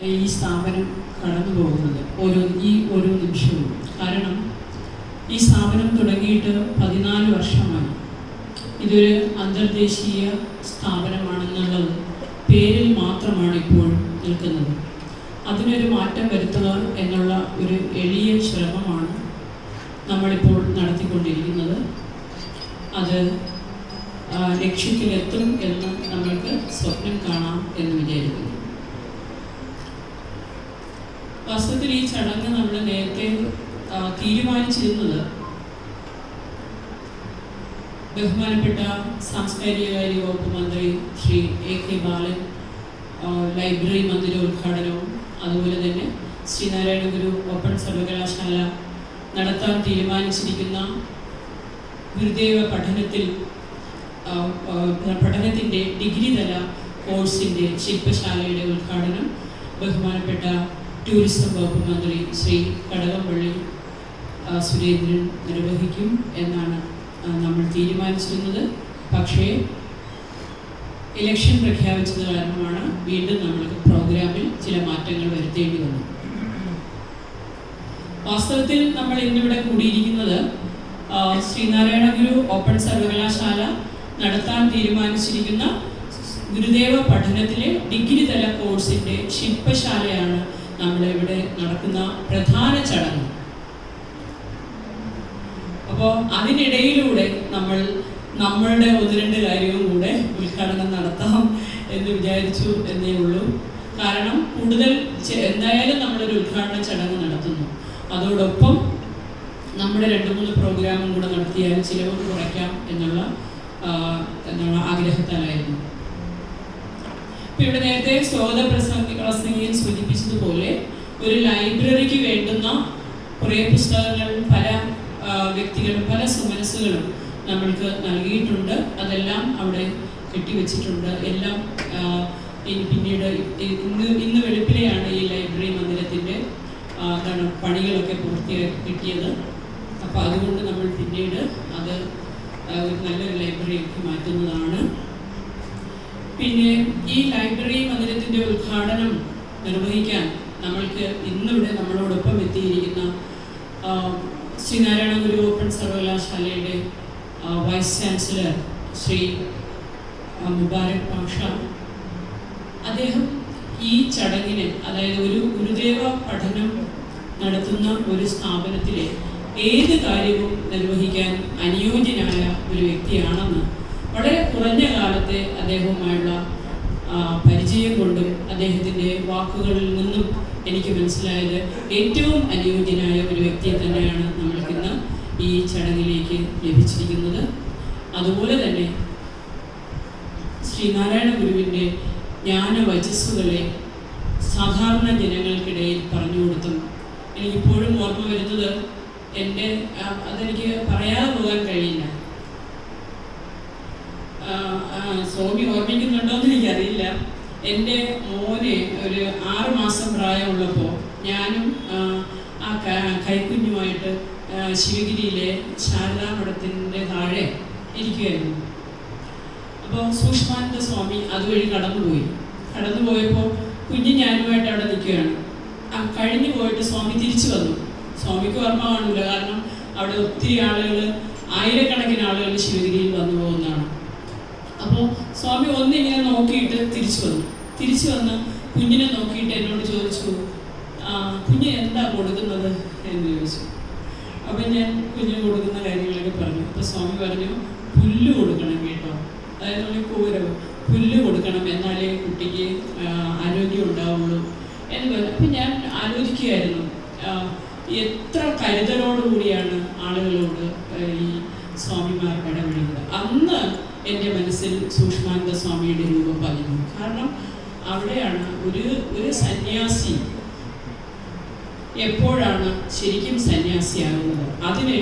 ഈ സ്ഥാപനം കടന്നു പോകുന്നത് ഓരോ നിമിഷവും. കാരണം ഈ സ്ഥാപനം തുടങ്ങിയിട്ട് 14 വർഷമായി. ഇതൊരു അന്തർദേശീയ സ്ഥാപനമാണെന്നുള്ളത് പേരിൽ മാത്രമാണ് ഇപ്പോൾ നിൽക്കുന്നത്. അതിനൊരു മാറ്റം വരുത്തുക എന്നുള്ള ഒരു എളിയ ശ്രമമാണ് നമ്മളിപ്പോൾ നടത്തിക്കൊണ്ടിരിക്കുന്നത്. അത് ലക്ഷ്യത്തിലെത്തും എന്ന് നമ്മൾക്ക് സ്വപ്നം കാണാം എന്ന് വിചാരിക്കുന്നു. വാസ്തവത്തിൽ ഈ ചടങ്ങ് നമ്മൾ നേരത്തെ തീരുമാനിച്ചിരുന്നത് ബഹുമാനപ്പെട്ട സാംസ്കാരിക കാര്യ വകുപ്പ് മന്ത്രി ശ്രീ AK ബാലൻ ലൈബ്രറി മന്ദിര ഉദ്ഘാടനവും അതുപോലെ തന്നെ ശ്രീനാരായണ ഗുരു ഓപ്പൺ സർവകലാശാല നടത്താൻ തീരുമാനിച്ചിരിക്കുന്ന ഗുരുദേവ പഠനത്തിൻ്റെ ഡിഗ്രി തല കോഴ്സിൻ്റെ ശില്പശാലയുടെ ഉദ്ഘാടനം ബഹുമാനപ്പെട്ട ടൂറിസം വകുപ്പ് മന്ത്രി ശ്രീ കടകംപള്ളി സുരേന്ദ്രൻ നിർവഹിക്കും എന്നാണ് നമ്മൾ തീരുമാനിച്ചിരുന്നത്. പക്ഷേ ഇലക്ഷൻ പ്രഖ്യാപിച്ചത് കാരണമാണ് വീണ്ടും നമ്മൾക്ക് പ്രോഗ്രാമിൽ ചില മാറ്റങ്ങൾ വരുത്തേണ്ടി വന്നു. വാസ്തവത്തിൽ നമ്മൾ ഇന്നിവിടെ കൂടിയിരിക്കുന്നത് ശ്രീനാരായണ ഗുരു ഓപ്പൺ സർവകലാശാല നടത്താൻ തീരുമാനിച്ചിരിക്കുന്ന ഗുരുദേവ പഠനത്തിലെ ഡിഗ്രി തല കോഴ്സിൻ്റെ ശില്പശാലയാണ് നമ്മളിവിടെ നടക്കുന്ന പ്രധാന ചടങ്ങ്. അപ്പോൾ അതിനിടയിലൂടെ നമ്മളുടെ 1-2 കാര്യവും കൂടെ ഉദ്ഘാടനം നടത്താം എന്ന് വിചാരിച്ചു എന്നേ ഉള്ളൂ. കാരണം കൂടുതൽ എന്തായാലും നമ്മളൊരു ഉദ്ഘാടന ചടങ്ങ് നടത്തുന്നു, അതോടൊപ്പം നമ്മുടെ 2-3 പ്രോഗ്രാമും കൂടെ നടത്തിയാൽ ചിലവ് കുറയ്ക്കാം എന്നുള്ള ആഗ്രഹത്താലായിരുന്നു. ഇപ്പം ഇവിടെ നേരത്തെ സ്വാഗത പ്രസംഗികൻ സൂചിപ്പിച്ചതുപോലെ ഒരു ലൈബ്രറിക്ക് വേണ്ടുന്ന കുറേ പുസ്തകങ്ങൾ പല വ്യക്തികളും പല സുമനസ്സുകളും നമ്മൾക്ക് നൽകിയിട്ടുണ്ട്. അതെല്ലാം അവിടെ കെട്ടിവെച്ചിട്ടുണ്ട്. എല്ലാം പിന്നീട് ഇന്ന് വെളുപ്പിലെയാണ് ഈ ലൈബ്രറി മന്ദിരത്തിൻ്റെ പണികളൊക്കെ പൂർത്തിയാക്കി കിട്ടിയത്. അപ്പോൾ അതുകൊണ്ട് നമ്മൾ പിന്നീട് അത് നല്ലൊരു ലൈബ്രറിക്ക് മാറ്റുന്നതാണ്. പിന്നെ ഈ ലൈബ്രറി മന്ദിരത്തിൻ്റെ ഉദ്ഘാടനം നിർവഹിക്കാൻ നമ്മൾക്ക് ഇന്നിവിടെ നമ്മളോടൊപ്പം എത്തിയിരിക്കുന്ന ശ്രീനാരായണ ഗുരു ഓപ്പൺ സർവകലാശാലയുടെ വൈസ് ചാൻസലർ ശ്രീ മുബാരക് പാഷ, അദ്ദേഹം ഈ ചടങ്ങിന്, അതായത് ഒരു ഗുരുദേവ പഠനം നടത്തുന്ന ഒരു സ്ഥാപനത്തിലെ ഏത് കാര്യവും നിർവഹിക്കാൻ അനുയോജ്യനായ ഒരു വ്യക്തിയാണെന്ന് വളരെ കുറഞ്ഞ കാലത്തെ അദ്ദേഹവുമായുള്ള പരിചയം കൊണ്ടും അദ്ദേഹത്തിൻ്റെ വാക്കുകളിൽ നിന്നും എനിക്ക് മനസ്സിലായത് ഏറ്റവും അനുയോജ്യനായ ഒരു വ്യക്തിയെ തന്നെയാണ് നമ്മൾക്കിന്ന് ഈ ചടങ്ങിലേക്ക് ലഭിച്ചിരിക്കുന്നത്. അതുപോലെ തന്നെ ശ്രീനാരായണ ഗുരുവിൻ്റെ ജ്ഞാനവചസ്സുകളെ സാധാരണ ജനങ്ങൾക്കിടയിൽ പറഞ്ഞു കൊടുത്തും എനിക്കിപ്പോഴും ഓർമ്മ വരുന്നത് അതെനിക്ക് പറയാതെ പോകാൻ കഴിയില്ല. സ്വാമി ഓർമ്മിക്കുന്നുണ്ടോയെന്ന് എനിക്കറിയില്ല. എൻ്റെ മോനെ ഒരു 6 മാസം പ്രായമുള്ളപ്പോൾ ഞാനും ആ കൈക്കുഞ്ഞുമായിട്ട് ശിവഗിരിയിലെ ശാരദാ മഠത്തിൻ്റെ താഴെ ഇരിക്കുകയായിരുന്നു. അപ്പോൾ സൂക്ഷ്മാനന്ദ സ്വാമി അതുവഴി കടന്നുപോയപ്പോൾ കുഞ്ഞ് ഞാനുമായിട്ട് അവിടെ നിൽക്കുകയാണ്. കഴിഞ്ഞു പോയിട്ട് സ്വാമി തിരിച്ചു വന്നു. സ്വാമിക്ക് ഓർമ്മ കാണില്ല, കാരണം അവിടെ ഒത്തിരി ആളുകൾ, ആയിരക്കണക്കിന് ആളുകൾ ശിവഗിരിയിൽ വന്നു പോകുന്നതാണ്. അപ്പോൾ സ്വാമി ഒന്നിങ്ങനെ നോക്കിയിട്ട് തിരിച്ചു വന്ന് കുഞ്ഞിനെ നോക്കിയിട്ട് എന്നോട് ചോദിച്ചു, കുഞ്ഞിന് എന്താ കൊടുക്കുന്നത് എന്ന് ചോദിച്ചു. അപ്പം ഞാൻ കുഞ്ഞിന് കൊടുക്കുന്ന കാര്യങ്ങളൊക്കെ പറഞ്ഞു. അപ്പോൾ സ്വാമി പറഞ്ഞു, പുല്ല് കൊടുക്കണം കേട്ടോ, അതായത് നമ്മൾ കൂരവ് പുല്ല് കൊടുക്കണം, എന്നാലേ കുട്ടിക്ക് ആരോഗ്യം ഉണ്ടാവുള്ളൂ എന്ന് പറഞ്ഞു. അപ്പം ഞാൻ ആലോചിക്കുകയായിരുന്നു, എത്ര കരുതലോടുകൂടിയാണ് ആളുകളോട് ഈ സ്വാമിമാർ ഇടപെടുന്നത്. അന്ന് എൻ്റെ മനസ്സിൽ സൂക്ഷ്മാനന്ദ സ്വാമിയുടെ രൂപം പതിഞ്ഞു. കാരണം അവിടെയാണ് ഒരു സന്യാസി എപ്പോഴാണ് ശരിക്കും സന്യാസിയാകുന്നത്. അതിന്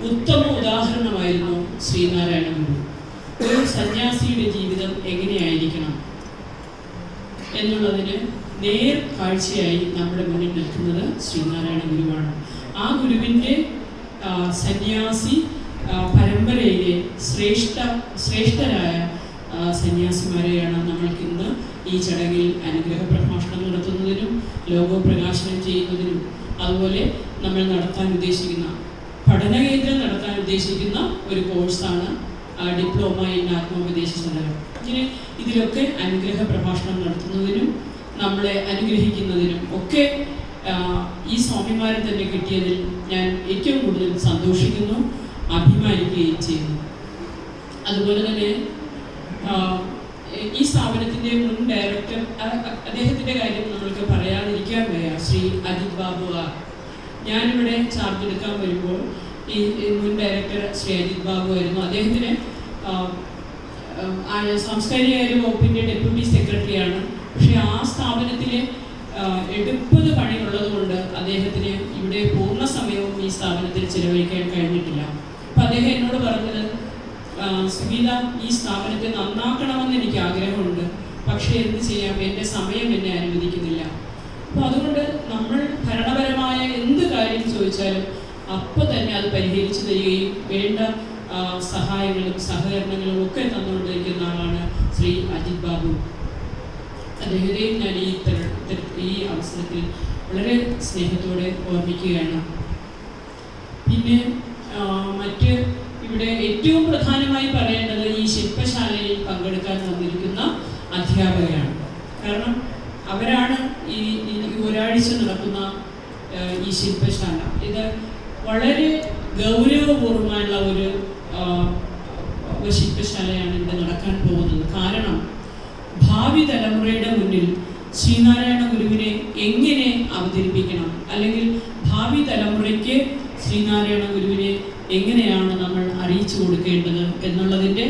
ഉത്തമ ഉദാഹരണമായിരുന്നു ശ്രീനാരായണ ഗുരു. ഒരു സന്യാസിയുടെ ജീവിതം എങ്ങനെയായിരിക്കണം എന്നുള്ളതിന് നേർ കാഴ്ചയായി നമ്മുടെ മുന്നിൽ നിൽക്കുന്നത് ശ്രീനാരായണ ഗുരുവാണ്. ആ ഗുരുവിൻ്റെ സന്യാസി പരമ്പരയിലെ ശ്രേഷ്ഠരായ സന്യാസിമാരെയാണ് നമ്മൾക്കിന്ന് ഈ ചടങ്ങിൽ അനുഗ്രഹ പ്രഭാഷണം നടത്തുന്നതിനും ലോഗോ പ്രകാശനം ചെയ്യുന്നതിനും അതുപോലെ നമ്മൾ നടത്താൻ ഉദ്ദേശിക്കുന്ന പഠനകേന്ദ്രം നടത്താൻ ഉദ്ദേശിക്കുന്ന ഒരു കോഴ്സാണ് ഡിപ്ലോമ ഇൻ ആത്മോപദേശ ശതകം. ഇങ്ങനെ ഇതിലൊക്കെ അനുഗ്രഹ പ്രഭാഷണം നടത്തുന്നതിനും നമ്മളെ അനുഗ്രഹിക്കുന്നതിനും ഒക്കെ ഈ സ്വാമിമാരെ തന്നെ കിട്ടിയതിൽ ഞാൻ ഏറ്റവും കൂടുതൽ സന്തോഷിക്കുന്നു, അഭിമാനിക്കുകയും ചെയ്യുന്നു. അതുപോലെ തന്നെ ഈ സ്ഥാപനത്തിൻ്റെ മുൻ ഡയറക്ടർ, അദ്ദേഹത്തിൻ്റെ കാര്യം നമ്മൾക്ക് പറയാതിരിക്കാൻ വയ്യ, ശ്രീ അജിത് ബാബു ആർ. ഞാനിവിടെ ചാർജ് എടുക്കാൻ വരുമ്പോൾ ഈ മുൻ ഡയറക്ടർ ശ്രീ അജിത് ബാബു ആയിരുന്നു. അദ്ദേഹത്തിന് സാംസ്കാരികകാര്യ വകുപ്പിൻ്റെ ഡെപ്യൂട്ടി സെക്രട്ടറിയാണ്. പക്ഷേ ആ സ്ഥാപനത്തിലെ എടുപ്പത് പണിയുള്ളത് കൊണ്ട് അദ്ദേഹത്തിന് ഇവിടെ പൂർണ്ണ സമയവും ഈ സ്ഥാപനത്തിൽ ചിലവഴിക്കാൻ കഴിഞ്ഞിട്ടില്ല. അപ്പം അദ്ദേഹം എന്നോട് പറഞ്ഞത്, സുഗീത, ഈ സ്ഥാപനത്തെ നന്നാക്കണമെന്ന് എനിക്ക് ആഗ്രഹമുണ്ട്, പക്ഷേ എന്ത് ചെയ്യാം, എൻ്റെ സമയം എന്നെ അനുവദിക്കുന്നില്ല. അപ്പോൾ അതുകൊണ്ട് നമ്മൾ ഭരണപരമായ എന്ത് കാര്യം ചോദിച്ചാലും അപ്പോൾ തന്നെ അത് പരിഹരിച്ചു തരികയും വേണ്ട സഹായങ്ങളും സഹകരണങ്ങളും ഒക്കെ തന്നുകൊണ്ടിരിക്കുന്ന ആളാണ് ശ്രീ അജിത് ബാബു. അദ്ദേഹത്തെയും ഞാൻ ഈ അവസരത്തിൽ വളരെ സ്നേഹത്തോടെ ഓർമ്മിക്കുകയാണ്. പിന്നെ മറ്റ് ഇവിടെ ഏറ്റവും പ്രധാനമായി പറയേണ്ടത് ഈ ശില്പശാലയിൽ പങ്കെടുക്കാൻ വന്നിരിക്കുന്ന അധ്യാപകരാണ്. കാരണം അവരാണ് ഈ ഒരാഴ്ച നടക്കുന്ന ഈ ശില്പശാല. ഇത് വളരെ ഗൗരവപൂർവമായുള്ള ഒരു ശില്പശാലയാണ് ഇവിടെ നടക്കാൻ പോകുന്നത്. കാരണം ഭാവി തലമുറയുടെ മുന്നിൽ ശ്രീനാരായണ ഗുരുവിനെ എങ്ങനെ അവതരിപ്പിക്കണം, അല്ലെങ്കിൽ ഭാവി തലമുറയ്ക്ക് ശ്രീനാരായണ ഗുരുവിനെ എങ്ങനെയാണ് നമ്മൾ അറിയിച്ചു കൊടുക്കേണ്ടത് എന്നുള്ളതിൻ്റെ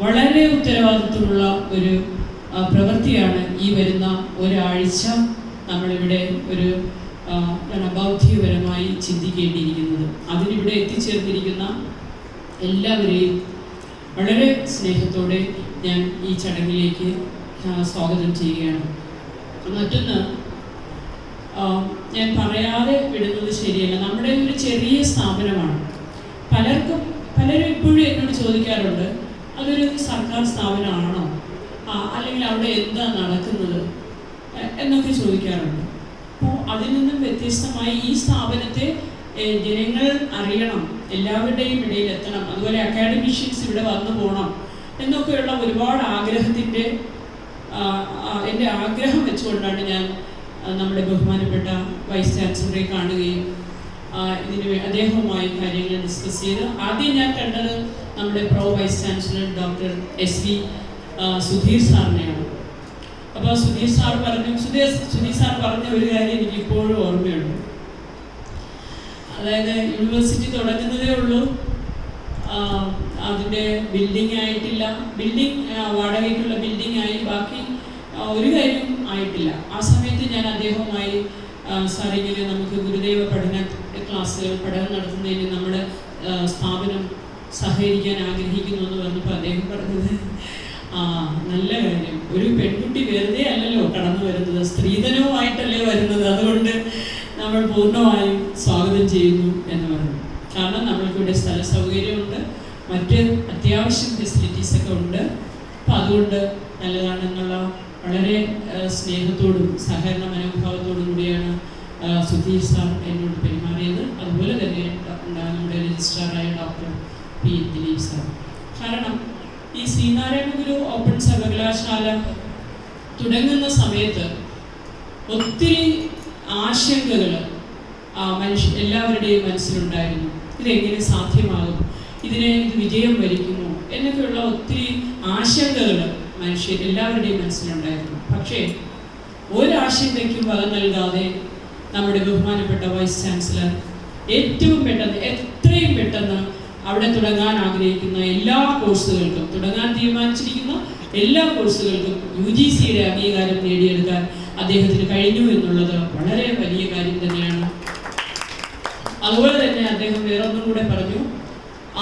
വളരെ ഉത്തരവാദിത്വമുള്ള ഒരു പ്രവൃത്തിയാണ് ഈ വരുന്ന ഒരാഴ്ച നമ്മളിവിടെ ഒരു ബൗദ്ധികപരമായി ചിന്തിക്കേണ്ടിയിരിക്കുന്നത്. അതിനിവിടെ എത്തിച്ചേർന്നിരിക്കുന്ന എല്ലാവരെയും വളരെ സ്നേഹത്തോടെ ഞാൻ ഈ ചടങ്ങിലേക്ക് സ്വാഗതം ചെയ്യുകയാണ്. മറ്റൊന്ന്, ഞാൻ പറയാതെ വിടുന്നത് ശരിയല്ല, നമ്മുടെ ഒരു ചെറിയ സ്ഥാപനമാണ്. പലരും ഇപ്പോഴും എന്നോട് ചോദിക്കാറുണ്ട്, അതൊരു സർക്കാർ സ്ഥാപനമാണോ, അല്ലെങ്കിൽ അവിടെ എന്താ നടക്കുന്നത് എന്നൊക്കെ ചോദിക്കാറുണ്ട്. അപ്പോൾ അതിൽ നിന്നും വ്യത്യസ്തമായി ഈ സ്ഥാപനത്തെ ജനങ്ങൾ അറിയണം, എല്ലാവരുടെയും ഇടയിൽ എത്തണം, അതുപോലെ അക്കാഡമിഷ്യൻസ് ഇവിടെ വന്നു പോകണം എന്നൊക്കെയുള്ള ഒരുപാട് എൻ്റെ ആഗ്രഹം വെച്ചുകൊണ്ടാണ് ഞാൻ നമ്മുടെ ബഹുമാനപ്പെട്ട വൈസ് ചാൻസലറെ കാണുകയും അദ്ദേഹവുമായി കാര്യങ്ങൾ ഡിസ്കസ് ചെയ്ത് ആദ്യം ഞാൻ കണ്ടത് നമ്മുടെ pro vice chancellor doctor SV Sudheer സാറിനെയാണ്. അപ്പോൾ സുധീർ സാർ പറഞ്ഞ ഒരു കാര്യം എനിക്ക് ഇപ്പോഴും ഓർമ്മയുണ്ട്. അതായത് യൂണിവേഴ്സിറ്റി തുടങ്ങുന്നതേ ഉള്ളൂ, അതിൻ്റെ ബിൽഡിംഗ് ആയിട്ടില്ല, വാടകയ്ക്കുള്ള ബിൽഡിംഗ് ആയി, ബാക്കി ഒരു കാര്യം ആയിട്ടില്ല. ആ സമയത്ത് ഞാൻ അദ്ദേഹവുമായി സാറിങ്ങനെ നമുക്ക് ഗുരുദേവ പഠനം നടത്തുന്നതിന് നമ്മുടെ സ്ഥാപനം സഹകരിക്കാൻ ആഗ്രഹിക്കുന്നു എന്ന് പറഞ്ഞപ്പോൾ അദ്ദേഹം പറഞ്ഞത്, നല്ല കാര്യം, ഒരു പെൺകുട്ടി വെറുതെ അല്ലല്ലോ കടന്നു വരുന്നത്, സ്ത്രീധനവുമായിട്ടല്ലേ വരുന്നത്, അതുകൊണ്ട് നമ്മൾ പൂർണ്ണമായും സ്വാഗതം ചെയ്യുന്നു എന്ന് പറഞ്ഞു. കാരണം നമ്മൾക്കിവിടെ സ്ഥല സൗകര്യമുണ്ട്, മറ്റ് അത്യാവശ്യം ഫെസിലിറ്റീസൊക്കെ ഉണ്ട്. അപ്പം അതുകൊണ്ട് നല്ലതാണെന്നുള്ള വളരെ സ്നേഹത്തോടും സഹകരണ മനോഭാവത്തോടും കൂടിയാണ് സുധീർ സാർ എന്നോട് പെരുമാറിയത്. അതുപോലെ തന്നെ നമ്മുടെ രജിസ്ട്രാറായ ഡോക്ടർ P. ദിലീപ് സാർ. കാരണം ഈ ശ്രീനാരായണ ഗുരു ഓപ്പൺ സർവകലാശാല തുടങ്ങുന്ന സമയത്ത് ഒത്തിരി ആശങ്കകൾ എല്ലാവരുടെയും മനസ്സിലുണ്ടായിരുന്നു. ഇതെങ്ങനെ സാധ്യമാകും, ഇത് വിജയം വരിക്കുമോ എന്നൊക്കെയുള്ള ഒത്തിരി ആശങ്കകൾ എല്ലാവരുടെയും മനസ്സിലുണ്ടായിരുന്നു. പക്ഷേ ഒരാശങ്കയ്ക്കും വക നൽകാതെ നമ്മുടെ ബഹുമാനപ്പെട്ട വൈസ് ചാൻസലർ എത്രയും പെട്ടെന്ന് അവിടെ തുടങ്ങാൻ ആഗ്രഹിക്കുന്ന എല്ലാ കോഴ്സുകൾക്കും, തുടങ്ങാൻ തീരുമാനിച്ചിരിക്കുന്ന എല്ലാ കോഴ്സുകൾക്കും UGCയുടെ അംഗീകാരം നേടിയെടുക്കാൻ അദ്ദേഹത്തിന് കഴിഞ്ഞു എന്നുള്ളത് വളരെ വലിയ കാര്യം തന്നെയാണ്. അതുപോലെ തന്നെ അദ്ദേഹം വേറൊന്നും കൂടെ പറഞ്ഞു,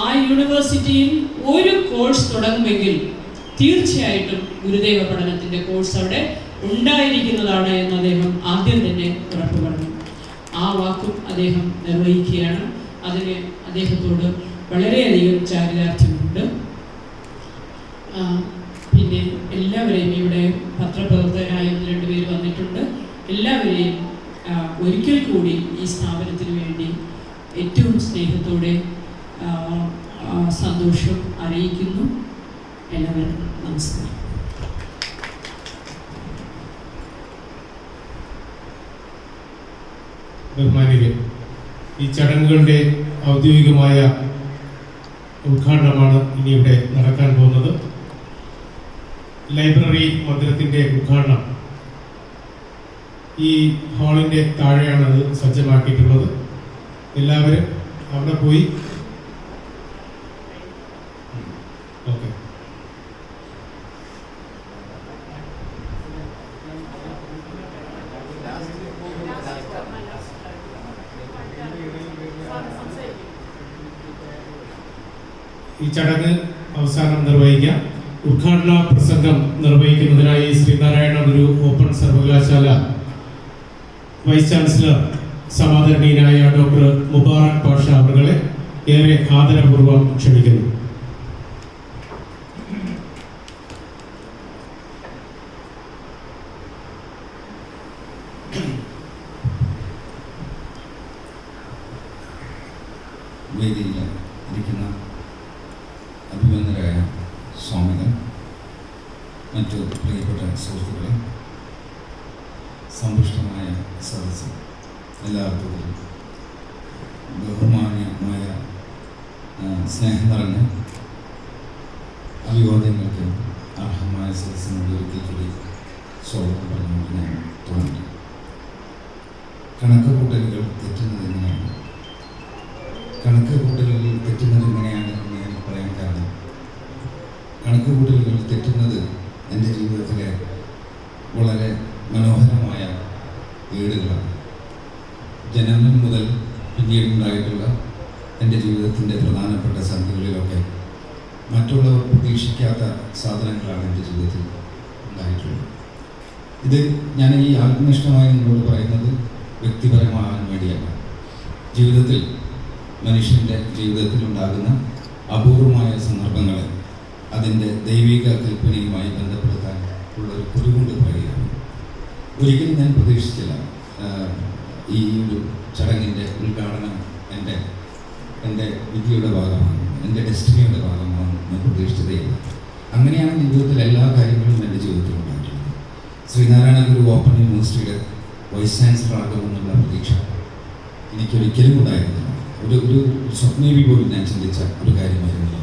ആ യൂണിവേഴ്സിറ്റിയിൽ ഒരു കോഴ്സ് തുടങ്ങുമെങ്കിൽ തീർച്ചയായിട്ടും ഗുരുദേവ പഠനത്തിൻ്റെ കോഴ്സ് അവിടെ ഉണ്ടായിരിക്കുന്നതാണ് എന്ന് അദ്ദേഹം ആദ്യം തന്നെ ഉറപ്പ് പറഞ്ഞു. ആ വാക്കും അദ്ദേഹം നിർവഹിക്കുകയാണ്. അതിന് അദ്ദേഹത്തോട് വളരെയധികം ചാരിതാർത്ഥ്യമുണ്ട്. പിന്നെ എല്ലാവരെയും, ഇവിടെ പത്രപ്രവർത്തകരായ 1-2 പേര് വന്നിട്ടുണ്ട്, എല്ലാവരെയും ഒരിക്കൽ കൂടി ഈ സ്ഥാപനത്തിന് വേണ്ടി ഏറ്റവും സ്നേഹത്തോടെ സന്തോഷം അറിയിക്കുന്നു. എല്ലാവർക്കും നമസ്കാരം. ബഹുമാനികളെ, ഈ ചടങ്ങുകളുടെ ഔദ്യോഗികമായ ഉദ്ഘാടനമാണ് ഇനി ഇവിടെ നടക്കാൻ പോകുന്നത്. ലൈബ്രറി മന്ദിരത്തിൻ്റെ ഉദ്ഘാടനം ഈ ഹാളിൻ്റെ താഴെയാണ് അത് സജ്ജമാക്കിയിട്ടുള്ളത്. എല്ലാവരും അവിടെ പോയി ഓക്കെ. ഈ ചടങ്ങ് അവസാനം നിർവഹിക്കാം. ഉദ്ഘാടന പ്രസംഗം നിർവഹിക്കുന്നതിനായി ശ്രീനാരായണ ഗുരു ഓപ്പൺ സർവകലാശാല വൈസ് ചാൻസലർ സമാദരണീയനായ ഡോക്ടർ മുബാറക് പാഷ അവരെ ഏറെ ആദരപൂർവ്വം ക്ഷണിക്കുന്നു. വേദിയിൽ ഇരിക്കുന്ന അഭിനന്ദരായ സ്വാമികൾ, മറ്റു പ്രിയപ്പെട്ട സുഹൃത്തുക്കളെ, സമ്പുഷ്ടമായ സദസ്സ്, എല്ലാവർക്കും ബഹുമാന്യമായ സ്നേഹം നിറഞ്ഞ അഭിവാദ്യങ്ങൾക്ക് അർഹമായ സദസ്സിനോട് ഒരിക്കൽ കൂടി സ്വാഗതം പറഞ്ഞുകൊണ്ട് ഞാൻ തോന്നി. കണക്കുകൂട്ടലുകൾ തെറ്റുന്നത് എങ്ങനെയാണ്? കണക്കുകൂട്ടലുകൾ തെറ്റുന്നത് എങ്ങനെയാണ് എന്ന് ഞാൻ പറയാൻ കാരണം, കണക്കുകൂട്ടലുകൾ തെറ്റുന്നത് എൻ്റെ ജീവിതത്തിലെ വളരെ മനോഹരമായ ഏടുകളാണ്. ജനനം മുതൽ പിന്നീടുണ്ടായിട്ടുള്ള എൻ്റെ ജീവിതത്തിൻ്റെ പ്രധാനപ്പെട്ട സംഖ്യകളിലൊക്കെ മറ്റുള്ളവർ പ്രതീക്ഷിക്കാത്ത സാധനങ്ങളാണ് എൻ്റെ ജീവിതത്തിൽ ഉണ്ടായിട്ടുള്ളത്. ഇത് ഞാൻ ഈ ആത്മനിഷ്ഠമായി നിങ്ങളോട് പറയുന്നത് വ്യക്തിപരമാകാൻ വേണ്ടിയല്ല. ജീവിതത്തിൽ മനുഷ്യൻ്റെ ജീവിതത്തിൽ ഉണ്ടാകുന്ന അപൂർവമായ സന്ദർഭങ്ങളെ അതിൻ്റെ ദൈവിക കൽപ്പനയുമായി ബന്ധപ്പെടുത്താൻ ഉള്ളൊരു കുറികൊണ്ട് പറയുകയാണ്. ഒരിക്കലും ഞാൻ പ്രതീക്ഷിച്ചില്ല ഈ ഒരു ചടങ്ങിൻ്റെ ഉദ്ഘാടനം എൻ്റെ വിധിയുടെ ഭാഗമാണ്, എൻ്റെ ഡെസ്റ്റിനിയുടെ ഭാഗമാണ് ഞാൻ പ്രതീക്ഷിച്ചതേയില്ല. അങ്ങനെയാണ് ജീവിതത്തിൽ എല്ലാ കാര്യങ്ങളും എൻ്റെ ജീവിതത്തിൽ ഉണ്ടായിട്ടുള്ളത്. ശ്രീനാരായണ ഗുരു ഓപ്പൺ യൂണിവേഴ്സിറ്റിയുടെ വൈസ് ചാൻസലർ ആകുമെന്നുള്ള പ്രതീക്ഷ എനിക്കൊരിക്കലും ഉണ്ടായിരുന്നില്ല. ഒരു സ്വപ്നേവി പോലും ഞാൻ ചിന്തിച്ച ഒരു കാര്യമായിരുന്നില്ല.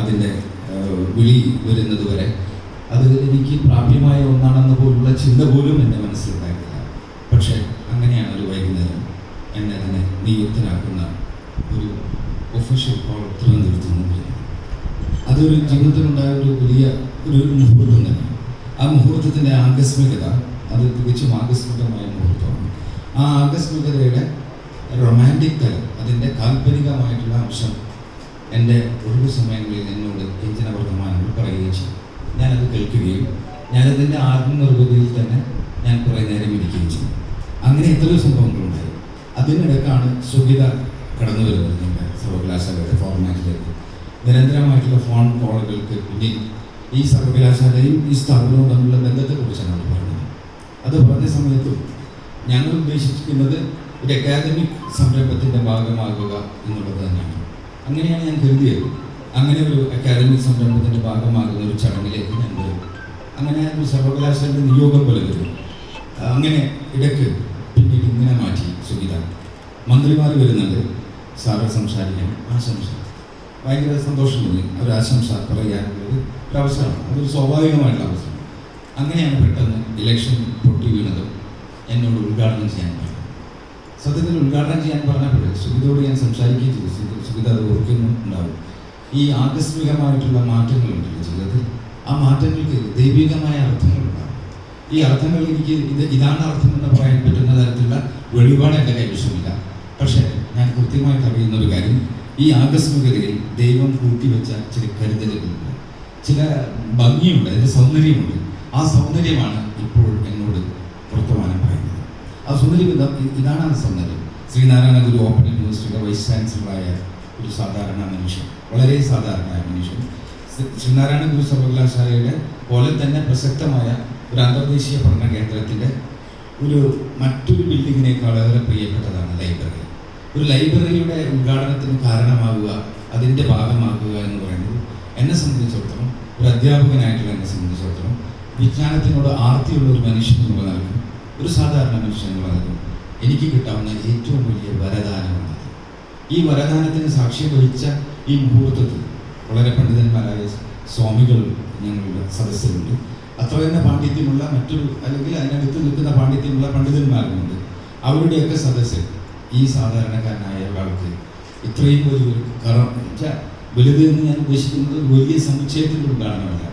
അതിൻ്റെ വിളി വരുന്നത് വരെ അത് എനിക്ക് പ്രാപ്യമായ ഒന്നാണെന്ന് പോലുള്ള ചിന്ത പോലും എൻ്റെ മനസ്സിലുണ്ടായിരുന്നില്ല. പക്ഷേ അങ്ങനെയാണ് ഒരു വൈകുന്നേരം എന്നെ തന്നെ നിയുക്തനാക്കുന്ന ഒരു ഒഫീഷ്യൽ കോൾ തിരുവനന്തപുരത്ത് നിന്ന്. അതൊരു ജീവിതത്തിലുണ്ടായ ഒരു വലിയ ഒരു മുഹൂർത്തം തന്നെ. ആ മുഹൂർത്തത്തിൻ്റെ ആകസ്മികത, അത് തികച്ചും ആകസ്മികമായ മുഹൂർത്തമാണ്. ആ ആകസ്മികതയുടെ റൊമാൻറ്റിക് തലം, അതിൻ്റെ കാൽപ്പനികമായിട്ടുള്ള അംശം എൻ്റെ ഒഴിവു സമയങ്ങളിൽ എന്നോട് വ്യഞ്ജന വർത്തമാനങ്ങൾ പറയുകയും ചെയ്യും. ഞാനത് കേൾക്കുകയും ഞാനതിൻ്റെ ആത്മനിർവൃതിയിൽ തന്നെ ഞാൻ കുറേ നേരം ഇരിക്കുകയും ചെയ്യും. അങ്ങനെ എത്രയോ സംഭവങ്ങളുണ്ടായി. അതിനിടയ്ക്കാണ് സുഗിത കടന്നു വരുന്നത് നമ്മുടെ സർവകലാശാലയുടെ ഫോർമാറ്റിലേക്ക്. നിരന്തരമായിട്ടുള്ള ഫോൺ കോളുകൾക്ക് പിന്നിൽ ഈ സർവകലാശാലയും ഈ സ്ഥാപനവും തമ്മിലുള്ള ബന്ധത്തെക്കുറിച്ചാണ് അവർ പറഞ്ഞത്. അത് പറഞ്ഞ സമയത്തും ഞങ്ങൾ ഉദ്ദേശിക്കുന്നത് ഒരു അക്കാദമിക് സംരംഭത്തിൻ്റെ ഭാഗമാകുക എന്നുള്ളത് തന്നെയാണ്. അങ്ങനെയാണ് ഞാൻ കരുതിയത്. അങ്ങനെ ഒരു അക്കാദമിക് സംരംഭത്തിൻ്റെ ഭാഗമാകുന്ന ഒരു ചടങ്ങിലേക്ക് ഞാൻ വരും. അങ്ങനെ ഒരു സർവകലാശാലയുടെ നിയോഗം പോലെ വരും. അങ്ങനെ ഇടയ്ക്ക് പിന്നീട് ഇങ്ങനെ മാറ്റി സുഗീത. മന്ത്രിമാർ വരുന്നുണ്ട്, സാറ് സംസാരിക്കാൻ. ആശംസ ഭയങ്കര സന്തോഷം തോന്നി. ഒരു ആശംസ പറയാനുള്ളത് ഒരു അവസരമാണ്, അതൊരു സ്വാഭാവികമായിട്ടുള്ള അവസരം. അങ്ങനെയാണ് പെട്ടെന്ന് ഇലക്ഷൻ പൊട്ടി വീണതും എന്നോട് ഉദ്ഘാടനം ചെയ്യാൻ പറഞ്ഞു. സത്യത്തിൽ ഉദ്ഘാടനം ചെയ്യാൻ പറഞ്ഞപ്പോൾ സുഗീതയോട് ഞാൻ സംസാരിക്കുകയും ചെയ്തു. സുഗീത അത് ഓർക്കുന്നുണ്ടാവും. ഈ ആകസ്മികമായിട്ടുള്ള മാറ്റങ്ങളുണ്ടല്ലോ ജീവിതത്തിൽ, ആ മാറ്റങ്ങൾക്ക് ദൈവികമായ അർത്ഥങ്ങളുണ്ടാകും. ഈ അർത്ഥങ്ങൾ എനിക്ക് ഇതാണ് അർത്ഥം എന്ന് പറയാൻ പറ്റുന്ന തരത്തിലുള്ള വെളിപാട് എൻ്റെ കൈവശമില്ല. പക്ഷേ ഞാൻ കൃത്യമായി അറിയുന്ന ഒരു കാര്യം, ഈ ആകസ്മികതയിൽ ദൈവം കൂട്ടിവെച്ച ചില കരുതലുകളുണ്ട്, ചില ഭംഗിയുണ്ട്, അതിൻ്റെ സൗന്ദര്യമുണ്ട്. ആ സൗന്ദര്യമാണ് ഇപ്പോൾ എന്നോട് വർത്തമാനം പറയുന്നത്. ആ സൗന്ദര്യം ഇതാണ് ആ സൗന്ദര്യം. ശ്രീനാരായണ ഗുരു ഓപ്പൺ യൂണിവേഴ്സിറ്റിയുടെ വൈസ് ചാൻസലറായ ഒരു സാധാരണ മനുഷ്യൻ, വളരെ സാധാരണമായ മനുഷ്യൻ, ശ്രീനാരായണ ഗുരു സർവകലാശാലയുടെ പോലെ തന്നെ പ്രസക്തമായ ഒരു അന്തർദേശീയ പഠന കേന്ദ്രത്തിൻ്റെ മറ്റൊരു ബിൽഡിങ്ങിനെ എനിക്ക് വളരെ പ്രിയപ്പെട്ടതാണ് ലൈബ്രറി. ഒരു ലൈബ്രറിയുടെ ഉദ്ഘാടനത്തിന് കാരണമാകുക, അതിൻ്റെ ഭാഗമാകുക എന്ന് പറയുന്നത് എന്നെ സംബന്ധിച്ചിടത്തോളം, ഒരു അധ്യാപകനായിട്ടുള്ള എന്നെ സംബന്ധിച്ചിടത്തോളം, വിജ്ഞാനത്തിനോട് ആർത്തിയുള്ള ഒരു മനുഷ്യൻ എന്നുള്ള നിലക്കും, ഒരു സാധാരണ മനുഷ്യൻ എന്നുള്ള നിലക്കും എനിക്ക് കിട്ടാവുന്ന ഏറ്റവും വലിയ വരദാനമാണ്. ഈ വരദാനത്തിന് സാക്ഷ്യം വഹിച്ച ഈ മുഹൂർത്തത്തിൽ വളരെ പണ്ഡിതന്മാരായ സ്വാമികൾ ഞങ്ങളുടെ സദസ്സിലുണ്ട്. അത്ര തന്നെ പാണ്ഡിത്യമുള്ള മറ്റൊരു, അല്ലെങ്കിൽ അതിനടുത്ത് നിൽക്കുന്ന പാണ്ഡിത്യമുള്ള പണ്ഡിതന്മാരുമുണ്ട്. അവരുടെയൊക്കെ സദസ്സിൽ ഈ സാധാരണക്കാരനായ ഒരാൾക്ക് ഇത്രയും വലിയൊരു വലുത് എന്ന് ഞാൻ ഉദ്ദേശിക്കുന്നത് വലിയ സമുച്ചയത്തിലുണ്ടാകണമല്ല.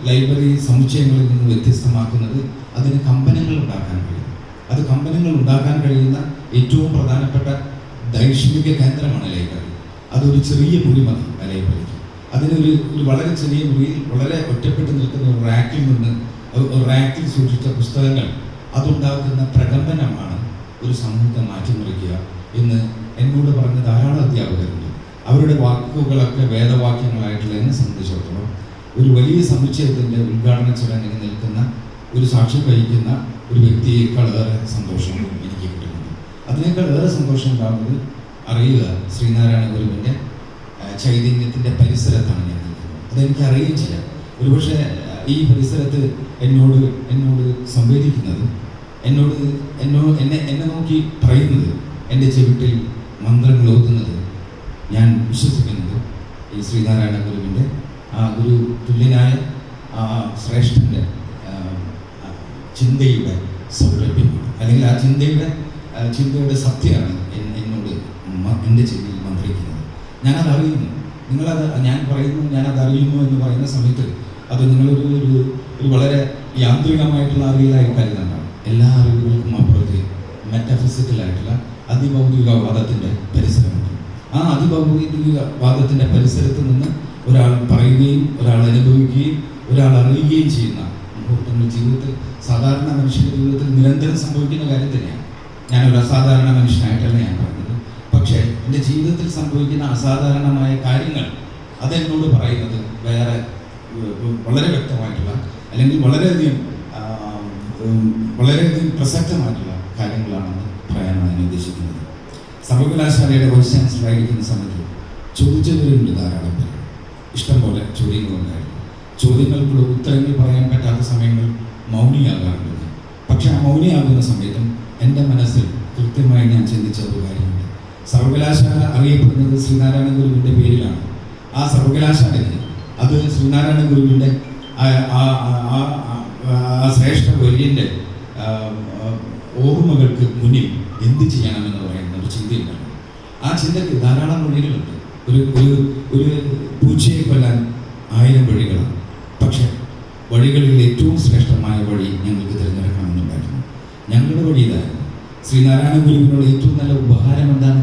ലൈബ്രറി സമുച്ചയങ്ങളിൽ നിന്ന് വ്യത്യസ്തമാക്കുന്നത് അതിന് കമ്പനങ്ങൾ ഉണ്ടാക്കാൻ കഴിയും. അത് കമ്പനങ്ങൾ ഉണ്ടാക്കാൻ കഴിയുന്ന ഏറ്റവും പ്രധാനപ്പെട്ട ദൈക്ഷണിക കേന്ദ്രമാണ് ലൈബ്രറി. അതൊരു ചെറിയ മുറി മതി ലൈബ്രറിക്ക്. അതിനൊരു വളരെ ചെറിയ മുറിയിൽ വളരെ ഒറ്റപ്പെട്ട് നിൽക്കുന്ന ഒരു റാക്കിൽ സൂക്ഷിച്ച പുസ്തകങ്ങൾ, അതുണ്ടാക്കുന്ന പ്രകമ്പനമാണ് ഒരു സമൂഹത്തെ മാറ്റിമറിക്കുക എന്ന് എന്നോട് പറഞ്ഞ ധാരാളം അധ്യാപകരുണ്ട്. അവരുടെ വാക്കുകളൊക്കെ വേദവാക്യങ്ങളായിട്ടുള്ള എന്നെ സംബന്ധിച്ചിടത്തോളം ഒരു വലിയ സമുച്ചയത്തിൻ്റെ ഉദ്ഘാടന ചടങ്ങിൽ നിൽക്കുന്ന ഒരു സാക്ഷ്യം വഹിക്കുന്ന ഒരു വ്യക്തിയേക്കാൾ ഏറെ സന്തോഷം എനിക്ക് കിട്ടുന്നുണ്ട്. അതിനേക്കാൾ ഏറെ സന്തോഷം ഉണ്ടാകുന്നത് അറിയുക ശ്രീനാരായണ ഗുരുവിൻ്റെ ചൈതന്യത്തിൻ്റെ പരിസരത്താണ് ഞാൻ നിൽക്കുന്നത്. അതെനിക്ക് അറിയുകയും ചെയ്യാം. ഒരുപക്ഷെ ഈ പരിസരത്ത് എന്നോട് സംവേദിക്കുന്നത്, എന്നെ നോക്കി പറയുന്നത്, എൻ്റെ ചെവിട്ടിൽ മന്ത്രങ്ങൾ ഓതുന്നത്, ഞാൻ വിശ്വസിക്കുന്നത് ഈ ശ്രീനാരായണ ഗുരുവിൻ്റെ ആ ഗുരു തുല്യനായ ആ ശ്രേഷ്ഠൻ്റെ ചിന്തയുടെ സൗലഭ്യമാണ്. അല്ലെങ്കിൽ ആ ചിന്തയുടെ സത്യമാണ് എന്നോട് എൻ്റെ ചെവിയിൽ മന്ത്രിക്കുന്നത്. ഞാനത് അറിയുന്നു. ഞാനത് അറിയുന്നു എന്ന് പറയുന്ന സമയത്ത് അത് നിങ്ങളൊരു വളരെ യാന്ത്രികമായിട്ടുള്ള അറിവിലായി കരുതണ്ടാണ്. എല്ലാ അറിവുകൾക്കും അപ്പുറത്ത് മെറ്റാഫിസിക്കലായിട്ടുള്ള അതിഭൗതികവാദത്തിൻ്റെ പരിസരമുണ്ട്. ആ അതിഭൗതികവാദത്തിൻ്റെ പരിസരത്ത് നിന്ന് ഒരാൾ പറയുകയും ഒരാൾ അനുഭവിക്കുകയും ഒരാൾ അറിയുകയും ചെയ്യുന്ന മുഹൂർത്തങ്ങൾ ജീവിതത്തിൽ, സാധാരണ മനുഷ്യൻ്റെ ജീവിതത്തിൽ നിരന്തരം സംഭവിക്കുന്ന കാര്യം തന്നെയാണ്. ഞാനൊരു അസാധാരണ മനുഷ്യനായിട്ടല്ല ഞാൻ പറയുന്നത്. പക്ഷേ എൻ്റെ ജീവിതത്തിൽ സംഭവിക്കുന്ന അസാധാരണമായ കാര്യങ്ങൾ അതെന്നോട് പറയുന്നത് വേറെ വളരെ വ്യക്തമായിട്ടുള്ള, അല്ലെങ്കിൽ വളരെയധികം പ്രസക്തമായിട്ടുള്ള കാര്യങ്ങളാണെന്ന് പറയാനാണ് ഞാൻ ഉദ്ദേശിക്കുന്നത്. സർവകലാശാലയുടെ വൈസ് ചാൻസലറായിരിക്കുന്ന സമയത്ത് ചോദിച്ചവരുണ്ട് ധാരാളം പേര്. ഇഷ്ടം പോലെ ചോദ്യങ്ങളുണ്ടായിരുന്നു. ചോദ്യങ്ങൾക്കുള്ള ഉത്തരങ്ങൾ പറയാൻ പറ്റാത്ത സമയങ്ങൾ മൗനിയാകാറുണ്ട്. പക്ഷെ ആ മൗനിയാകുന്ന സമയത്തും എൻ്റെ മനസ്സിൽ കൃത്യമായി ഞാൻ ചിന്തിച്ച ഒരു കാര്യമുണ്ട്. സർവകലാശാല അറിയപ്പെടുന്നത് ശ്രീനാരായണ ഗുരുവിൻ്റെ പേരിലാണ്. ആ സർവകലാശാലയിൽ അത് ശ്രീനാരായണ ഗുരുവിൻ്റെ ആ ശ്രേഷ്ഠ വര്യൻ്റെ ഓർമ്മകൾക്ക് മുന്നിൽ എന്ത് ചെയ്യണമെന്ന് പറയുന്ന ഒരു ചിന്തയുണ്ടായിരുന്നു. ആ ചിന്തയ്ക്ക് ധാരാളം വഴികളുണ്ട്. ഒരു പൂച്ചയെ കൊല്ലാൻ 1000 വഴികളാണ്. പക്ഷെ വഴികളിൽ ഏറ്റവും ശ്രേഷ്ഠമായ വഴി ഞങ്ങൾക്ക് തിരഞ്ഞെടുക്കണമെന്നുണ്ടായിരുന്നു. ഞങ്ങളുടെ വഴി ഇതായിരുന്നു. ശ്രീനാരായണ ഗുരുവിനുള്ള ഏറ്റവും നല്ല ഉപഹാരം എന്താണ്?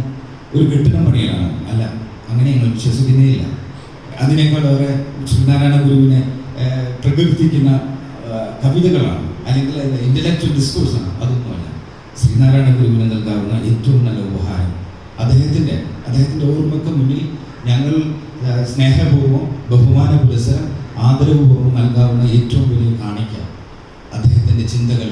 ഒരു കെട്ടിടം പണിയാണ്. അല്ല, അങ്ങനെ ഞങ്ങൾ വിശ്വസിക്കുന്നേയില്ല. അതിനേക്കാളേറെ ശ്രീനാരായണ ഗുരുവിനെ പ്രകീർത്തിക്കുന്ന കവിതകളാണ്, അല്ലെങ്കിൽ ഇന്റലക്ച്വൽ ഡിസ്കോഴ്സാണ്. അതൊന്നുമല്ല. ശ്രീനാരായണ ഗുരുവിന് നൽകാവുന്ന ഏറ്റവും നല്ല ഉപഹാരം അദ്ദേഹത്തിൻ്റെ ഓർമ്മയ്ക്ക് മുന്നിൽ ഞങ്ങൾ സ്നേഹപൂർവ്വം, ബഹുമാന പുരസ്സരം, ആദരവപൂർവ്വം നൽകാവുന്ന ഏറ്റവും വലിയ കാണിക്ക അദ്ദേഹത്തിൻ്റെ ചിന്തകൾ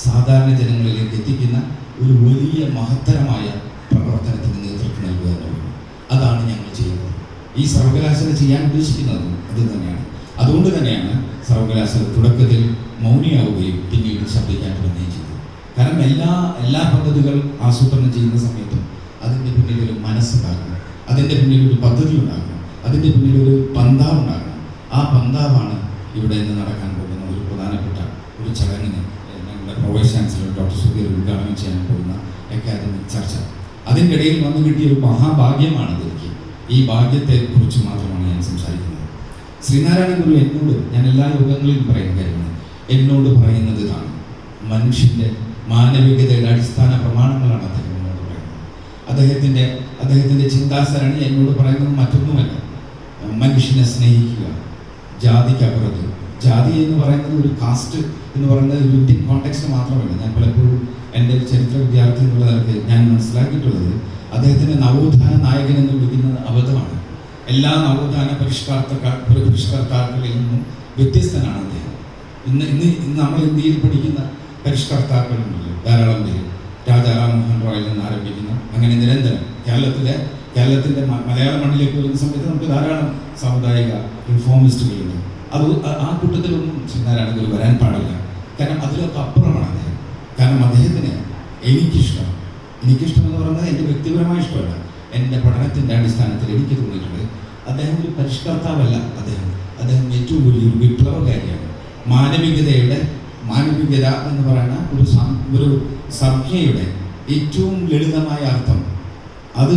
സാധാരണ ജനങ്ങളിലേക്ക് എത്തിക്കുന്ന ഒരു വലിയ മഹത്തരമായ പ്രവർത്തനത്തിന് നേതൃത്വം നൽകുക എന്നുള്ളത്. അതാണ് ഞങ്ങൾ ചെയ്യുന്നത്. ഈ സർവകലാശാല ചെയ്യാൻ ഉദ്ദേശിക്കുന്നത് അത് തന്നെയാണ്. അതുകൊണ്ട് തന്നെയാണ് സർവകലാശാല തുടക്കത്തിൽ മൗനിയാവുകയും പിന്നീട് ശബ്ദിക്കാൻ തുടങ്ങുകയും ചെയ്തത്. കാരണം എല്ലാ പദ്ധതികൾ ആസൂത്രണം ചെയ്യുന്ന സമയത്തും അതിൻ്റെ പിന്നിൽ ഒരു മനസ്സുണ്ടാകണം, അതിൻ്റെ പിന്നിൽ ഒരു പദ്ധതി ഉണ്ടാകണം, അതിൻ്റെ പിന്നിൽ ഒരു പന്താവ് ഉണ്ടാകണം. ആ പന്താവാണ് ഇവിടെ നിന്ന് നടക്കാൻ പോകുന്ന ഒരു പ്രധാനപ്പെട്ട ഒരു ചടങ്ങിന് ഞങ്ങളുടെ വൈസ് ചാൻസലർ ഡോക്ടർ സുധീർ ഉദ്ഘാടനം ചെയ്യാൻ പോകുന്ന അക്കാദമിക് ചർച്ച. അതിൻ്റെ ഇടയിൽ വന്നു കിട്ടിയ ഒരു മഹാഭാഗ്യമാണ് എനിക്ക്. ഈ ഭാഗ്യത്തെ കുറിച്ച് മാത്രമാണ് ഞാൻ സംസാരിക്കുന്നത്. ശ്രീനാരായണ ഗുരു എന്നോട്, ഞാൻ എല്ലാ യോഗങ്ങളിലും പറയുന്ന കാര്യമാണ്, എന്നോട് പറയുന്നത് ഇതാണ്: മനുഷ്യൻ്റെ മാനവികതയുടെ അടിസ്ഥാന പ്രമാണങ്ങളാണ് അദ്ദേഹം എന്നോട് പറയുന്നത്. അദ്ദേഹത്തിൻ്റെ ചിന്താസരണി എന്നോട് പറയുന്നത് മറ്റൊന്നുമല്ല. മനുഷ്യനെ സ്നേഹിക്കുക, ജാതിക്കപ്പുറത്ത്. ജാതി എന്ന് പറയുന്നത് ഒരു കാസ്റ്റ് എന്ന് പറയുന്നത് ഒരു ഇന്ത്യൻ കോണ്ടെക്സ്റ്റ് മാത്രമല്ല. ഞാൻ പലപ്പോഴും എൻ്റെ ചരിത്ര വിദ്യാർത്ഥി എന്നുള്ള നിലയ്ക്ക് ഞാൻ മനസ്സിലാക്കിയിട്ടുള്ളത് അദ്ദേഹത്തിൻ്റെ നവോത്ഥാന നായകൻ എന്ന് വിളിക്കുന്നത് അബദ്ധമാണ്. എല്ലാ നവോത്ഥാന പരിഷ്കർത്താക്കളിൽ നിന്നും വ്യത്യസ്തനാണ് അദ്ദേഹം. ഇന്ന് നമ്മൾ ഇന്ത്യയിൽ പഠിക്കുന്ന പരിഷ്കർത്താക്കളുണ്ടല്ലോ ധാരാളം പേര്. അങ്ങനെ നിരന്തരം കേരളത്തിൻ്റെ മലയാള മണ്ണിലേക്ക് വരുന്ന സമയത്ത് നമുക്ക് ധാരാളം സാമുദായിക റിഫോമിസ്റ്റുകളുണ്ട്. അത് ആ കൂട്ടത്തിലൊന്നും ശ്രീനാരായണ ഗുരു വരാൻ പാടില്ല. കാരണം അതിലൊക്കെ അപ്പുറമാണ് അദ്ദേഹം. കാരണം അദ്ദേഹത്തിന് എനിക്കിഷ്ടം എന്ന് പറയുന്നത് എൻ്റെ വ്യക്തിപരമായ ഇഷ്ടമല്ല, എൻ്റെ പഠനത്തിൻ്റെ അടിസ്ഥാനത്തിൽ എനിക്ക് തോന്നിയിട്ടുണ്ട് അദ്ദേഹം ഒരു പരിഷ്കർത്താവല്ല. അദ്ദേഹം ഏറ്റവും വലിയൊരു വിപ്ലവകാരിയാണ്. മാനവികത എന്ന് പറയുന്ന ഒരു സംഖ്യയുടെ ഏറ്റവും ലളിതമായ അർത്ഥം അത്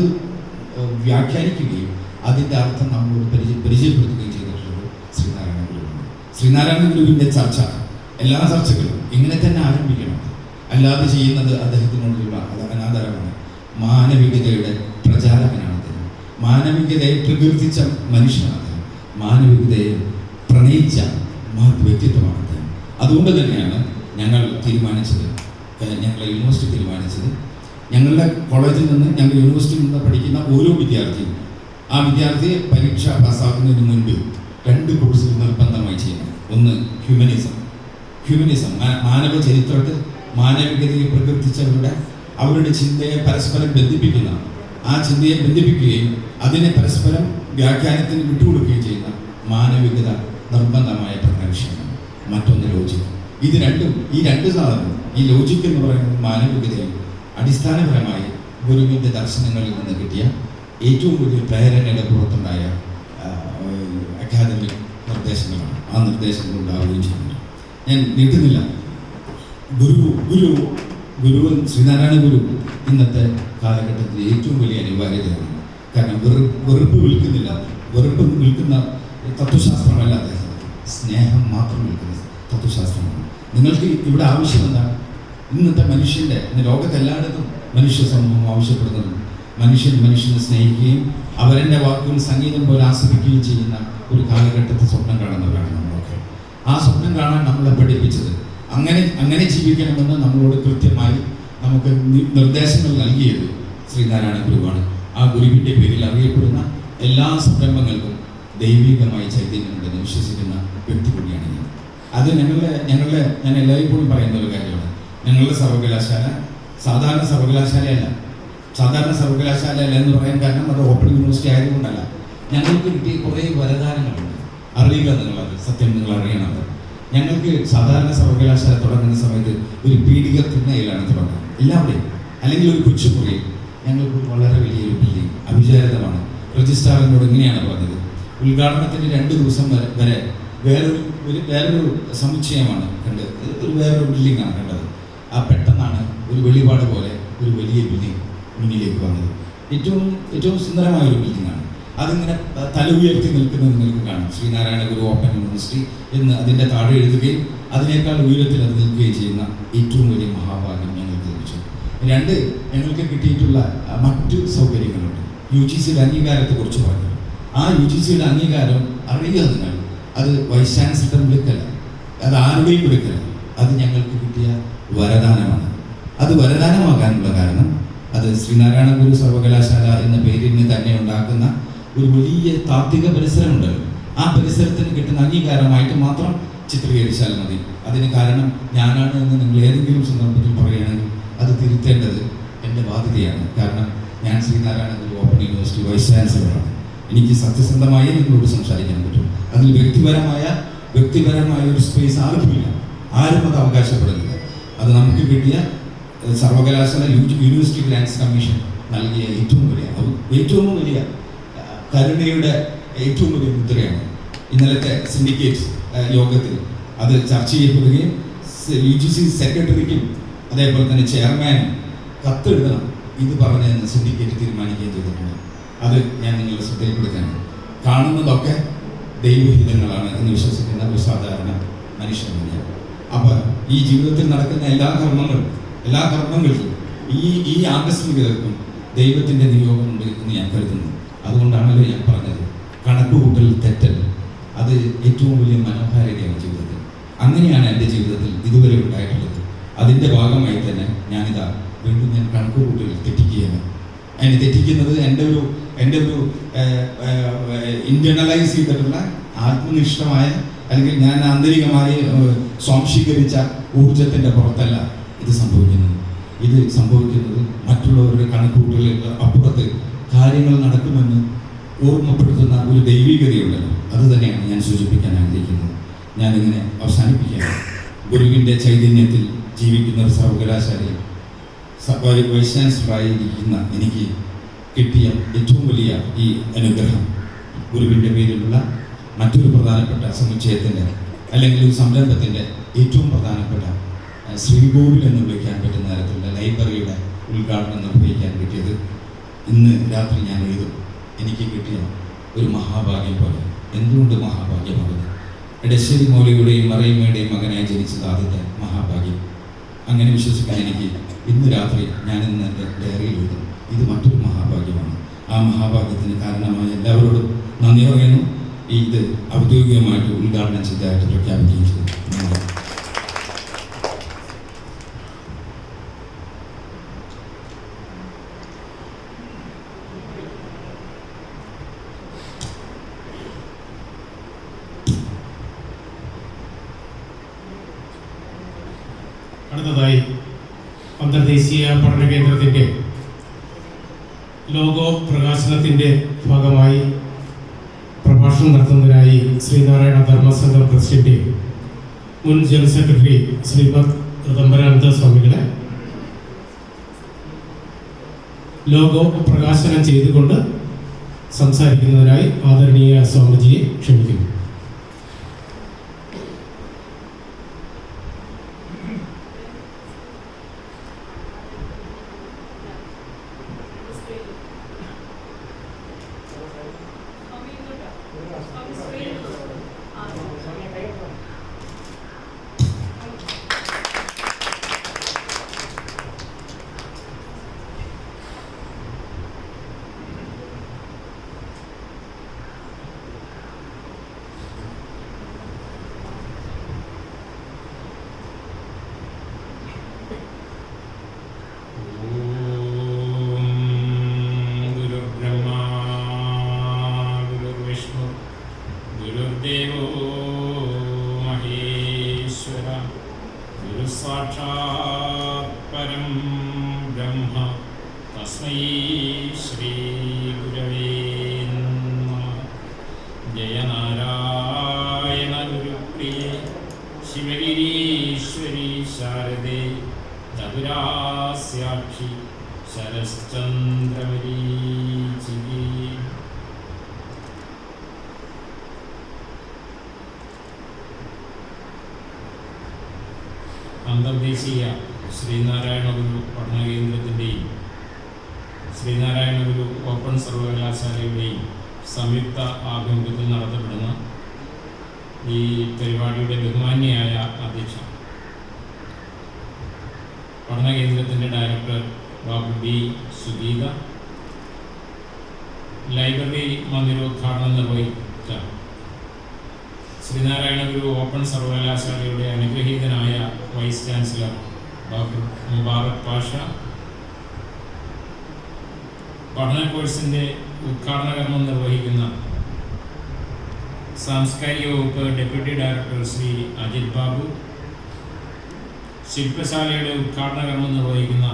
വ്യാഖ്യാനിക്കുകയും അതിൻ്റെ അർത്ഥം നമ്മളോട് പരിചയപ്പെടുത്തുകയും ചെയ്തിട്ടുള്ളത് ശ്രീനാരായണ ഗുരുവിൻ്റെ ചർച്ച, എല്ലാ ചർച്ചകളും ഇങ്ങനെ തന്നെ ആരംഭിക്കണം. അല്ലാതെ ചെയ്യുന്നത് അദ്ദേഹത്തിനോടുള്ള അനാദരമാണ്. മാനവികതയുടെ പ്രചാരകനാണ് അദ്ദേഹം. മാനവികതയെ പ്രകീർത്തിച്ച മനുഷ്യനാണ് അദ്ദേഹം. മാനവികതയെ പ്രണയിച്ച വ്യക്തിത്വമാണ് അദ്ദേഹം. അതുകൊണ്ട് തന്നെയാണ് ഞങ്ങളുടെ യൂണിവേഴ്സിറ്റി തീരുമാനിച്ചത്, ഞങ്ങളുടെ കോളേജിൽ നിന്ന് ഞങ്ങൾ യൂണിവേഴ്സിറ്റിയിൽ നിന്ന് പഠിക്കുന്ന ഓരോ വിദ്യാർത്ഥിയും ആ വിദ്യാർത്ഥിയെ പരീക്ഷ പാസ്സാക്കുന്നതിന് മുൻപ് 2 കോഴ്സുകൾ നിർബന്ധമായി ചെയ്യണം. ഒന്ന് ഹ്യൂമനിസം, മാനവ ചരിത്രത്തിൽ മാനവികതയെ അവരുടെ ചിന്തയെ പരസ്പരം ബന്ധിപ്പിക്കുന്ന, ആ ചിന്തയെ ബന്ധിപ്പിക്കുകയും അതിനെ പരസ്പരം വ്യാഖ്യാനത്തിന് വിട്ടുകൊടുക്കുകയും ചെയ്യുന്ന മാനവികത നിർബന്ധമായ പഠന വിഷയമാണ്. മറ്റൊന്ന് ലോജിക്. ഈ രണ്ട് സാധനവും, ഈ ലോജിക് എന്ന് പറയുന്നത് മാനവികതയും അടിസ്ഥാനപരമായി ഗുരുവിൻ്റെ ദർശനങ്ങളിൽ നിന്ന് കിട്ടിയ ഏറ്റവും വലിയ പ്രേരണയുടെ പുറത്തുണ്ടായ അക്കാദമിക് നിർദ്ദേശങ്ങളാണ്. ആ നിർദ്ദേശങ്ങൾ ഉണ്ടാവുകയും ചെയ്യുന്നു. ഞാൻ നീട്ടുന്നില്ല. ശ്രീനാരായണ ഗുരു ഇന്നത്തെ കാലഘട്ടത്തിൽ ഏറ്റവും വലിയ അനിവാര്യതയാണ്. കാരണം വെറുപ്പ് വിൽക്കുന്ന തത്വശാസ്ത്രമല്ല അദ്ദേഹം, സ്നേഹം മാത്രം വിൽക്കുന്ന തത്വശാസ്ത്രമാണ്. നിങ്ങൾക്ക് ഇവിടെ ആവശ്യം എന്താണ്? ഇന്നത്തെ ലോകത്തെല്ലായിടത്തും മനുഷ്യ സമൂഹം ആവശ്യപ്പെടുന്നത് മനുഷ്യനെ സ്നേഹിക്കുകയും അവരുടെ വാക്കുകൾ സംഗീതം പോലെ ആസ്വദിക്കുകയും ചെയ്യുന്ന ഒരു കാലഘട്ടത്തെ സ്വപ്നം കാണുന്നവരാണ് നമ്മളൊക്കെ. ആ സ്വപ്നം കാണാൻ നമ്മളെ പഠിപ്പിച്ചത്, അങ്ങനെ ജീവിക്കണമെന്ന് നമ്മളോട് കൃത്യമായി നമുക്ക് നിർദ്ദേശങ്ങൾ നൽകിയത് ശ്രീനാരായണ ഗുരുവാണ്. ആ ഗുരുവിൻ്റെ പേരിൽ അറിയപ്പെടുന്ന എല്ലാ സംരംഭങ്ങൾക്കും ദൈവികമായ ചൈതന്യമുണ്ടെന്ന് വിശ്വസിക്കുന്ന വ്യക്തി കൂടിയാണ് ഞാൻ. അത് ഞാൻ എല്ലായ്പ്പോഴും പറയുന്ന ഒരു കാര്യമാണ്. ഞങ്ങളുടെ സർവകലാശാല സാധാരണ സർവകലാശാലയല്ല എന്ന് പറയാൻ കാരണം അത് ഓപ്പൺ യൂണിവേഴ്സിറ്റി ആയതുകൊണ്ടല്ല. ഞങ്ങൾക്ക് കിട്ടിയ കുറേ വരദാനങ്ങളുണ്ട്. അറിയുക എന്നുള്ളത്, സത്യം നിങ്ങൾ അറിയണത്. ഞങ്ങൾക്ക് സാധാരണ സർവകലാശാല തുടങ്ങുന്ന സമയത്ത് ഒരു പീഡിക തിണ്ണയിലാണ് തുടങ്ങുന്നത്, എല്ലാവരുടെയും, അല്ലെങ്കിൽ ഒരു കൊച്ചുമുറിയിൽ. ഞങ്ങൾക്ക് വളരെ വലിയൊരു ബിൽഡിംഗ് അവിചാരിതമാണ്. രജിസ്ട്രാറിനോട് ഇങ്ങനെയാണ് പറഞ്ഞത്, ഉദ്ഘാടനത്തിന് 2 ദിവസം വരെ വേറൊരു സമുച്ചയമാണ് കണ്ടത്, വേറൊരു ബിൽഡിംഗാണ് കണ്ടത്. ആ പെട്ടെന്നാണ് ഒരു വെളിപാട് പോലെ ഒരു വലിയ ബിൽഡിംഗ് മുന്നിലേക്ക് വന്നത്. ഏറ്റവും സുന്ദരമായ ഒരു ബിൽഡിംഗാണ്. അതിങ്ങനെ തല ഉയർത്തി നിൽക്കുന്നത് നിങ്ങൾക്ക് കാണാം. ശ്രീനാരായണ ഗുരു ഓപ്പൺ യൂണിവേഴ്സിറ്റി എന്ന് അതിൻ്റെ താഴെ എഴുതുകയും അതിനേക്കാൾ ഉയരത്തിൽ അത് നിൽക്കുകയും ചെയ്യുന്ന ഏറ്റവും വലിയ മഹാഭാഗ്യം ഞങ്ങൾക്ക് ലഭിച്ചു. 2, ഞങ്ങൾക്ക് കിട്ടിയിട്ടുള്ള മറ്റു സൗകര്യങ്ങളുണ്ട്. UGCയുടെ അംഗീകാരത്തെക്കുറിച്ച് പറഞ്ഞു. ആ UGCയുടെ അംഗീകാരം അറിയുക നിങ്ങൾ, അത് വൈസ് ചാൻസലറുടെ വിളിക്കല്ല, അത് ആരുടെയും വിളിക്കല്ല, അത് ഞങ്ങൾക്ക് കിട്ടിയ വരദാനമാണ്. അത് വരദാനമാകാനുള്ള കാരണം അത് ശ്രീനാരായണ ഗുരു സർവകലാശാല എന്ന പേരിന് തന്നെ ഉണ്ടാക്കുന്ന ഒരു വലിയ താത്വിക പരിസരമുണ്ടല്ലോ. ആ പരിസരത്തിന് കിട്ടുന്ന അംഗീകാരമായിട്ട് മാത്രം ചിത്രീകരിച്ചാൽ മതി. അതിന് കാരണം ഞാനാണ് എന്ന് നിങ്ങൾ ഏതെങ്കിലും സന്ദർഭത്തിൽ പറയുകയാണെങ്കിൽ അത് തിരുത്തേണ്ടത് എൻ്റെ ബാധ്യതയാണ്. കാരണം ഞാൻ Sreenarayana Guru open university vice ചാൻസലറാണ്. എനിക്ക് സത്യസന്ധമായി നിങ്ങളോട് സംസാരിക്കാൻ പറ്റും. അതിൽ വ്യക്തിപരമായ ഒരു സ്പേസ് ആർക്കുമില്ല, ആരും അത് അവകാശപ്പെടുന്നില്ല. അത് നമുക്ക് കിട്ടിയ സർവകലാശാല യൂണിവേഴ്സിറ്റി ഗ്രാൻസ് കമ്മീഷൻ നൽകിയ ഏറ്റവും വലിയ കരുണയുടെ ഏറ്റവും വലിയ മുദ്രയാണ്. ഇന്നലത്തെ സിൻഡിക്കേറ്റ് യോഗത്തിൽ അത് ചർച്ച ചെയ്യപ്പെടുകയും UGC സെക്രട്ടറിക്കും അതേപോലെ തന്നെ ചെയർമാനും കത്തെഴുതണം ഇത് പറഞ്ഞതെന്ന് സിൻഡിക്കേറ്റ് തീരുമാനിക്കുകയും ചെയ്തിട്ടുണ്ട്. അത് ഞാൻ നിങ്ങളുടെ ശ്രദ്ധയിൽപ്പെടുത്താനാണ്. കാണുന്നതൊക്കെ ദൈവഹിതങ്ങളാണ് എന്ന് വിശ്വസിക്കുന്ന ഒരു സാധാരണ മനുഷ്യൻ തന്നെയാണ്. അപ്പോൾ ഈ ജീവിതത്തിൽ നടക്കുന്ന എല്ലാ കർമ്മങ്ങൾക്കും ഈ ആകസ്മികതക്കും ദൈവത്തിൻ്റെ നിയോഗമുണ്ട് എന്ന് ഞാൻ കരുതുന്നു. അതുകൊണ്ടാണല്ലോ ഞാൻ പറഞ്ഞത്, കണക്കുകൂട്ടൽ തെറ്റൽ അത് ഏറ്റവും വലിയ മനോഹാരിതയാണ് ജീവിതത്തിൽ. അങ്ങനെയാണ് എൻ്റെ ജീവിതത്തിൽ ഇതുവരെ ഉണ്ടായിട്ടുള്ളത്. അതിൻ്റെ ഭാഗമായി തന്നെ വീണ്ടും ഞാൻ കണക്കുകൂട്ടൽ തെറ്റിക്കുകയാണ്. അതിനെ തെറ്റിക്കുന്നത് എൻ്റെ ഒരു ഇൻറ്റേർണലൈസ് ചെയ്തിട്ടുള്ള ആത്മനിഷ്ഠമായ അല്ലെങ്കിൽ ഞാൻ ആന്തരികമായി സ്വാംശീകരിച്ച ഊർജത്തിൻ്റെ പുറത്തല്ല ഇത് സംഭവിക്കുന്നത്. ഇത് സംഭവിക്കുന്നത് മറ്റുള്ളവരുടെ കണക്കുകൂട്ടലുകൾക്ക് അപ്പുറത്ത് കാര്യങ്ങൾ നടക്കുമെന്ന് ഓർമ്മപ്പെടുത്തുന്ന ഒരു ദൈവികതയുണ്ടല്ലോ, അത് തന്നെയാണ് ഞാൻ സൂചിപ്പിക്കാൻ ആഗ്രഹിക്കുന്നത്. ഞാനിങ്ങനെ അവസാനിപ്പിക്കുകയാണ്. ഗുരുവിൻ്റെ ചൈതന്യത്തിൽ ജീവിക്കുന്ന ഒരു സർവകലാശാലയിൽ വൈസ് ചാൻസലറായിരിക്കുന്ന എനിക്ക് കിട്ടിയ ഏറ്റവും വലിയ ഈ അനുഗ്രഹം, ഗുരുവിൻ്റെ പേരിലുള്ള മറ്റൊരു പ്രധാനപ്പെട്ട സമുച്ചയത്തിൻ്റെ അല്ലെങ്കിൽ ഒരു സംരംഭത്തിൻ്റെ ഏറ്റവും പ്രധാനപ്പെട്ട ശ്രീകോവിൽ എന്ന് വിളിക്കാൻ പറ്റുന്ന തരത്തിലുള്ള ലൈബ്രറിയുടെ ഉദ്ഘാടനം നിർവഹിക്കാൻ കിട്ടിയത് ഇന്ന് രാത്രി ഞാൻ എഴുതും എനിക്ക് കിട്ടിയ ഒരു മഹാഭാഗ്യം പോലെ. എന്തുകൊണ്ട് മഹാഭാഗ്യമാകുന്നത്? എടശ്ശേരി മൗലവിയുടെയും മറിയമ്മയുടെയും മകനായി ജനിച്ചത് ആദ്യത്തെ മഹാഭാഗ്യം. അങ്ങനെ വിശ്വസിക്കാൻ എനിക്ക് ഇന്ന് രാത്രി ഞാൻ ഇന്ന് എൻ്റെ ഡയറിയിൽ എഴുതും ഇത് മറ്റൊരു മഹാഭാഗ്യമാണ്. ആ മഹാഭാഗ്യത്തിന് കാരണമായ എല്ലാവരോടും നന്ദി പറയുന്നു. ഇത് ഔദ്യോഗികമായിട്ട് ഉദ്ഘാടനം ചെയ്തതായിട്ട് പ്രഖ്യാപിക്കുകയും ചെയ്തു. അടുത്തതായി അന്തർദേശീയ പഠന കേന്ദ്രത്തിൻ്റെ ലോഗോ പ്രകാശനത്തിൻ്റെ ഭാഗമായി പ്രഭാഷണം നടത്തുന്നതിനായി ശ്രീനാരായണ ധർമ്മസംഘം പ്രസിഡന്റ് മുൻ ജനറൽ സെക്രട്ടറി ശ്രീമദ് ഋതംബരാനന്ദ സ്വാമികളെ ലോഗോ പ്രകാശനം ചെയ്തുകൊണ്ട് സംസാരിക്കുന്നതിനായി ആദരണീയ സ്വാമിജിയെ ക്ഷണിക്കുന്നു. साक्षात् परं ब्रह्म तस्मै श्री गुरवे नमः। जय नारायण गुरुप्रिये शिवगिरीश्वरी शारदे चतुरास्याक्षि शरश्चन्द्रमरीचिके। അന്തർദേശീയ ശ്രീനാരായണ ഗുരു പഠന കേന്ദ്രത്തിൻ്റെയും ശ്രീനാരായണ ഗുരു ഓപ്പൺ സർവകലാശാലയുടെയും സംയുക്ത ആഭിമുഖ്യത്തിൽ നടത്തപ്പെടുന്ന ഈ പരിപാടിയുടെ ബഹുമാന്യയായ അധ്യക്ഷ, പഠന കേന്ദ്രത്തിൻ്റെ director doctor B Sugeetha, library മന്ദിരോദ്ഘാടനം നിർവഹിച്ച ശ്രീനാരായണ ഗുരു ഓപ്പൺ സർവകലാശാലയുടെ അനുഗ്രഹീതനായ vice chancellor doctor Mubarak Pasha, പഠന കോഴ്സിൻ്റെ ഉദ്ഘാടന കർമ്മം നിർവഹിക്കുന്ന സാംസ്കാരിക വകുപ്പ് ഡെപ്യൂട്ടി ഡയറക്ടർ ശ്രീ അജിത് ബാബു, ശില്പശാലയുടെ ഉദ്ഘാടന കർമ്മം നിർവഹിക്കുന്ന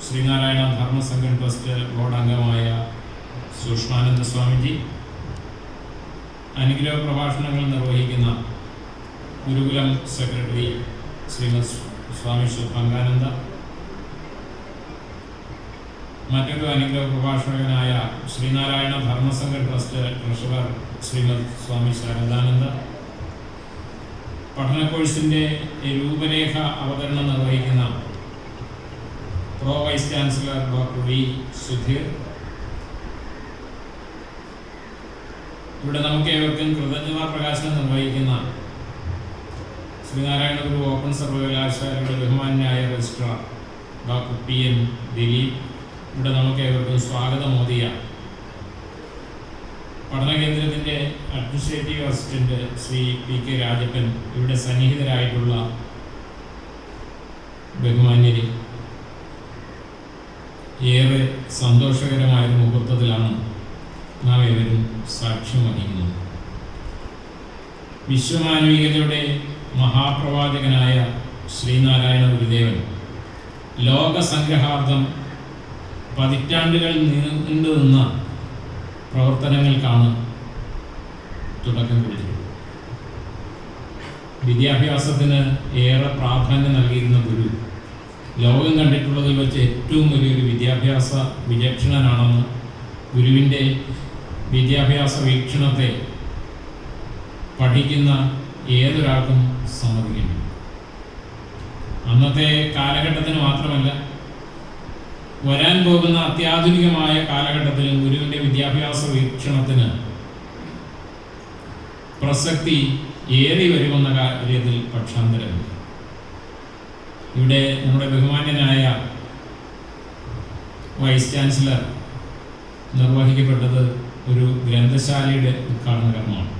ശ്രീനാരായണ ധർമ്മസംഘം ട്രസ്റ്റ് ബോർഡ് അംഗമായ സൂക്ഷ്മാനന്ദ സ്വാമിജി, അനുഗ്രഹ പ്രഭാഷണങ്ങൾ നിർവഹിക്കുന്ന ഗുരുകുലം സെക്രട്ടറി ശ്രീമദ് സ്വാമി ശുഭാംഗാനന്ദ, മറ്റൊരു അനുഗ്രഹ പ്രഭാഷകനായ ശ്രീനാരായണ ധർമ്മസംഘ ട്രസ്റ്റ് ട്രഷറർ ശ്രീമദ് സ്വാമി ശാരദാനന്ദ, പഠന കോഴ്സിൻ്റെ രൂപരേഖ അവതരണം നിർവഹിക്കുന്ന pro vice chancellor doctor V Sudheer, ഇവിടെ നമുക്ക് ഏവർക്കും കൃതജ്ഞതാ പ്രകാശനം നിർവഹിക്കുന്ന ശ്രീനാരായണ ഗുരു ഓപ്പൺ സർവകലാശാലയുടെ ബഹുമാന്യായ registrar doctor P N Dileep, ഇവിടെ നമുക്ക് ഏവർക്കും സ്വാഗതമോദിയ പഠന കേന്ദ്രത്തിൻ്റെ administrative assistant Shri P K Rajappan, ഇവിടെ സന്നിഹിതരായിട്ടുള്ള ബഹുമാന്യരെ, ഏറെ സന്തോഷകരമായൊരു മുഹൂർത്തത്തിലാണ് നാം ഏവരും സാക്ഷ്യം വഹിക്കുന്നത്. വിശ്വമാനവികതയുടെ മഹാപ്രവാചകനായ ശ്രീനാരായണ ഗുരുദേവൻ ലോകസംഗ്രഹാർത്ഥം പതിറ്റാണ്ടുകൾ നീണ്ടു നിന്ന പ്രവർത്തനങ്ങൾക്കാണ് തുടക്കം കുറിച്ചത്. വിദ്യാഭ്യാസത്തിന് ഏറെ പ്രാധാന്യം നൽകിയിരുന്ന ഗുരു ലോകം കണ്ടിട്ടുള്ളതിൽ വെച്ച് ഏറ്റവും വലിയൊരു വിദ്യാഭ്യാസ വിചക്ഷണനാണെന്ന് ഗുരുവിൻ്റെ വിദ്യാഭ്യാസ വീക്ഷണത്തെ പഠിക്കുന്ന ഏതൊരാൾക്കും സമ്മതിക്കുന്നു. അന്നത്തെ കാലഘട്ടത്തിന് മാത്രമല്ല, വരാൻ പോകുന്ന അത്യാധുനികമായ കാലഘട്ടത്തിലും ഗുരുവിൻ്റെ വിദ്യാഭ്യാസ വീക്ഷണത്തിന് പ്രസക്തി ഏറി വരുമെന്ന കാര്യത്തിൽ പക്ഷാന്തരമില്ല. ഇവിടെ നമ്മുടെ ബഹുമാന്യനായ വൈസ് ചാൻസലർ നിർവഹിക്കപ്പെട്ടത് ഒരു ഗ്രന്ഥശാലയുടെ ഉദ്ഘാടന കർമ്മമാണ്.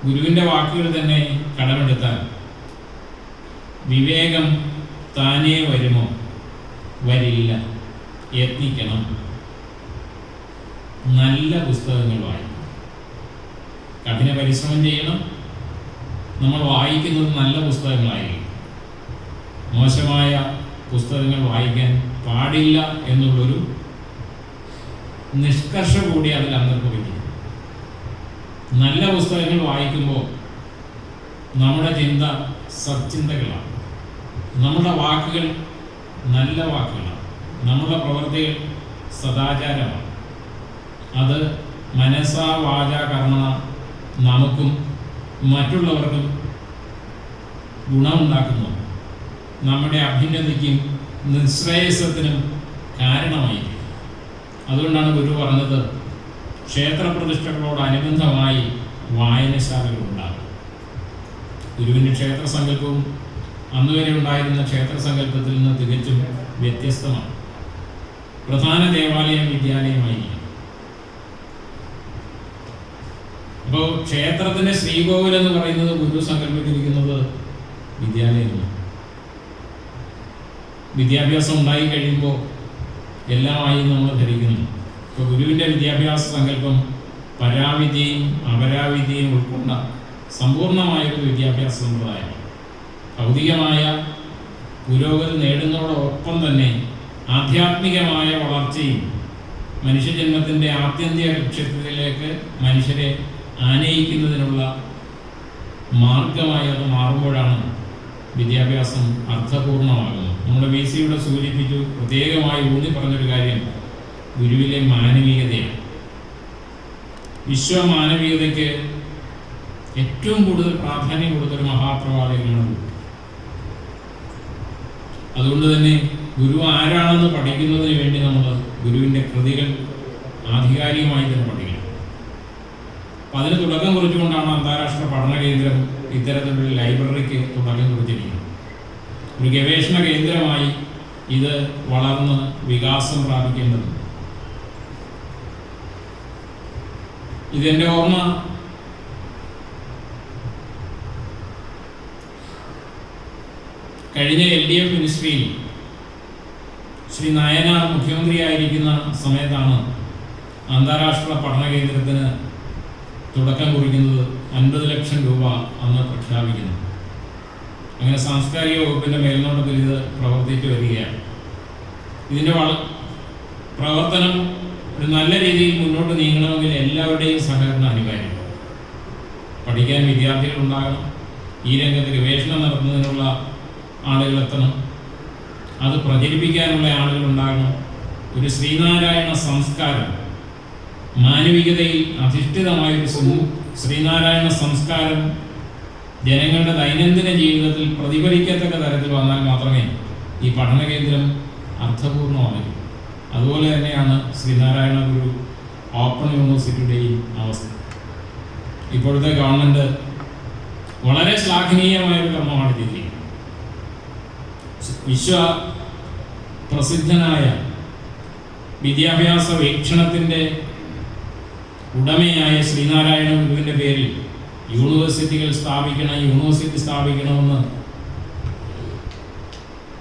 ഗുരുവിൻ്റെ വാക്കുകൾ തന്നെ കടമെടുത്താൽ, വിവേകം താനേ വരുമോ? വരില്ല, യത്നിക്കണം. നല്ല പുസ്തകങ്ങൾ വായിക്കണം, കഠിന പരിശ്രമം ചെയ്യണം. നമ്മൾ വായിക്കുന്നത് നല്ല പുസ്തകങ്ങളായിരിക്കും. മോശമായ പുസ്തകങ്ങൾ വായിക്കാൻ പാടില്ല എന്നുള്ളൊരു നിഷ്കർഷ കൂടി അതിൽ അന്തർഭവിക്കും. നല്ല പുസ്തകങ്ങൾ വായിക്കുമ്പോൾ നമ്മുടെ ചിന്ത സത്ചിന്തകളാണ്, നമ്മുടെ വാക്കുകൾ നല്ല വാക്കുകളാണ്, നമ്മുടെ പ്രവൃത്തികൾ സദാചാരമാണ്. അത് മനസ്സാ വാച കർമ്മണ നമുക്കും മറ്റുള്ളവർക്കും ഗുണമുണ്ടാക്കുന്നു, നമ്മുടെ അഭ്യുന്നതിക്കും നിശ്രേയസത്തിനും കാരണമായിരിക്കും. അതുകൊണ്ടാണ് ഗുരു പറഞ്ഞത്, ക്ഷേത്രപ്രതിഷ്ഠകളോടനുബന്ധമായി വായനശാലകൾ ഉണ്ടാകും. ഗുരുവിൻ്റെ ക്ഷേത്രസങ്കല്പവും അന്നുവരെ ഉണ്ടായിരുന്ന ക്ഷേത്രസങ്കല്പത്തിൽ നിന്ന് തികച്ചും വ്യത്യസ്തമാണ്. പ്രധാന ദേവാലയം വിദ്യാലയമായിരിക്കും. അപ്പോൾ ക്ഷേത്രത്തിൻ്റെ ശ്രീകോവിൽ എന്ന് പറയുന്നത് ഗുരു സങ്കല്പിച്ചിരിക്കുന്നത് വിദ്യാലയമാണ്. വിദ്യാഭ്യാസം ഉണ്ടായി കഴിയുമ്പോൾ എല്ലാമായി നമ്മൾ ധരിക്കുന്നു. ഇപ്പോൾ ഗുരുവിൻ്റെ വിദ്യാഭ്യാസ സങ്കല്പം പരാവിദ്യയും അപരാവിദ്യയും ഉൾക്കൊണ്ട സമ്പൂർണമായൊരു വിദ്യാഭ്യാസ സമ്പ്രദായമാണ്. ഭൗതികമായ പുരോഗതി നേടുന്നതോടൊപ്പം തന്നെ ആധ്യാത്മികമായ വളർച്ചയും മനുഷ്യജന്മത്തിൻ്റെ ആത്യന്തിക ലക്ഷ്യത്തിലേക്ക് മനുഷ്യരെ ആനയിക്കുന്നതിനുള്ള മാർഗമായി അത് മാറുമ്പോഴാണ് വിദ്യാഭ്യാസം അർത്ഥപൂർണമാകുന്നത്. നമ്മുടെ VC-യുടെ സൂചിപ്പിച്ചു, പ്രത്യേകമായി ഊന്നി പറഞ്ഞൊരു കാര്യം ഗുരുവിലെ മാനവികതയാണ്. വിശ്വമാനവികതയ്ക്ക് ഏറ്റവും കൂടുതൽ പ്രാധാന്യം കൊടുത്തൊരു മഹാപ്രവാചകനാണ്. അതുകൊണ്ട് തന്നെ ഗുരു ആരാണെന്ന് പഠിക്കുന്നതിന് വേണ്ടി നമ്മൾ ഗുരുവിൻ്റെ കൃതികൾ ആധികാരികമായി തന്നെ പഠിക്കണം. അപ്പം അതിന് തുടക്കം കുറിച്ചുകൊണ്ടാണ് അന്താരാഷ്ട്ര പഠന കേന്ദ്രം ഇത്തരത്തിലുള്ള ലൈബ്രറിക്ക് തുടക്കം കുറിച്ചിരിക്കുന്നത്. ഒരു ഗവേഷണ കേന്ദ്രമായി ഇത് വളർന്ന് വികാസം പ്രാപിക്കേണ്ടതുണ്ട്. ഇതെൻ്റെ ഓർമ്മ കഴിഞ്ഞ LDF മിനിസ്ട്രിയിൽ ശ്രീ നായനാർ മുഖ്യമന്ത്രിയായിരിക്കുന്ന സമയത്താണ് അന്താരാഷ്ട്ര പഠന കേന്ദ്രത്തിന് തുടക്കം കുറിക്കുന്നത്. 50 ലക്ഷം രൂപ അന്ന് പ്രഖ്യാപിക്കുന്നു. അങ്ങനെ സാംസ്കാരിക വകുപ്പിൻ്റെ മേൽനോട്ടത്തിൽ ഇത് പ്രവർത്തിച്ചു വരികയാണ്. ഇതിൻ്റെ പ്രവർത്തനം ഒരു നല്ല രീതിയിൽ മുന്നോട്ട് നീങ്ങണമെങ്കിൽ എല്ലാവരുടെയും സഹകരണം അനിവാര്യമാണ്. പഠിക്കാൻ വിദ്യാർത്ഥികൾ ഉണ്ടാകണം, ഈ രംഗത്ത് ഗവേഷണം നടത്തുന്നതിനുള്ള ആളുകളെത്തണം, അത് പ്രചരിപ്പിക്കാനുള്ള ആളുകൾ ഉണ്ടാകണം. ഒരു ശ്രീനാരായണ സംസ്കാരം, മാനവികതയിൽ അധിഷ്ഠിതമായൊരു ശ്രീനാരായണ സംസ്കാരം ജനങ്ങളുടെ ദൈനംദിന ജീവിതത്തിൽ പ്രതിഫലിക്കത്തക്ക തരത്തിൽ വന്നാൽ മാത്രമേ ഈ പഠന കേന്ദ്രം അർത്ഥപൂർണമാകൂ. അതുപോലെ തന്നെയാണ് ശ്രീനാരായണ ഗുരു ഓപ്പൺ യൂണിവേഴ്സിറ്റിയുടെയും അവസ്ഥ. ഇപ്പോഴത്തെ ഗവൺമെൻറ് വളരെ ശ്ലാഘനീയമായൊരു കർമ്മമാണ് ചെയ്തിരിക്കുന്നത്. വിശ്വപ്രസിദ്ധനായ വിദ്യാഭ്യാസ വീക്ഷണത്തിൻ്റെ ഉടമയായ ശ്രീനാരായണ ഗുരുവിൻ്റെ പേരിൽ യൂണിവേഴ്സിറ്റികൾ യൂണിവേഴ്സിറ്റി സ്ഥാപിക്കണമെന്ന്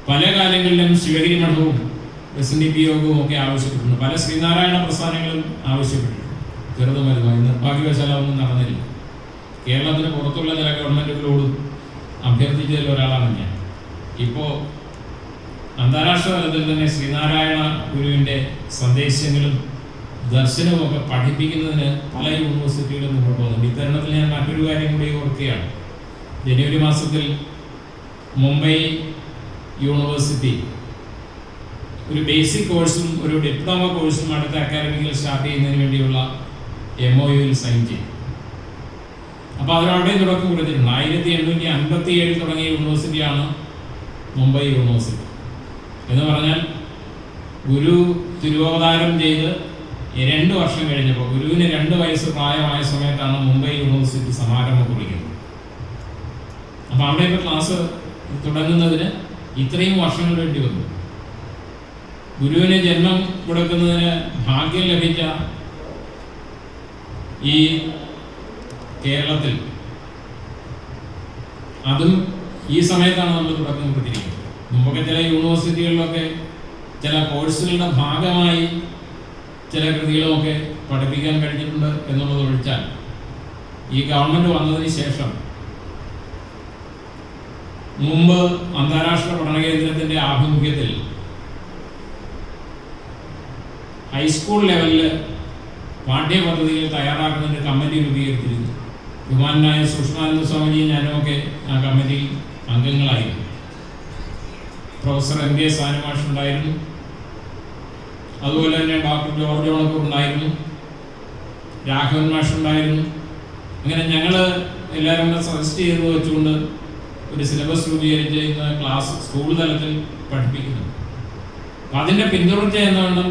പല കാലങ്ങളിലും ശിവഗിരി മഠവും SNDP യോഗവും ഒക്കെ ആവശ്യപ്പെട്ടിട്ടുണ്ട്. പല ശ്രീനാരായണ പ്രസ്ഥാനങ്ങളും ആവശ്യപ്പെട്ടിട്ടുണ്ട്. ചെറുതും വലുതുമായി നിർഭാഗ്യവശാൽ ഒന്നും നടന്നില്ല. കേരളത്തിന് പുറത്തുള്ള ചില ഗവൺമെൻറ്റുകളോടും അഭ്യർത്ഥിച്ചതിൽ ഒരാളാണ് ഞാൻ. ഇപ്പോൾ അന്താരാഷ്ട്ര തലത്തിൽ തന്നെ ശ്രീനാരായണ ഗുരുവിൻ്റെ സന്ദേശങ്ങളും ദർശനവും ഒക്കെ പഠിപ്പിക്കുന്നതിന് പല യൂണിവേഴ്സിറ്റികളും മുന്നോട്ട് പോകുന്നുണ്ട്. ഇത്തരണത്തിൽ ഞാൻ മറ്റൊരു കാര്യം കൂടി ഓർക്കുകയാണ്. ജനുവരി മാസത്തിൽ മുംബൈ യൂണിവേഴ്സിറ്റി ഒരു ബേസിക് കോഴ്സും ഒരു ഡിപ്ലോമ കോഴ്സും അടുത്ത അക്കാഡമിക്കിൽ സ്റ്റാർട്ട് ചെയ്യുന്നതിന് വേണ്ടിയുള്ള MOU സൈൻ ചെയ്തു. അപ്പോൾ അവരവിടെയും തുടക്കം കൊടുത്തിട്ടുണ്ട്. 1857 തുടങ്ങിയ യൂണിവേഴ്സിറ്റിയാണ് മുംബൈ യൂണിവേഴ്സിറ്റി. എന്ന് പറഞ്ഞാൽ ഗുരു തിരുവവതാരം ചെയ്ത് 2 വർഷം കഴിഞ്ഞപ്പോൾ, ഗുരുവിന് 2 വയസ്സ് പ്രായമായ സമയത്താണ് മുംബൈ യൂണിവേഴ്സിറ്റി സമാരംഭം കുറിക്കുന്നത്. അപ്പോൾ അവിടെയൊക്കെ ക്ലാസ് തുടങ്ങുന്നതിന് ഇത്രയും വർഷങ്ങൾ വേണ്ടി വന്നു. ഗുരുവിന് ജന്മം കൊടുക്കുന്നതിന് ഭാഗ്യം ലഭിച്ച ഈ കേരളത്തിൽ അതും ഈ സമയത്താണ് നമ്മൾ തുടക്കം കൊടുത്തിരിക്കുന്നത്. മുമ്പൊക്കെ ചില യൂണിവേഴ്സിറ്റികളിലൊക്കെ ചില കോഴ്സുകളുടെ ഭാഗമായി ചില കൃതികളുമൊക്കെ പഠിപ്പിക്കാൻ കഴിഞ്ഞിട്ടുണ്ട് എന്നുള്ളത് ഒഴിച്ചാൽ ഈ ഗവൺമെൻറ് വന്നതിന് ശേഷം മുമ്പ് അന്താരാഷ്ട്ര പഠന കേന്ദ്രത്തിൻ്റെ ആഭിമുഖ്യത്തിൽ ഹൈസ്കൂൾ ലെവലിൽ പാഠ്യപദ്ധതികൾ തയ്യാറാക്കുന്നതിന് കമ്മിറ്റി രൂപീകരിച്ചിരുന്നു. ബഹുമാനായ സൂക്ഷ്മാനന്ദ സ്വാമിജിയും ഞാനുമൊക്കെ ആ കമ്മിറ്റിയിൽ അംഗങ്ങളായിരുന്നു. പ്രൊഫസർ MK സാനുമാഷ് ഉണ്ടായിരുന്നു. അതുപോലെ തന്നെ ഡോക്ടർ ജോർജ് ഓണക്കൂർ ഉണ്ടായിരുന്നു. രാഘവൻ മാഷ് ഉണ്ടായിരുന്നു. അങ്ങനെ ഞങ്ങൾ എല്ലാവരും കൂടെ സജസ്റ്റ് ചെയ്ത് വെച്ചുകൊണ്ട് ഒരു സിലബസ് രൂപീകരിച്ച് ഇന്ന് ക്ലാസ് സ്കൂൾ തലത്തിൽ പഠിപ്പിക്കുന്നു. അപ്പം അതിൻ്റെ പിന്തുടർച്ച എന്നവണ്ണം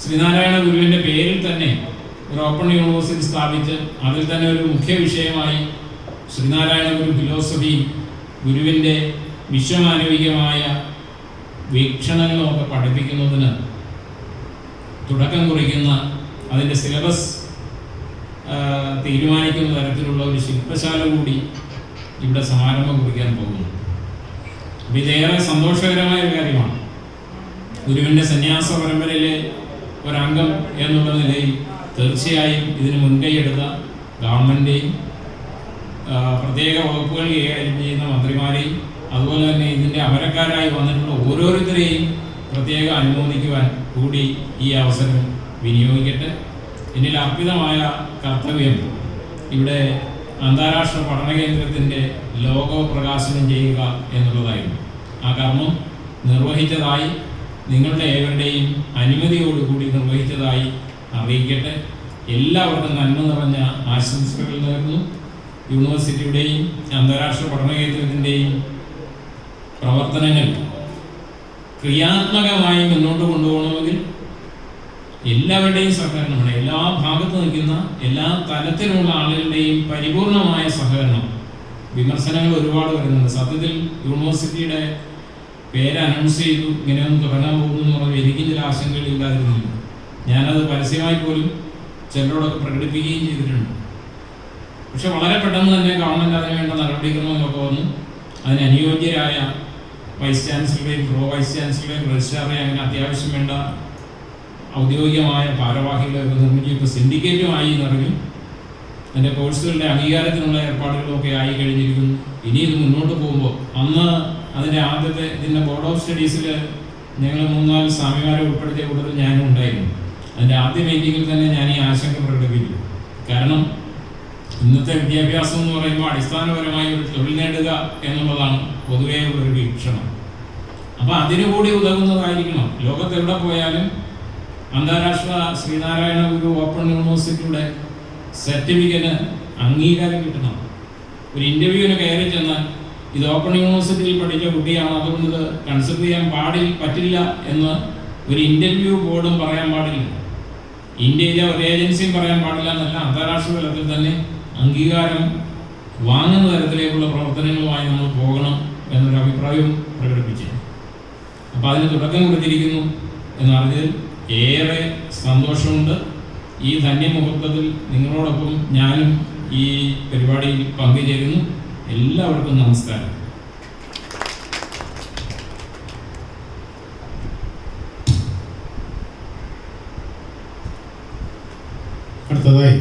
ശ്രീനാരായണ ഗുരുവിൻ്റെ പേരിൽ തന്നെ ഒരു ഓപ്പൺ യൂണിവേഴ്സിറ്റി സ്ഥാപിച്ച് അതിൽ തന്നെ ഒരു മുഖ്യ വിഷയമായി ശ്രീനാരായണ ഗുരു ഫിലോസഫി, ഗുരുവിൻ്റെ വിശ്വമാനവികമായ വീക്ഷണങ്ങളൊക്കെ പഠിപ്പിക്കുന്നതിന് തുടക്കം കുറിക്കുന്ന, അതിൻ്റെ സിലബസ് തീരുമാനിക്കുന്ന തരത്തിലുള്ള ഒരു ശില്പശാല കൂടി ഇവിടെ സമാരംഭം കുറിക്കാൻ പോകുന്നു. അപ്പോൾ ഇതേറെ സന്തോഷകരമായ ഒരു കാര്യമാണ്. ഗുരുവിൻ്റെ സന്യാസ പരമ്പരയിലെ ഒരംഗം എന്നുള്ള നിലയിൽ തീർച്ചയായും ഇതിന് മുൻകൈയെടുത്ത ഗവൺമെൻറ്റെയും പ്രത്യേക വകുപ്പുകൾ കൈകാര്യം ചെയ്യുന്ന മന്ത്രിമാരെയും അതുപോലെ തന്നെ ഇതിൻ്റെ അമരക്കാരായി വന്നിട്ടുള്ള ഓരോരുത്തരെയും പ്രത്യേകം അനുമോദിക്കുവാൻ കൂടി ഈ അവസരം വിനിയോഗിക്കട്ടെ. എന്നിൽ അർപ്പിതമായ കർത്തവ്യം ഇവിടെ അന്താരാഷ്ട്ര പഠന കേന്ദ്രത്തിൻ്റെ ലോഗോ പ്രകാശനം ചെയ്യുക എന്നുള്ളതായിരുന്നു. ആ കർമ്മം നിർവഹിച്ചതായി നിങ്ങളുടെ ഏവരുടെയും അനുമതിയോടുകൂടി നിർവഹിച്ചതായി അറിയിക്കട്ടെ. എല്ലാവർക്കും നന്മ നിറഞ്ഞ ആശംസകൾ നേർന്നു. യൂണിവേഴ്സിറ്റിയുടെയും അന്താരാഷ്ട്ര പഠന കേന്ദ്രത്തിൻ്റെയും പ്രവർത്തനങ്ങൾ ക്രിയാത്മകമായി മുന്നോട്ട് കൊണ്ടുപോകണമെങ്കിൽ എല്ലാവരുടെയും സഹകരണമാണ്. എല്ലാ ഭാഗത്ത് നിൽക്കുന്ന എല്ലാ തലത്തിലുള്ള ആളുകളുടെയും പരിപൂർണമായ സഹകരണം. വിമർശനങ്ങൾ ഒരുപാട് വരുന്നുണ്ട്. സത്യത്തിൽ യൂണിവേഴ്സിറ്റിയുടെ പേര് അനൗൺസ് ചെയ്തു, ഇങ്ങനെയൊന്നും തുടങ്ങാൻ പോകുന്നു എന്ന് പറഞ്ഞാൽ എനിക്കും ചില ആശങ്കകളില്ലാതിരുന്നില്ല. ഞാനത് പരസ്യമായി പോലും ചിലരോടൊക്കെ പ്രകടിപ്പിക്കുകയും ചെയ്തിട്ടുണ്ട്. പക്ഷെ വളരെ പെട്ടെന്ന് തന്നെ ഗവൺമെൻറ് അതിന് വേണ്ട നടപടിക്രമങ്ങളൊക്കെ വന്നു. അതിന് അനുയോജ്യരായ വൈസ് ചാൻസലറെയും പ്രോ വൈസ് ചാൻസലറെയും രജിസ്ട്രാറെയും അങ്ങനെ അത്യാവശ്യം വേണ്ട ഔദ്യോഗികമായ ഭാരവാഹികളെയൊക്കെ നിർമ്മിച്ച് ഇപ്പോൾ സിൻഡിക്കേറ്റുമായി എന്നറിഞ്ഞു. അതിൻ്റെ കോഴ്സുകളുടെ അംഗീകാരത്തിനുള്ള ഏർപ്പാടുകളൊക്കെ ആയി കഴിഞ്ഞിരിക്കുന്നു. ഇനി ഇത് മുന്നോട്ട് പോകുമ്പോൾ അന്ന് അതിൻ്റെ ആദ്യത്തെ ഇതിൻ്റെ ബോർഡ് ഓഫ് സ്റ്റഡീസിൽ ഞങ്ങൾ 3-4 സ്വാമിമാരെ ഉൾപ്പെടുത്തിയ കൂട്ടത്തിൽ ഞാനും ഉണ്ടായിരുന്നു. അതിൻ്റെ ആദ്യ മീറ്റിങ്ങിൽ തന്നെ ഞാൻ ഈ ആശങ്ക പ്രകടിപ്പിച്ചു. കാരണം ഇന്നത്തെ വിദ്യാഭ്യാസം എന്ന് പറയുമ്പോൾ അടിസ്ഥാനപരമായി ഒരു തൊഴിൽ നേടുക എന്നുള്ളതാണ് പൊതുവേ ഉള്ളൊരു വീക്ഷണം. അപ്പോൾ അതിനുകൂടി ഉതകുന്നതായിരിക്കണം. ലോകത്തെവിടെ പോയാലും അന്താരാഷ്ട്ര ശ്രീനാരായണ ഗുരു ഓപ്പൺ യൂണിവേഴ്സിറ്റിയുടെ സർട്ടിഫിക്കറ്റ് അംഗീകാരം കിട്ടണം. ഒരു ഇൻ്റർവ്യൂവിന് കയറി ചെന്നാൽ ഇത് ഓപ്പൺ യൂണിവേഴ്സിറ്റിയിൽ പഠിച്ച കുട്ടിയാണ്, അതുകൊണ്ട് ഇത് കൺസിഡർ ചെയ്യാൻ പറ്റില്ല എന്ന് ഒരു ഇൻ്റർവ്യൂ ബോർഡും പറയാൻ പാടില്ല. ഇന്ത്യയിലെ ഒരു ഏജൻസിയും പറയാൻ പാടില്ല എന്നല്ല, അന്താരാഷ്ട്ര തലത്തിൽ തന്നെ അംഗീകാരം വാങ്ങുന്ന തരത്തിലേക്കുള്ള പ്രവർത്തനങ്ങളുമായി നമ്മൾ പോകണം എന്നൊരു അഭിപ്രായവും പ്രകടിപ്പിച്ചു. അപ്പോൾ അതിന് തുടക്കം കൊടുത്തിരിക്കുന്നു എന്നറിഞ്ഞതിൽ ഏറെ സന്തോഷമുണ്ട്. ഈ ധന്യമുഹൂർത്തത്തിൽ നിങ്ങളോടൊപ്പം ഞാനും ഈ പരിപാടിയിൽ പങ്കുചേരുന്നു. എല്ലാവർക്കും നമസ്കാരം. അടുത്തതായി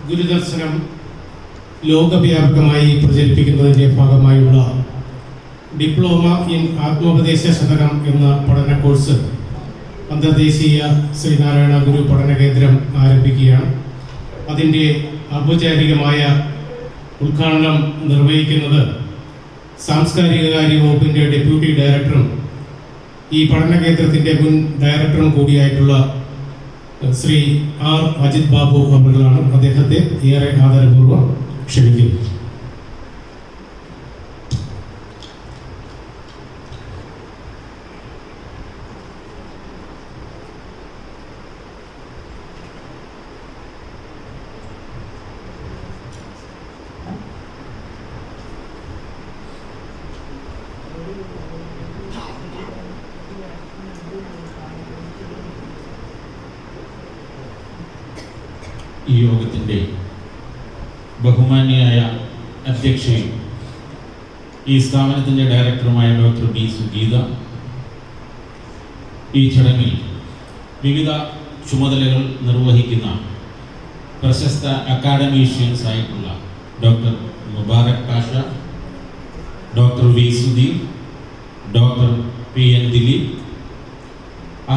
ഗുരുദർശനം ലോകവ്യാപകമായി പ്രചരിപ്പിക്കുന്നതിൻ്റെ ഭാഗമായുള്ള ഡിപ്ലോമ ഇൻ ആത്മോപദേശ ശതകം എന്ന പഠന കോഴ്സ് അന്തർദേശീയ ശ്രീനാരായണ ഗുരു പഠന കേന്ദ്രം ആരംഭിക്കുകയാണ്. അതിൻ്റെ ഔപചാരികമായ ഉദ്ഘാടനം നിർവഹിക്കുന്നത് സാംസ്കാരിക കാര്യ വകുപ്പിൻ്റെ ഡെപ്യൂട്ടി ഡയറക്ടറും ഈ പഠന കേന്ദ്രത്തിൻ്റെ മുൻ ഡയറക്ടറും കൂടിയായിട്ടുള്ള ശ്രീ ആർ അജിത് ബാബു അവர்களാണ്. അദ്ദേഹത്തെ ഏറെ ആദരപൂർവ്വം ക്ഷണിക്കുന്നു. ഈ യോഗത്തിൻ്റെ ബഹുമാന്യയായ അധ്യക്ഷയും ഈ സ്ഥാപനത്തിൻ്റെ ഡയറക്ടറുമായ ഡോക്ടർ ബി സുഗീത, ഈ ചടങ്ങിൽ വിവിധ ചുമതലകൾ നിർവഹിക്കുന്ന പ്രശസ്ത അക്കാഡമീഷ്യൻസ് ആയിട്ടുള്ള doctor Mubarak Pasha, doctor V Sudheer, doctor P N Dileep,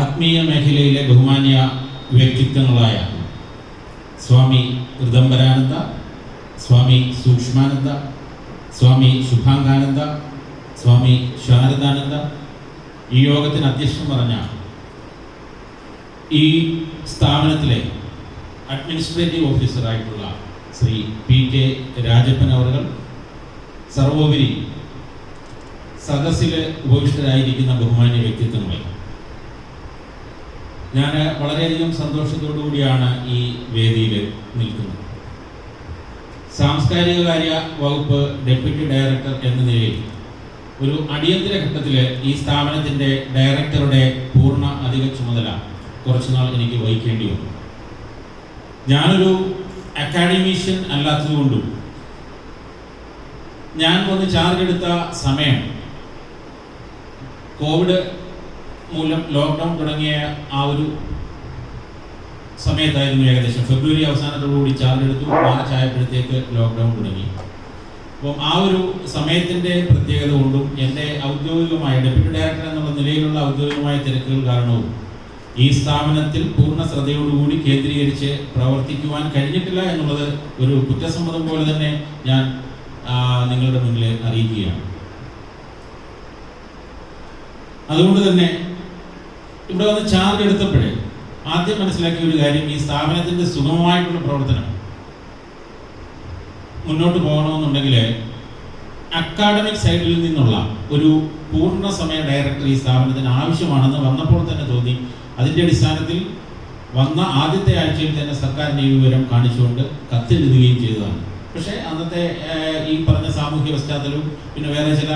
ആത്മീയ മേഖലയിലെ ബഹുമാന്യ വ്യക്തിത്വങ്ങളായ സ്വാമി ഋദംബരാനന്ദ, സ്വാമി സൂക്ഷ്മാനന്ദ, സ്വാമി ശുഭാംഗാനന്ദ, സ്വാമി ശാരദാനന്ദ, ഈ യോഗത്തിന് അധ്യക്ഷം പറഞ്ഞ ഈ സ്ഥാപനത്തിലെ അഡ്മിനിസ്ട്രേറ്റീവ് ഓഫീസറായിട്ടുള്ള ശ്രീ പി കെ രാജപ്പൻ അവർ, സർവോപരി സദസ്സിൽ ഉപവിഷ്ടരായിരിക്കുന്ന ബഹുമാന്യ വ്യക്തിത്വങ്ങളെ, ഞാൻ വളരെയധികം സന്തോഷത്തോടു കൂടിയാണ് ഈ വേദിയിൽ നിൽക്കുന്നത്. സാംസ്കാരിക കാര്യ വകുപ്പ് ഡെപ്യൂട്ടി ഡയറക്ടർ എന്ന നിലയിൽ ഒരു അടിയന്തര ഘട്ടത്തിൽ ഈ സ്ഥാപനത്തിൻ്റെ ഡയറക്ടറുടെ പൂർണ്ണ അധിക ചുമതല കുറച്ചുനാൾ എനിക്ക് വഹിക്കേണ്ടി വന്നു. ഞാനൊരു അക്കാഡമീഷ്യൻ അല്ലാത്തതുകൊണ്ടും ഞാൻ വന്ന് ചാർജ് എടുത്ത സമയം കോവിഡ് മൂലം ലോക്ക്ഡൗൺ തുടങ്ങിയ ആ ഒരു സമയത്തായിരുന്നു. ഏകദേശം ഫെബ്രുവരി അവസാനത്തോടുകൂടി ചാർജ് എടുത്തു. മാർച്ച് ആയപ്പോഴത്തേക്ക് ലോക്ക്ഡൗൺ തുടങ്ങി. അപ്പം ആ ഒരു സമയത്തിൻ്റെ പ്രത്യേകത കൊണ്ടും എൻ്റെ ഔദ്യോഗികമായ ഡെപ്യൂട്ടി ഡയറക്ടർ എന്നുള്ള നിലയിലുള്ള ഔദ്യോഗികമായ തിരക്കുകൾ കാരണവും ഈ സ്ഥാപനത്തിൽ പൂർണ്ണ ശ്രദ്ധയോടുകൂടി കേന്ദ്രീകരിച്ച് പ്രവർത്തിക്കുവാൻ കഴിഞ്ഞിട്ടില്ല എന്നുള്ളത് ഒരു കുറ്റസമ്മതം പോലെ തന്നെ ഞാൻ നിങ്ങളുടെ മുന്നിൽ അറിയിക്കുകയാണ്. അതുകൊണ്ട് തന്നെ ഇവിടെ വന്ന് ചാർജ് എടുത്തപ്പോഴേ ആദ്യം മനസ്സിലാക്കിയ ഒരു കാര്യം, ഈ സ്ഥാപനത്തിൻ്റെ സുഗമമായിട്ടുള്ള പ്രവർത്തനം മുന്നോട്ട് പോകണമെന്നുണ്ടെങ്കിൽ അക്കാഡമിക് സൈഡിൽ നിന്നുള്ള ഒരു പൂർണ്ണ സമയ ഡയറക്ടർ ഈ സ്ഥാപനത്തിന് ആവശ്യമാണെന്ന് വന്നപ്പോൾ തന്നെ തോന്നി. അതിൻ്റെ അടിസ്ഥാനത്തിൽ വന്ന ആദ്യത്തെ ആഴ്ചയിൽ തന്നെ സർക്കാരിൻ്റെ ഈ വിവരം കാണിച്ചുകൊണ്ട് കത്തെഴുതുകയും ചെയ്തതാണ്. പക്ഷേ അന്നത്തെ ഈ പറഞ്ഞ സാമൂഹ്യ പശ്ചാത്തലവും പിന്നെ വേറെ ചില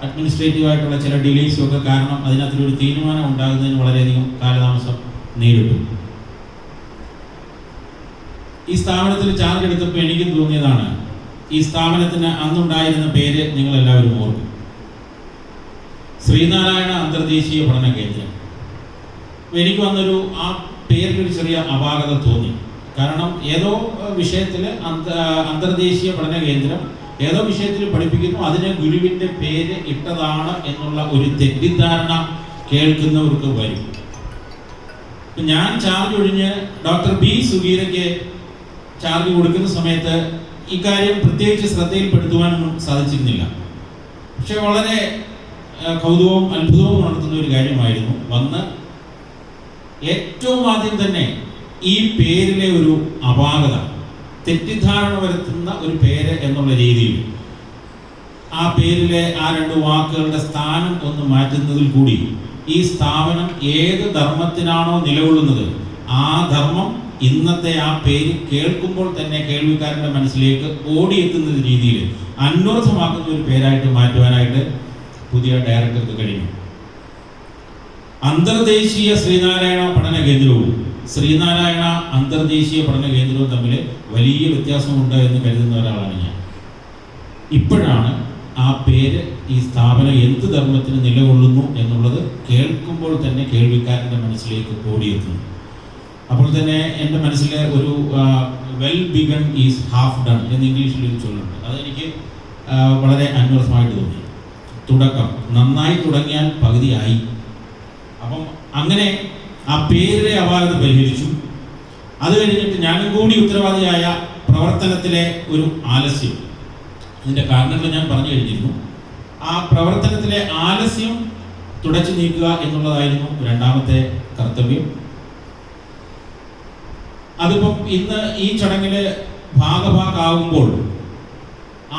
അഡ്മിനിസ്ട്രേറ്റീവ് ആയിട്ടുള്ള ചില ഡിലേയ്സും ഒക്കെ കാരണം അതിനകത്തൊരു തീരുമാനം ഉണ്ടാകുന്നതിന് വളരെയധികം കാലതാമസം നേരിട്ടു. ഈ സ്ഥാപനത്തിൽ ചാർജ് എടുത്തപ്പോൾ എനിക്കും തോന്നിയതാണ്, ഈ സ്ഥാപനത്തിന് അന്നുണ്ടായിരുന്ന പേര് നിങ്ങളെല്ലാവരും ഓർക്കും, ശ്രീനാരായണ അന്തർദേശീയ പഠന കേന്ദ്രം. എനിക്ക് വന്നൊരു ആ പേരിലൊരു ചെറിയ അപാകത തോന്നി. കാരണം ഏതോ വിഷയത്തിൽ അന്തർദേശീയ പഠന കേന്ദ്രം ഏതോ വിഷയത്തിൽ പഠിപ്പിക്കുന്നു, അതിന് ഗുരുവിൻ്റെ പേര് ഇട്ടതാണ് എന്നുള്ള ഒരു തെറ്റിദ്ധാരണ കേൾക്കുന്നവർക്ക് വരും. ഞാൻ ചാർജ് ഒഴിഞ്ഞ് ഡോക്ടർ ബി സുഗീരയ്ക്ക് ചാർജ് കൊടുക്കുന്ന സമയത്ത് ഇക്കാര്യം പ്രത്യേകിച്ച് ശ്രദ്ധയിൽപ്പെടുത്തുവാനൊന്നും സാധിച്ചിരുന്നില്ല. പക്ഷെ വളരെ കൗതുകവും അത്ഭുതവും ഉണർത്തുന്ന ഒരു കാര്യമായിരുന്നു. വന്ന് ഏറ്റവും ആദ്യം തന്നെ ഈ പേരിലെ ഒരു അപാകത, തെറ്റിദ്ധാരണ വരുത്തുന്ന ഒരു പേര് എന്നുള്ള രീതിയിൽ ആ പേരിലെ ആ രണ്ട് വാക്കുകളുടെ സ്ഥാനം ഒന്ന് മാറ്റുന്നതിൽ കൂടി ഈ സ്ഥാപനം ഏത് ധർമ്മത്തിനാണോ നിലകൊള്ളുന്നത് ആ ധർമ്മം ഇന്നത്തെ ആ പേര് കേൾക്കുമ്പോൾ തന്നെ കേൾവിക്കാരൻ്റെ മനസ്സിലേക്ക് ഓടിയെത്തുന്ന രീതിയിൽ അന്വർത്ഥമാക്കുന്ന ഒരു പേരായിട്ട് മാറ്റുവാനായിട്ട് പുതിയ ഡയറക്ടർക്ക് കഴിഞ്ഞു. അന്തർദേശീയ ശ്രീനാരായണ പഠന കേന്ദ്രവും ശ്രീനാരായണ അന്തർദേശീയ പഠന കേന്ദ്രവും തമ്മിൽ വലിയ വ്യത്യാസമുണ്ട് എന്ന് കരുതുന്ന ഒരാളാണ് ഞാൻ. ഇപ്പോഴാണ് ആ പേര് ഈ സ്ഥാപനം എന്ത് ധർമ്മത്തിന് നിലകൊള്ളുന്നു എന്നുള്ളത് കേൾക്കുമ്പോൾ തന്നെ കേൾവിക്കാരൻ്റെ മനസ്സിലേക്ക് ഓടിയെത്തുന്നു. അപ്പോൾ തന്നെ എൻ്റെ മനസ്സിലെ ഒരു well begun is half done എന്ന് ഇംഗ്ലീഷിൽ ഒരു ചൊല്ലുണ്ട്. അതെനിക്ക് വളരെ അന്വർത്ഥമായിട്ട് തോന്നി. തുടക്കം നന്നായി തുടങ്ങിയാൽ പകുതിയായി. അപ്പം അങ്ങനെ ആ പേരിലെ അപാകത പരിഹരിച്ചു. അത് കഴിഞ്ഞിട്ട് ഞാനും കൂടി ഉത്തരവാദിയായ പ്രവർത്തനത്തിലെ ഒരു ആലസ്യം, അതിൻ്റെ കാരണങ്ങൾ ഞാൻ പറഞ്ഞു കഴിഞ്ഞിരുന്നു. ആ പ്രവർത്തനത്തിലെ ആലസ്യം തുടച്ചു നീക്കുക എന്നുള്ളതായിരുന്നു രണ്ടാമത്തെ കർത്തവ്യം. അതിപ്പം ഇന്ന് ഈ ചടങ്ങിൽ ഭാഗഭാക്കാവുമ്പോൾ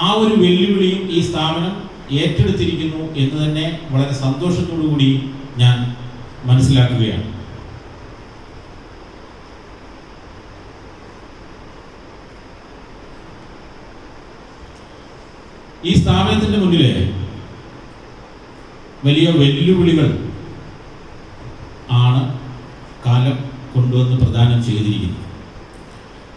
ആ ഒരു വെല്ലുവിളിയും ഈ സ്ഥാപനം ഏറ്റെടുത്തിരിക്കുന്നു എന്ന് തന്നെ വളരെ സന്തോഷത്തോടു കൂടി ഞാൻ മനസ്സിലാക്കുകയാണ്. ഈ സ്ഥാപനത്തിൻ്റെ മുന്നിൽ വലിയ വെല്ലുവിളികൾ ആണ് കാലം കൊണ്ടുവന്ന് പ്രദാനം ചെയ്തിരിക്കുന്നത്.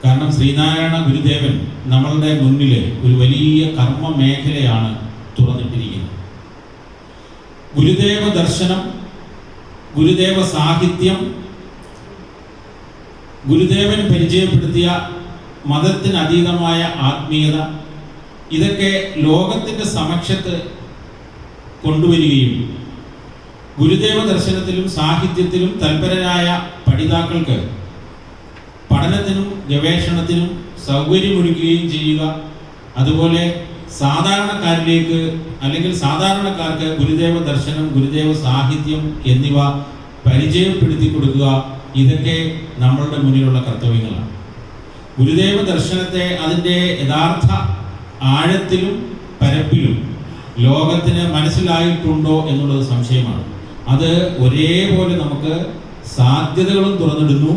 കാരണം ശ്രീനാരായണ ഗുരുദേവൻ നമ്മളുടെ മുന്നിൽ ഒരു വലിയ കർമ്മ മേഖലയാണ് തുറന്നിട്ടിരിക്കുന്നത്. ഗുരുദേവ ദർശനം, ഗുരുദേവ സാഹിത്യം, ഗുരുദേവൻ പരിചയപ്പെടുത്തിയ മതത്തിന് അതീതമായ ആത്മീയത, ഇതൊക്കെ ലോകത്തിൻ്റെ സമക്ഷത്ത് കൊണ്ടുവരികയും ഗുരുദേവ ദർശനത്തിലും സാഹിത്യത്തിലും തൽപരരായ പഠിതാക്കൾക്ക് പഠനത്തിനും ഗവേഷണത്തിനും സൗകര്യമൊരുക്കുകയും ചെയ്യുക, അതുപോലെ സാധാരണക്കാരിലേക്ക് അല്ലെങ്കിൽ സാധാരണക്കാർക്ക് ഗുരുദേവ ദർശനം, ഗുരുദേവ സാഹിത്യം എന്നിവ പരിചയപ്പെടുത്തി കൊടുക്കുക, ഇതൊക്കെ നമ്മളുടെ മുന്നിലുള്ള കർത്തവ്യങ്ങളാണ്. ഗുരുദേവ ദർശനത്തെ അതിൻ്റെ യഥാർത്ഥ ആഴത്തിലും പരപ്പിലും ലോകത്തിന് മനസ്സിലായിട്ടുണ്ടോ എന്നുള്ളത് സംശയമാണ്. അത് ഒരേപോലെ നമുക്ക് സാധ്യതകളും തുറന്നിടുന്നു,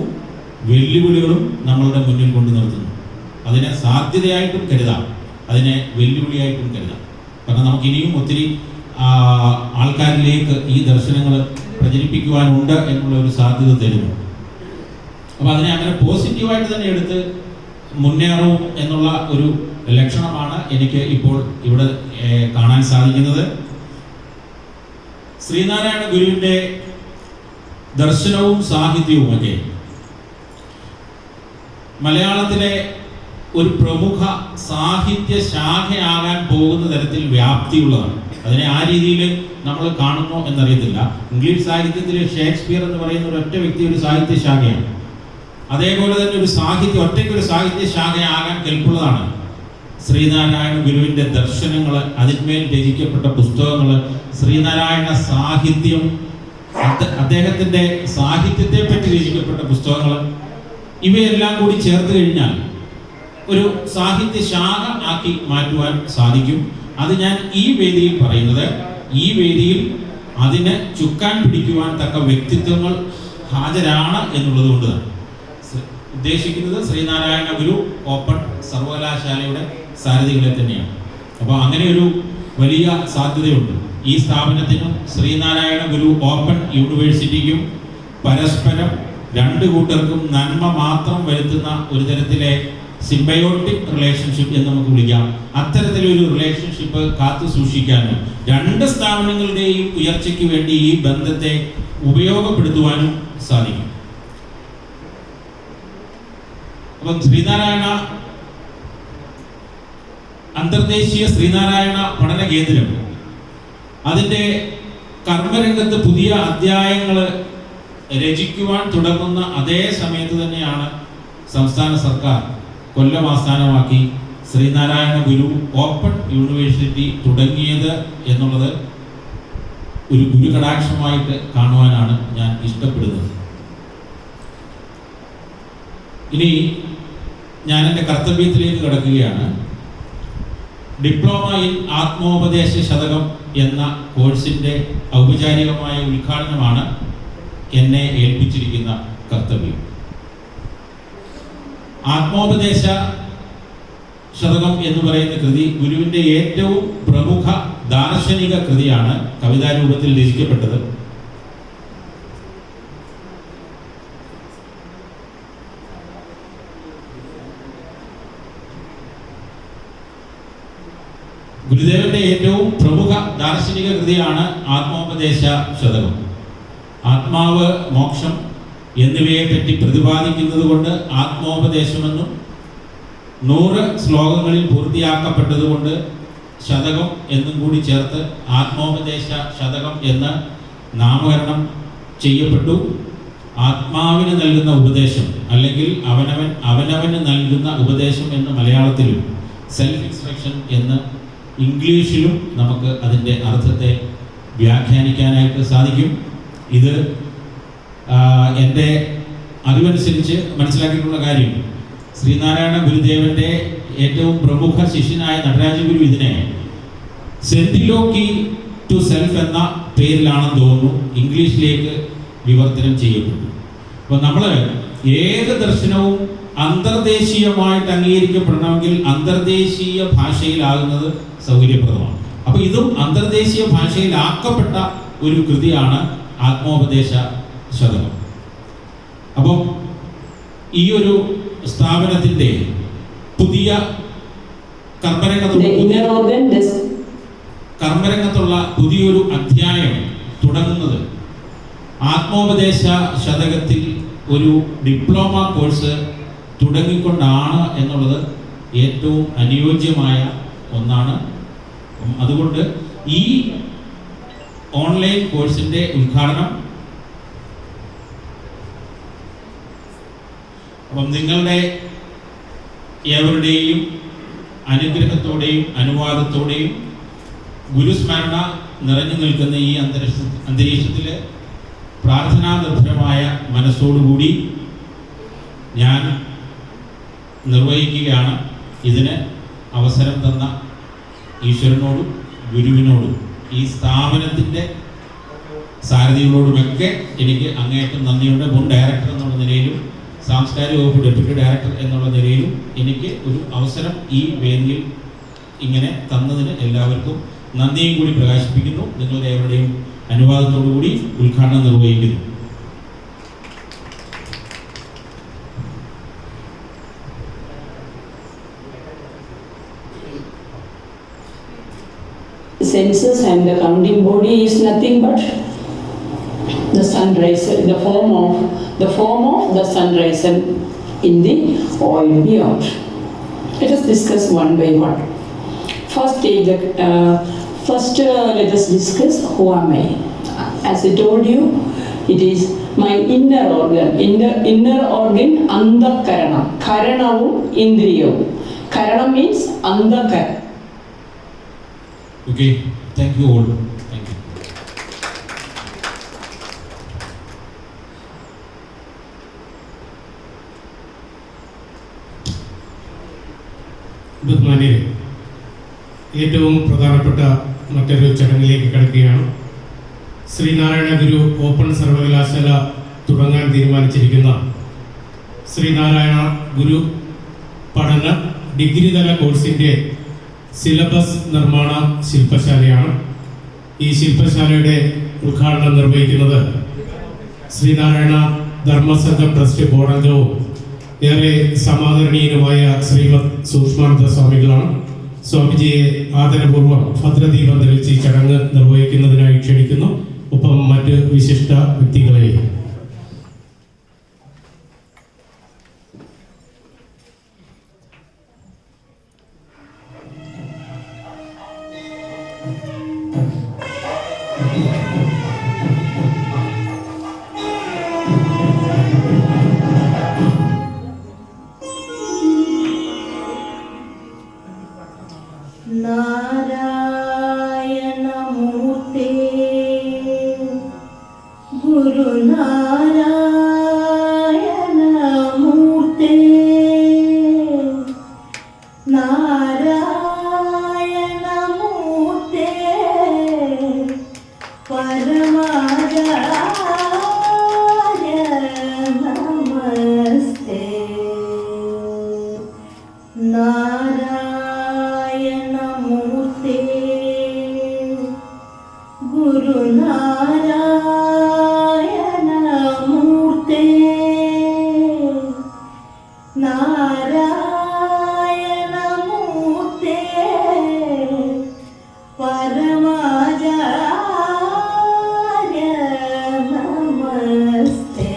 വെല്ലുവിളികളും നമ്മളുടെ മുന്നിൽ കൊണ്ടു നിർത്തുന്നു. അതിനെ സാധ്യതയായിട്ടും കരുതാം, അതിനെ വെല്ലുവിളിയായിട്ടും കരുതാം. കാരണം നമുക്ക് ഇനിയും ഒത്തിരി ആൾക്കാരിലേക്ക് ഈ ദർശനങ്ങൾ പ്രചരിപ്പിക്കുവാനുണ്ട് എന്നുള്ള ഒരു സാധ്യത തരുന്നു. അപ്പോൾ അതിനെ അങ്ങനെ പോസിറ്റീവായിട്ട് തന്നെ എടുത്ത് മുന്നേറും എന്നുള്ള ഒരു ലക്ഷണമാണ് എനിക്ക് ഇപ്പോൾ ഇവിടെ കാണാൻ സാധിക്കുന്നത്. ശ്രീനാരായണ ഗുരുവിൻ്റെ ദർശനവും സാഹിത്യവുമൊക്കെ മലയാളത്തിലെ ഒരു പ്രമുഖ സാഹിത്യ ശാഖയാകാൻ പോകുന്ന തരത്തിൽ വ്യാപ്തിയുള്ളതാണ്. അതിനെ ആ രീതിയിൽ നമ്മൾ കാണുന്നു എന്നറിയത്തില്ല. ഇംഗ്ലീഷ് സാഹിത്യത്തിൽ ഷേക്സ്പിയർ എന്ന് പറയുന്ന ഒരൊറ്റ വ്യക്തി ഒരു സാഹിത്യ ശാഖയാണ്. അതേപോലെ തന്നെ ഒരു ഒറ്റയ്ക്കൊരു സാഹിത്യ ശാഖയാകാൻ കെൽപ്പുള്ളതാണ് ശ്രീനാരായണ ഗുരുവിൻ്റെ ദർശനങ്ങൾ, അതിന്മേൽ രചിക്കപ്പെട്ട പുസ്തകങ്ങൾ, ശ്രീനാരായണ സാഹിത്യം, അദ്ദേഹത്തിൻ്റെ സാഹിത്യത്തെ പറ്റി രചിക്കപ്പെട്ട പുസ്തകങ്ങൾ, ഇവയെല്ലാം കൂടി ചേർത്ത് കഴിഞ്ഞാൽ ഒരു സാഹിത്യ ശാഖ ആക്കി മാറ്റുവാൻ സാധിക്കും. അത് ഞാൻ ഈ വേദിയിൽ പറയുന്നത്, ഈ വേദിയിൽ അതിന് ചുക്കാൻ പിടിക്കുവാൻ തക്ക വ്യക്തിത്വങ്ങൾ ഹാജരാണ് എന്നുള്ളത് കൊണ്ട് ഉദ്ദേശിക്കുന്നത് ശ്രീനാരായണ ഗുരു ഓപ്പൺ സർവകലാശാലയുടെ സാരഥികളെ തന്നെയാണ്. അപ്പോൾ അങ്ങനെ ഒരു വലിയ സാധ്യതയുണ്ട്. ഈ സ്ഥാപനത്തിനും ശ്രീനാരായണ ഗുരു ഓപ്പൺ യൂണിവേഴ്സിറ്റിക്കും പരസ്പരം രണ്ടു കൂട്ടർക്കും നന്മ മാത്രം വരുത്തുന്ന ഒരു തരത്തിലെ സിംബയോട്ടിക് റിലേഷൻഷിപ്പ് എന്ന് നമുക്ക് വിളിക്കാം. അത്തരത്തിലൊരു റിലേഷൻഷിപ്പ് കാത്തു സൂക്ഷിക്കാനും രണ്ട് സ്ഥാപനങ്ങളുടെയും ഉയർച്ചയ്ക്ക് വേണ്ടി ഈ ബന്ധത്തെ ഉപയോഗപ്പെടുത്തുവാനും സാധിക്കും. അപ്പം ശ്രീനാരായണ അന്തർദേശീയ ശ്രീനാരായണ പഠന കേന്ദ്രം അതിൻ്റെ കർമ്മരംഗത്ത് പുതിയ അധ്യായങ്ങൾ രചിക്കുവാൻ തുടങ്ങുന്ന അതേ സമയത്ത് തന്നെയാണ് സംസ്ഥാന സർക്കാർ കൊല്ലം ആസ്ഥാനമാക്കി ശ്രീനാരായണ ഗുരു ഓപ്പൺ യൂണിവേഴ്സിറ്റി തുടങ്ങിയത് എന്നുള്ളത് ഒരു ഗുരുകടാക്ഷമായിട്ട് കാണുവാനാണ് ഞാൻ ഇഷ്ടപ്പെടുന്നത്. ഇനി ഞാൻ എൻ്റെ കർത്തവ്യത്തിലേക്ക് കടക്കുകയാണ്. ഡിപ്ലോമ ഇൻ ആത്മോപദേശ ശതകം എന്ന കോഴ്സിൻ്റെ ഔപചാരികമായ ഉദ്ഘാടനമാണ് എന്നെ ഏൽപ്പിച്ചിരിക്കുന്ന കർത്തവ്യം. ആത്മോപദേശ ശതകം എന്ന് പറയുന്ന കൃതി ഗുരുവിൻ്റെ ഏറ്റവും പ്രമുഖ ദാർശനിക കൃതിയാണ്, കവിതാരൂപത്തിൽ രചിക്കപ്പെട്ടത്. ഗുരുദേവന്റെ ഏറ്റവും പ്രമുഖ ദാർശനിക കൃതിയാണ് ആത്മോപദേശ ശതകം. ആത്മാവ്, മോക്ഷം എന്നിവയെ പറ്റി പ്രതിപാദിക്കുന്നത് കൊണ്ട് ആത്മോപദേശമെന്നും 100 ശ്ലോകങ്ങളിൽ പൂർത്തിയാക്കപ്പെട്ടതുകൊണ്ട് ശതകം എന്നും കൂടി ചേർത്ത് ആത്മോപദേശ ശതകം എന്ന് നാമകരണം ചെയ്യപ്പെട്ടു. ആത്മാവിന് നൽകുന്ന ഉപദേശം അല്ലെങ്കിൽ അവനവന് നൽകുന്ന ഉപദേശം എന്ന് മലയാളത്തിലും സെൽഫ് ഇൻസ്ട്രക്ഷൻ എന്ന് ഇംഗ്ലീഷിലും നമുക്ക് അതിൻ്റെ അർത്ഥത്തെ വ്യാഖ്യാനിക്കാനായിട്ട് സാധിക്കും. ഇത് എൻ്റെ അറിവനുസരിച്ച് മനസ്സിലാക്കിയിട്ടുള്ള കാര്യം, ശ്രീനാരായണ ഗുരുദേവൻ്റെ ഏറ്റവും പ്രമുഖ ശിഷ്യനായ നടരാജ ഗുരു ഇതിനെ സെന്റിലോക്കി ടു സെൽഫ് എന്ന പേരിലാണെന്ന് തോന്നുന്നു ഇംഗ്ലീഷിലേക്ക് വിവർത്തനം ചെയ്യപ്പെട്ടു. അപ്പോൾ നമ്മൾ ഏത് ദർശനവും അന്തർദേശീയമായിട്ട് അംഗീകരിക്കപ്പെടണമെങ്കിൽ അന്തർദേശീയ ഭാഷയിലാകുന്നത് സൗകര്യപ്രദമാണ്. അപ്പോൾ ഇതും അന്തർദേശീയ ഭാഷയിലാക്കപ്പെട്ട ഒരു കൃതിയാണ് ആത്മോപദേശ ശതകം. അപ്പം ഈ ഒരു സ്ഥാപനത്തിൻ്റെ പുതിയ കർമ്മരംഗത്തുള്ള പുതിയൊരു അധ്യായം തുടങ്ങുന്നത് ആത്മോപദേശ ശതകത്തിൽ ഒരു ഡിപ്ലോമ കോഴ്സ് തുടങ്ങിക്കൊണ്ടാണ് എന്നുള്ളത് ഏറ്റവും അനുയോജ്യമായ ഒന്നാണ്. അതുകൊണ്ട് ഈ ഓൺലൈൻ കോഴ്സിൻ്റെ ഉദ്ഘാടനം അപ്പം നിങ്ങളുടെ ഏവരുടെയും അനുഗ്രഹത്തോടെയും അനുവാദത്തോടെയും ഗുരുസ്മരണ നിറഞ്ഞു നിൽക്കുന്ന ഈ അന്തരീക്ഷത്തിൽ പ്രാർത്ഥനാനിർഭരമായ മനസ്സോടുകൂടി ഞാൻ നിർവഹിക്കുകയാണ്. ഇതിന് അവസരം തന്ന ഈശ്വരനോടും ഗുരുവിനോടും ഈ സ്ഥാപനത്തിൻ്റെ സാരഥികളോടുമൊക്കെ എനിക്ക് അങ്ങേയറ്റം നന്ദിയുണ്ട്. മുൻ ഡയറക്ടർ എന്നുള്ള നിലയിലും സാംസ്കാരിക വകുപ്പ് ഡെപ്യൂട്ടി ഡയറക്ടർ എന്നുള്ള നിലയിലും എനിക്ക് ഒരു അവസരം ഈ വേദിയിൽ ഇങ്ങനെ തന്നതിന് എല്ലാവർക്കും നന്ദിയും കൂടി പ്രകാശിപ്പിക്കുന്നു. നിങ്ങളുടെ എവരുടെയും അനുവാദത്തോടു കൂടി ഉദ്ഘാടനം നിർവഹിക്കുന്നു. Census and the counting body is nothing but the sunriser, the form of the sunriser in the oil beyond. Let us discuss one by one. First, let us discuss who am I. As I told you, it is my inner organ. Inner organ, andhakaranam. Karanavum, indriyavum. Karanam means andhakaranam. Okay, thank you all. Thank you. ബഹുമാന്യരെ, ഏറ്റവും പ്രധാനപ്പെട്ട മറ്റൊരു ചടങ്ങിലേക്ക് കടക്കുകയാണ്. Sreenarayana Guru open സർവകലാശാല തുടങ്ങാൻ തീരുമാനിച്ചിരിക്കുന്ന ശ്രീനാരായണ ഗുരു പഠന degree തല കോഴ്സിൻ്റെ സിലബസ് നിർമ്മാണ ശില്പശാലയാണ്. ഈ ശില്പശാലയുടെ ഉദ്ഘാടനം നിർവഹിക്കുന്നത് ശ്രീനാരായണ ധർമ്മസംഘം ട്രസ്റ്റ് ബോർഡ് അംഗവും ഏറെ സമാദരണീയനുമായ ശ്രീമദ് സൂക്ഷ്മാനന്ദ സ്വാമികളാണ്. സ്വാമിജിയെ ആദരപൂർവ്വം ഭദ്രദീപം തെളിച്ച് ഈ ചടങ്ങ് നിർവഹിക്കുന്നതിനായി ക്ഷണിക്കുന്നു. ഒപ്പം മറ്റ് വിശിഷ്ട വ്യക്തികളെയും. നാരായണമൂർത്തേ ഗുരുനാരായണമൂർത്തേ നാരായണമൂർത്തേ പരമാചാര്യ നമസ്തേ നാരായണമൂർത്തേ ഗുരുനാരായണമൂർത്തേ നാരായണമൂർത്തേ പരമാചാര്യ നമസ്തേ.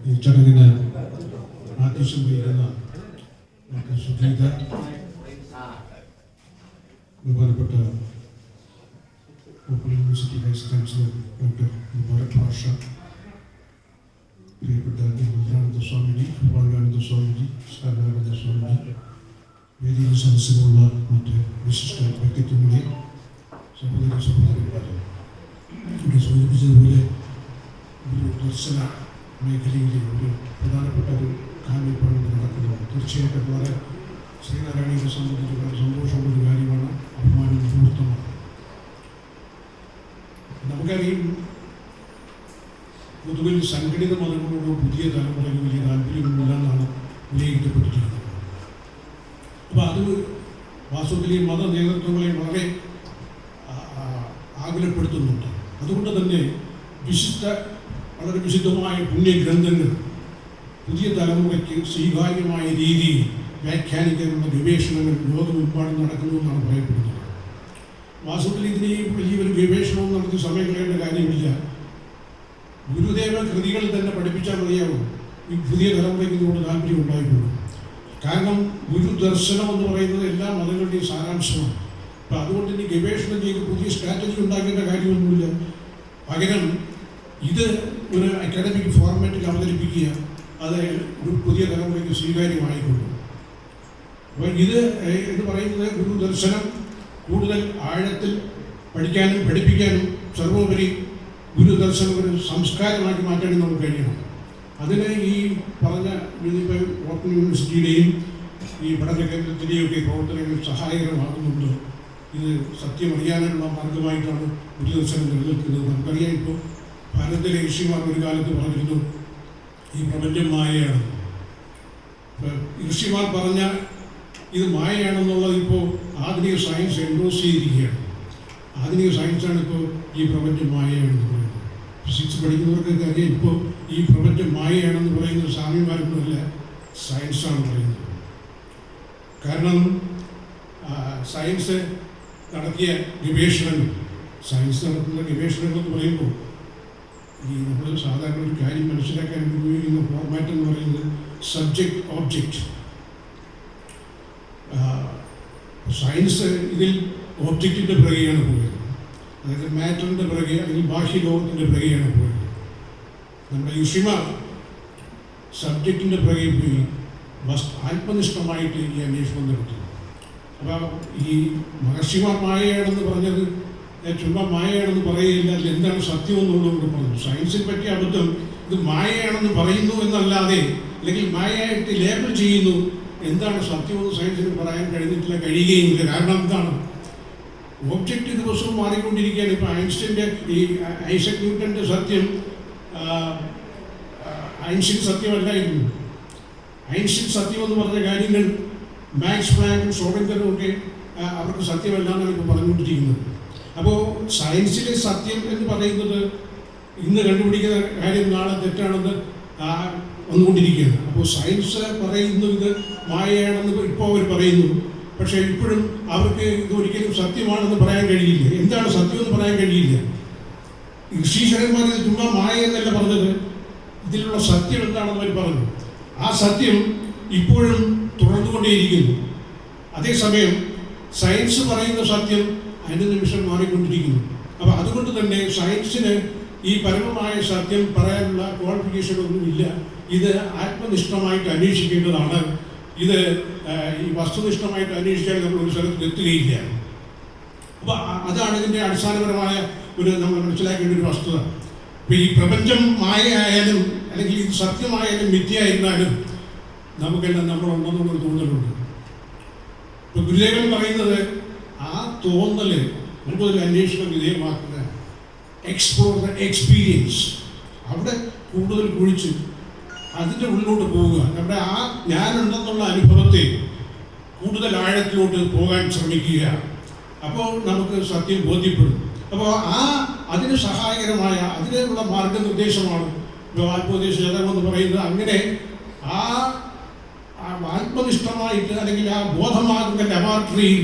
ഈ ചടങ്ങിന് ആദ്യം വഹിക്കുന്ന ഡോക്ടർ സുജീത, ബഹുമാനപ്പെട്ട open university vice chancellor doctor Mubarak Pasha, പ്രിയപ്പെട്ട രുദ്രാനന്ദ സ്വാമിജി, ഗോപാലാനന്ദ സ്വാമിജി, സ്ഥാനാനന്ദ സ്വാമിജി, വേദിയിൽ സദസ്സിലുള്ള മറ്റ് വിശിഷ്ട വ്യക്തിത്വങ്ങളെ, സഹോദരി സഹോദരന്മാരെ, ഇവിടെ സൂചിപ്പിച്ചതുപോലെ ഒരു ദർശന മേഖലയിലെ ഒരു പ്രധാനപ്പെട്ട ഒരു കാൽവെപ്പാണ് നടക്കുന്നത്. തീർച്ചയായിട്ടും വളരെ ശ്രീനാരായണീയത്തെ സംബന്ധിച്ച് വളരെ സന്തോഷമുള്ള ഒരു കാര്യമാണ്, അഭിമാനം മുഹൂർത്തമാണ്. നമുക്കറിയാം, പൊതുവിൽ സംഘടിത മതങ്ങളോട് പുതിയ തലമുറയ്ക്ക് വലിയ താല്പര്യമൊന്നുമില്ലെന്നാണ് വിലയിരുത്തപ്പെട്ടിരിക്കുന്നത്. അപ്പോൾ അത് വാസ്തവത്തിൽ ഈ മത നേതൃത്വങ്ങളെ വളരെ ആകുലപ്പെടുത്തുന്നുണ്ട്. അതുകൊണ്ട് തന്നെ വളരെ വിശുദ്ധമായ പുണ്യഗ്രന്ഥങ്ങൾ പുതിയ തലമുറയ്ക്ക് സ്വീകാര്യമായ രീതിയിൽ വ്യാഖ്യാനിക്കാനുള്ള ഗവേഷണങ്ങൾ ലോകമെമ്പാടും നടക്കുന്നുവെന്നാണ് പറയപ്പെടുന്നത്. വാസ്തവത്തിൽ ഇതിന് വലിയൊരു ഗവേഷണവും നടത്തി സമയം കളയേണ്ട കാര്യമില്ല. ഗുരുദേവ കൃതികൾ തന്നെ പഠിപ്പിച്ചാൽ മതിയാവും ഈ പുതിയ തലമുറയ്ക്ക് ഇതിനോട് താല്പര്യം ഉണ്ടായിട്ടുള്ളൂ. കാരണം ഗുരുദർശനം എന്ന് പറയുന്നത് എല്ലാ മതങ്ങളുടെയും സാരാംശമാണ്. അപ്പം അതുകൊണ്ട് ഇനി ഗവേഷണം ചെയ്ത് പുതിയ സ്ട്രാറ്റജി ഉണ്ടാക്കേണ്ട കാര്യമൊന്നുമില്ല. പകരം ഇത് ഒരു അക്കാഡമിക് ഫോർമാറ്റിൽ അവതരിപ്പിക്കുക, അത് ഒരു പുതിയ തലമുറയ്ക്ക് സ്വീകാര്യമായിക്കൊള്ളു. അപ്പോൾ ഇത് എന്ന് പറയുന്നത് ഗുരുദർശനം കൂടുതൽ ആഴത്തിൽ പഠിക്കാനും പഠിപ്പിക്കാനും സർവോപരി ഗുരുദർശനം ഒരു സംസ്കാരമാക്കി മാറ്റാനും നമുക്ക് കഴിയണം. അതിന് ഈ പറഞ്ഞ ഇപ്പോൾ ഓപ്പൺ യൂണിവേഴ്സിറ്റിയുടെയും ഈ പഠന കേന്ദ്രത്തിൻ്റെയും ഒക്കെ പ്രവർത്തനങ്ങൾ സഹായകരമാകുന്നുണ്ട്. ഇത് സത്യമറിയാനുള്ള മാർഗമായിട്ടാണ് ഗുരുദർശനം നിലനിൽക്കുന്നത്. നമുക്കറിയാം, ഇപ്പോൾ ഭാരതത്തിലെ ഋഷിമാർ ഒരു കാലത്ത് പറഞ്ഞിരുന്നു ഈ പ്രപഞ്ചം മായയാണ്. ഋഷിമാർ പറഞ്ഞ ഇത് മായയാണെന്നുള്ളത് ഇപ്പോൾ ആധുനിക സയൻസ് എൻഡോസ് ചെയ്തിരിക്കുകയാണ്. ആധുനിക സയൻസാണ് ഇപ്പോൾ ഈ പ്രപഞ്ചം മായയാണെന്ന് പറയുന്നത്. ഫിസിക്സ് പഠിക്കുന്നവർക്കൊക്കെ അറിയാം, ഇപ്പോൾ ഈ പ്രപഞ്ചം മായയാണെന്ന് പറയുന്നത് സ്വാമിമാരൊന്നുമല്ല, സയൻസാണ് പറയുന്നത്. കാരണം സയൻസ് നടത്തിയ ഗവേഷണങ്ങൾ, സയൻസ് നടത്തുന്ന ഗവേഷണങ്ങൾ എന്ന് പറയുമ്പോൾ ഈ നമ്മൾ സാധാരണ ഒരു കാര്യം മനസ്സിലാക്കാൻ ഉപയോഗിക്കുന്ന ഫോർമാറ്റ് എന്ന് പറയുന്നത് സബ്ജക്റ്റ് ഓബ്ജക്റ്റ്. സയൻസ് ഇതിൽ ഓബ്ജക്റ്റിൻ്റെ പിറകെയാണ് പോയത്, അതായത് മാറ്ററിൻ്റെ പിറകെ അല്ലെങ്കിൽ ബാഹ്യലോകത്തിൻ്റെ പിറകെയാണ് പോയത്. നമ്മുടെ ഋഷിമാർ സബ്ജക്റ്റിൻ്റെ പിറകെ പോയി ആത്മനിഷ്ഠമായിട്ട് ഈ അന്വേഷണം നടത്തി. അപ്പോൾ ഈ മഹർഷിമാർ മായയാണെന്ന് പറഞ്ഞത് ചുമ്മാ മായയാണെന്ന് പറയുകയില്ല, അതിൽ എന്താണ് സത്യം എന്നുള്ളത് പറഞ്ഞു. സയൻസിനെ പറ്റിയ അബദ്ധം ഇത് മായയാണെന്ന് പറയുന്നു എന്നല്ലാതെ, അല്ലെങ്കിൽ മായയായിട്ട് ലേബൽ ചെയ്യുന്നു, എന്താണ് സത്യമെന്ന് സയൻസിന് പറയാൻ കഴിയുകയുമില്ല. കാരണം എന്താണ്, ഓബ്ജക്റ്റ് ദിവസവും മാറിക്കൊണ്ടിരിക്കുകയാണ്. ഇപ്പോൾ ഐൻസ്റ്റൈൻ്റെ ഈ ഐസക് ന്യൂട്ടൻ്റെ സത്യം ഐൻസ്റ്റൈൻ സത്യമല്ലായിരുന്നു. ഐൻസ്റ്റൈൻ സത്യം എന്ന് പറഞ്ഞ കാര്യങ്ങൾ മാക്സ് പ്ലാങ്കും ഷ്രോഡിംഗറും ഒക്കെ അവർക്ക് സത്യമല്ല എന്നാണ് ഇപ്പോൾ പറഞ്ഞുകൊണ്ടിരിക്കുന്നത്. അപ്പോൾ സയൻസിലെ സത്യം എന്ന് പറയുന്നത് ഇന്ന് കണ്ടുപിടിക്കുന്ന കാര്യം നാളെ തെറ്റാണെന്ന് വന്നുകൊണ്ടിരിക്കുകയാണ്. അപ്പോൾ സയൻസ് പറയുന്നു ഇത് മായയാണെന്ന് ഇപ്പോൾ അവർ പറയുന്നു. പക്ഷേ ഇപ്പോഴും അവർക്ക് ഇത് ഒരിക്കലും സത്യമാണെന്ന് പറയാൻ കഴിയില്ല. എന്താണ് സത്യം എന്ന് പറയാൻ കഴിയില്ല. ഋഷീശ്വരന്മാർ ഇത് ചുമ്മാ മായ എന്നല്ല പറഞ്ഞത്, ഇതിലുള്ള സത്യം എന്താണെന്ന് അവർ പറഞ്ഞു. ആ സത്യം ഇപ്പോഴും തുടർന്നുകൊണ്ടേയിരിക്കുന്നു. അതേസമയം സയൻസ് പറയുന്ന സത്യം അതിൻ്റെ നിമിഷം മാറിക്കൊണ്ടിരിക്കുന്നു. അപ്പോൾ അതുകൊണ്ട് തന്നെ സയൻസിന് ഈ പരമമായ സത്യം പറയാനുള്ള ക്വാളിഫിക്കേഷൻ ഒന്നുമില്ല. ഇത് ആത്മനിഷ്ഠമായിട്ട് അന്വേഷിക്കേണ്ടതാണ്. ഇത് ഈ വസ്തുനിഷ്ഠമായിട്ട് അന്വേഷിച്ചാൽ നമ്മൾ ഒരു സ്ഥലത്ത് എത്തുകയില്ല. അപ്പോൾ അതാണ് ഇതിൻ്റെ അടിസ്ഥാനപരമായ നമ്മൾ മനസ്സിലാക്കേണ്ട ഒരു വസ്തുത. ഇപ്പോൾ ഈ പ്രപഞ്ചം മായയായാലും അല്ലെങ്കിൽ ഇത് സത്യമായാലും മിഥ്യയായിരുന്നാലും നമുക്കെല്ലാം നമ്മളുണ്ടെന്നുള്ളൊരു തോന്നലുണ്ട്. ഇപ്പോൾ ഗുരുദേവൻ പറയുന്നത് ആ തോന്നല് കൂടുതൽ അന്വേഷണം വിധേയമാക്കുക, എക്സ്പ്ലോർ ദ എക്സ്പീരിയൻസ്, അവിടെ കൂടുതൽ കുഴിച്ച് അതിൻ്റെ ഉള്ളിലോട്ട് പോവുക. നമ്മുടെ ആ ഞാനുണ്ടെന്നുള്ള അനുഭവത്തെ കൂടുതൽ ആഴത്തിലോട്ട് പോകാൻ ശ്രമിക്കുക. അപ്പോൾ നമുക്ക് സത്യം ബോധ്യപ്പെടും. അപ്പോൾ അതിന് സഹായകരമായ അതിനുള്ള മാർഗനിർദ്ദേശമാണ് ആത്മോപദേശ ജാതകം പറയുന്നത്. അങ്ങനെ ആ ആത്മനിഷ്ഠമായിട്ട് അല്ലെങ്കിൽ ആ ബോധമാകുന്ന ലബോറട്ടറിയിൽ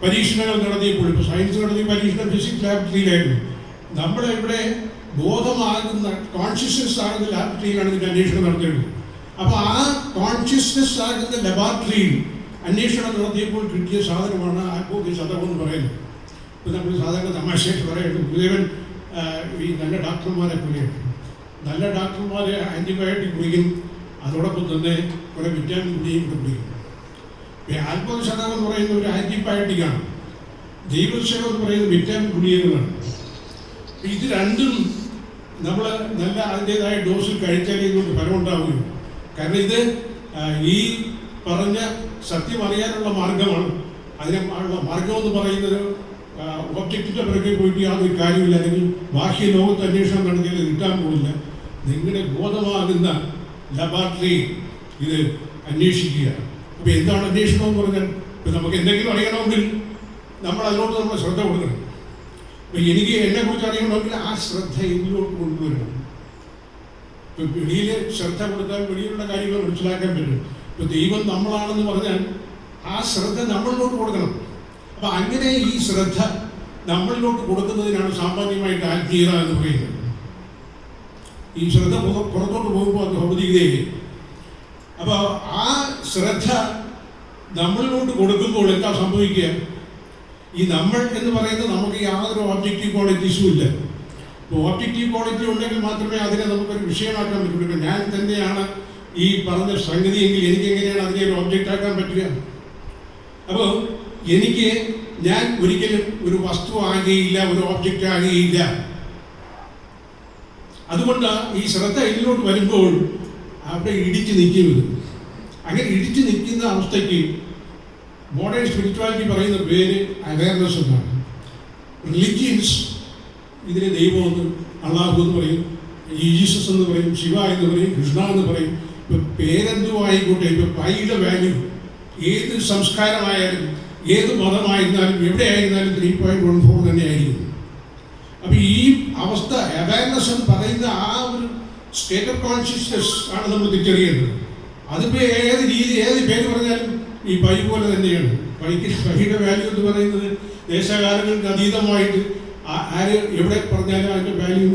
പരീക്ഷണങ്ങൾ നടത്തിയപ്പോൾ, ഇപ്പോൾ സയൻസ് നടത്തിയ പരീക്ഷണം ഫിസിക്സ് ലാബറട്ടറിയിലായിരുന്നു. നമ്മുടെ ഇവിടെ ബോധമാകുന്ന കോൺഷ്യസ്നസ് ആകുന്ന ലാബറട്ടറിയിലാണ് ഇതിൻ്റെ അന്വേഷണം നടത്തിയത്. അപ്പോൾ ആ കോൺഷ്യസ്നസ് ആകുന്ന ലബോറട്ടറിയിൽ അന്വേഷണം നടത്തിയപ്പോൾ കിട്ടിയ സാധനമാണ് ആത്മഹത്യ ശതകം എന്ന് പറയുന്നത്. ഇപ്പോൾ നമ്മൾ സാധാരണ തമാശയായിട്ട് പറയുന്നത് ഗുരുദേവൻ ഈ നല്ല ഡോക്ടർമാരെ പോലെയാണ്. നല്ല ഡോക്ടർമാർ ആൻറ്റിബയോട്ടിക് കുടിക്കും, അതോടൊപ്പം തന്നെ കുറേ വിറ്റാമിൻ ഗുളികയും കുടിക്കും. ഇപ്പോൾ ആത്മഹത്യ ശതകം എന്ന് പറയുന്ന ഒരു ആൻറ്റിബയോട്ടിക്കാണ്, ജൈവശകം എന്ന് പറയുന്നത് വിറ്റാമിൻ ഗുളികകളാണ്. ഇത് രണ്ടും നമ്മൾ നല്ല അതിൻ്റെതായ ഡോസിൽ കഴിച്ചാലേ ഇതുകൊണ്ട് ഫലം ഉണ്ടാവുകയും. കാരണം ഇത് ഈ പറഞ്ഞ സത്യം അറിയാനുള്ള മാർഗമാണ്. അതിന് മാർഗം എന്ന് പറയുന്നത് ഒബ്ജക്റ്റിൻ്റെ പിറകെ പോയിട്ട് യാതൊരു കാര്യമില്ല, അല്ലെങ്കിൽ ബാഹ്യ ലോകത്ത് അന്വേഷണം നടത്തിയാൽ കിട്ടാൻ പോകില്ല. നിങ്ങളുടെ ബോധമാകുന്ന ലബോറട്ടറി ഇത് അന്വേഷിക്കുക. അപ്പോൾ എന്താണ് അന്വേഷണം എന്ന് പറഞ്ഞാൽ, ഇപ്പം നമുക്ക് എന്തെങ്കിലും അറിയണമെങ്കിൽ നമ്മൾ അതിലോട്ട് നമ്മൾ ശ്രദ്ധ കൊടുക്കണം. അപ്പം എനിക്ക് എന്നെക്കുറിച്ച് അറിയണമെങ്കിൽ ആ ശ്രദ്ധ ഇതിലോട്ട് കൊണ്ടുവരണം. ഇപ്പം വെളിയിൽ ശ്രദ്ധ കൊടുത്താൽ വെളിയിലുള്ള കാര്യങ്ങൾ മനസ്സിലാക്കാൻ പറ്റും. ഇപ്പം ദൈവം നമ്മളാണെന്ന് പറഞ്ഞാൽ ആ ശ്രദ്ധ നമ്മളിലോട്ട് കൊടുക്കണം. അപ്പം അങ്ങനെ ഈ ശ്രദ്ധ നമ്മളിലോട്ട് കൊടുക്കുന്നതിനാണ് സാമാന്യമായിട്ട് ആത്മീയത എന്ന് പറയുന്നത്. ഈ ശ്രദ്ധ പുറത്തോട്ട് പോകുമ്പോൾ അത് ഭൗതികതയില്ലേ. അപ്പോൾ ആ ശ്രദ്ധ നമ്മളിലോട്ട് കൊടുക്കുമ്പോൾ എന്താ സംഭവിക്കുക? ഈ നമ്മൾ എന്ന് പറയുന്നത് നമുക്ക് യാതൊരു ഓബ്ജക്റ്റീവ് ക്വാളിറ്റീസും ഇല്ല. ഇപ്പോൾ ഓബ്ജക്റ്റീവ് ക്വാളിറ്റി ഉണ്ടെങ്കിൽ മാത്രമേ അതിനെ നമുക്കൊരു വിഷയമാക്കാൻ പറ്റുള്ളൂ. ഇപ്പം ഞാൻ തന്നെയാണ് ഈ പറഞ്ഞ സംഗതിയെങ്കിൽ എനിക്ക് എങ്ങനെയാണ് അതിനെ ഒരു ഓബ്ജക്റ്റ് ആക്കാൻ പറ്റുക? അപ്പോൾ എനിക്ക് ഞാൻ ഒരിക്കലും ഒരു വസ്തു ആകുകയില്ല, ഒരു ഓബ്ജക്റ്റ് ആകുകയില്ല. അതുകൊണ്ട് ഈ ശ്രദ്ധ ഇതിലോട്ട് വരുമ്പോൾ അവിടെ ഇടിച്ച് നിൽക്കുന്നത്. അങ്ങനെ ഇടിച്ച് നിൽക്കുന്ന അവസ്ഥയ്ക്ക് മോഡേൺ സ്പിരിച്വാലിറ്റി പറയുന്ന പേര് അവയർനെസ് എന്നാണ്. റിലിജിയൻസ് ഇതിനെ ദൈവമെന്ന്, അള്ളാഹു എന്ന് പറയും, ജീസസ് എന്ന് പറയും, ശിവ എന്ന് പറയും, കൃഷ്ണ എന്ന് പറയും. ഇപ്പം പേരെന്തുമായിക്കോട്ടെ, ഇപ്പം പൈയുടെ വാല്യൂ ഏത് സംസ്കാരമായാലും ഏത് മതമായിരുന്നാലും എവിടെയായിരുന്നാലും 3.14 തന്നെയായിരിക്കും. അപ്പം ഈ അവസ്ഥ അവയർനെസ് എന്ന് പറയുന്ന ആ ഒരു സ്റ്റേറ്റ് ഓഫ് കോൺഷ്യസ്നസ് ആണ് നമ്മൾ തിരിച്ചറിയേണ്ടത്. അതിപ്പോൾ ഏത് രീതി ഏത് പേര് പറഞ്ഞാലും ഈ പൈ പോലെ തന്നെയാണ്. പൈയുടെ വാല്യൂ എന്ന് പറയുന്നത് ദേശകാലങ്ങൾക്ക് അതീതമായിട്ട് ആര് എവിടെ പറഞ്ഞാലും അതിൻ്റെ വാല്യൂ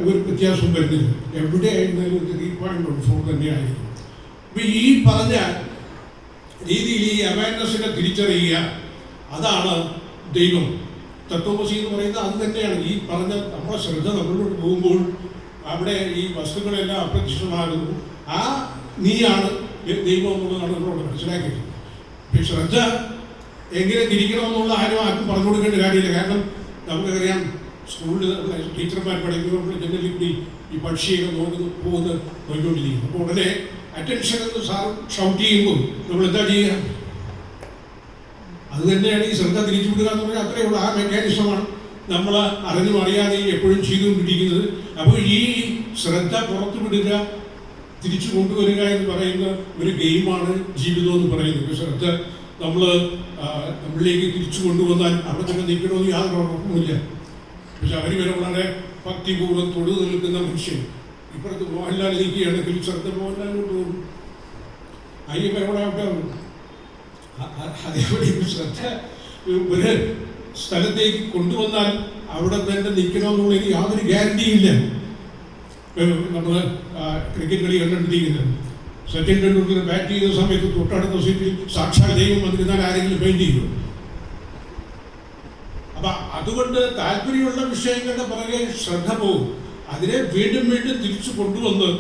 ഒരു വ്യത്യാസവും വരുന്നില്ല. എവിടെ ആയിരുന്നാലും 3.14 തന്നെയായിരിക്കും. അപ്പം ഈ പറഞ്ഞ രീതിയിൽ ഈ അവയർനെസ്സിനെ തിരിച്ചറിയുക, അതാണ് ദൈവം. തത്വമസി എന്ന് പറയുന്നത് അത് തന്നെയാണ്. ഈ പറഞ്ഞ നമ്മുടെ ശ്രദ്ധ നമ്മളിലോട്ട് പോകുമ്പോൾ അവിടെ ഈ വസ്തുക്കളെല്ലാം അപ്രത്യക്ഷമാകുന്നു. ആ നീയാണ് ദൈവം എന്നുള്ളതാണ് നമ്മളോട് മനസ്സിലാക്കിയത്. ഈ ശ്രദ്ധ എങ്ങനെ തിരിക്കണമെന്നുള്ള ആർക്കും പറഞ്ഞു കൊടുക്കേണ്ട കാര്യമില്ല. കാരണം നമുക്കറിയാം, സ്കൂളിൽ ടീച്ചർമാർ പഠിക്കുമ്പോൾ ജനറലി കൂടി ഈ പക്ഷിയൊക്കെ നോക്കിക്കൊണ്ടിരിക്കും. അപ്പോൾ ഉടനെ അറ്റൻഷൻ എന്ന് സാർ ഷൗട്ട് ചെയ്യുമ്പോൾ നമ്മൾ എന്താ ചെയ്യുക? അത് തന്നെയാണ് ഈ ശ്രദ്ധ തിരിച്ചു വിടുക എന്ന് പറഞ്ഞാൽ. അത്രയേ ഉള്ളൂ. ആ മെക്കാനിസമാണ് നമ്മൾ അറിഞ്ഞും അറിയാതെയും എപ്പോഴും ചെയ്തുകൊണ്ടിരിക്കുന്നത്. അപ്പോൾ ഈ ശ്രദ്ധ പുറത്തു വിടുക, തിരിച്ചു കൊണ്ടുവരിക എന്ന് പറയുന്ന ഒരു ഗെയിമാണ് ജീവിതം എന്ന് പറയുന്നത്. ശ്രദ്ധ നമ്മളിലേക്ക് തിരിച്ചു കൊണ്ടുവന്നാൽ അവിടെ തന്നെ നിൽക്കണമെന്ന് യാതൊരു ഉറപ്പുമില്ല. പക്ഷെ അവർ വരെ വളരെ ഭക്തിപൂർവ്വം തൊഴുതു നിൽക്കുന്ന മനുഷ്യൻ. ഇപ്പോഴത്തെ മോഹൻലാൽ ഇരിക്കുകയാണെങ്കിൽ ശ്രദ്ധ മോഹൻലാലിനോട്ട് പോകും, അയ്യപ്പ എവിടെ ഉണ്ടാവും. അതേപോലെ ശ്രദ്ധ ഒരു സ്ഥലത്തേക്ക് കൊണ്ടുവന്നാൽ അവിടെ തന്നെ നിൽക്കണമെന്നുള്ളതിന് യാതൊരു ഗ്യാരണ്ടിയില്ല. നമ്മൾ ക്രിക്കറ്റ് കളി കണ്ടുകൊണ്ടിരിക്കുന്നത്, സച്ചിൻ ടെണ്ടുൽക്കർ ബാറ്റ് ചെയ്യുന്ന സമയത്ത് തൊട്ടടുത്ത സീറ്റിൽ സാക്ഷാൽ ദൈവം വന്നിരുന്നാൽ ആരെങ്കിലും പെയിന്റ് ചെയ്യും. അപ്പം അതുകൊണ്ട് താല്പര്യമുള്ള വിഷയങ്ങളുടെ പുറകെ ശ്രദ്ധ പോകും. അതിനെ വീണ്ടും വീണ്ടും തിരിച്ചു കൊണ്ടുവന്ന്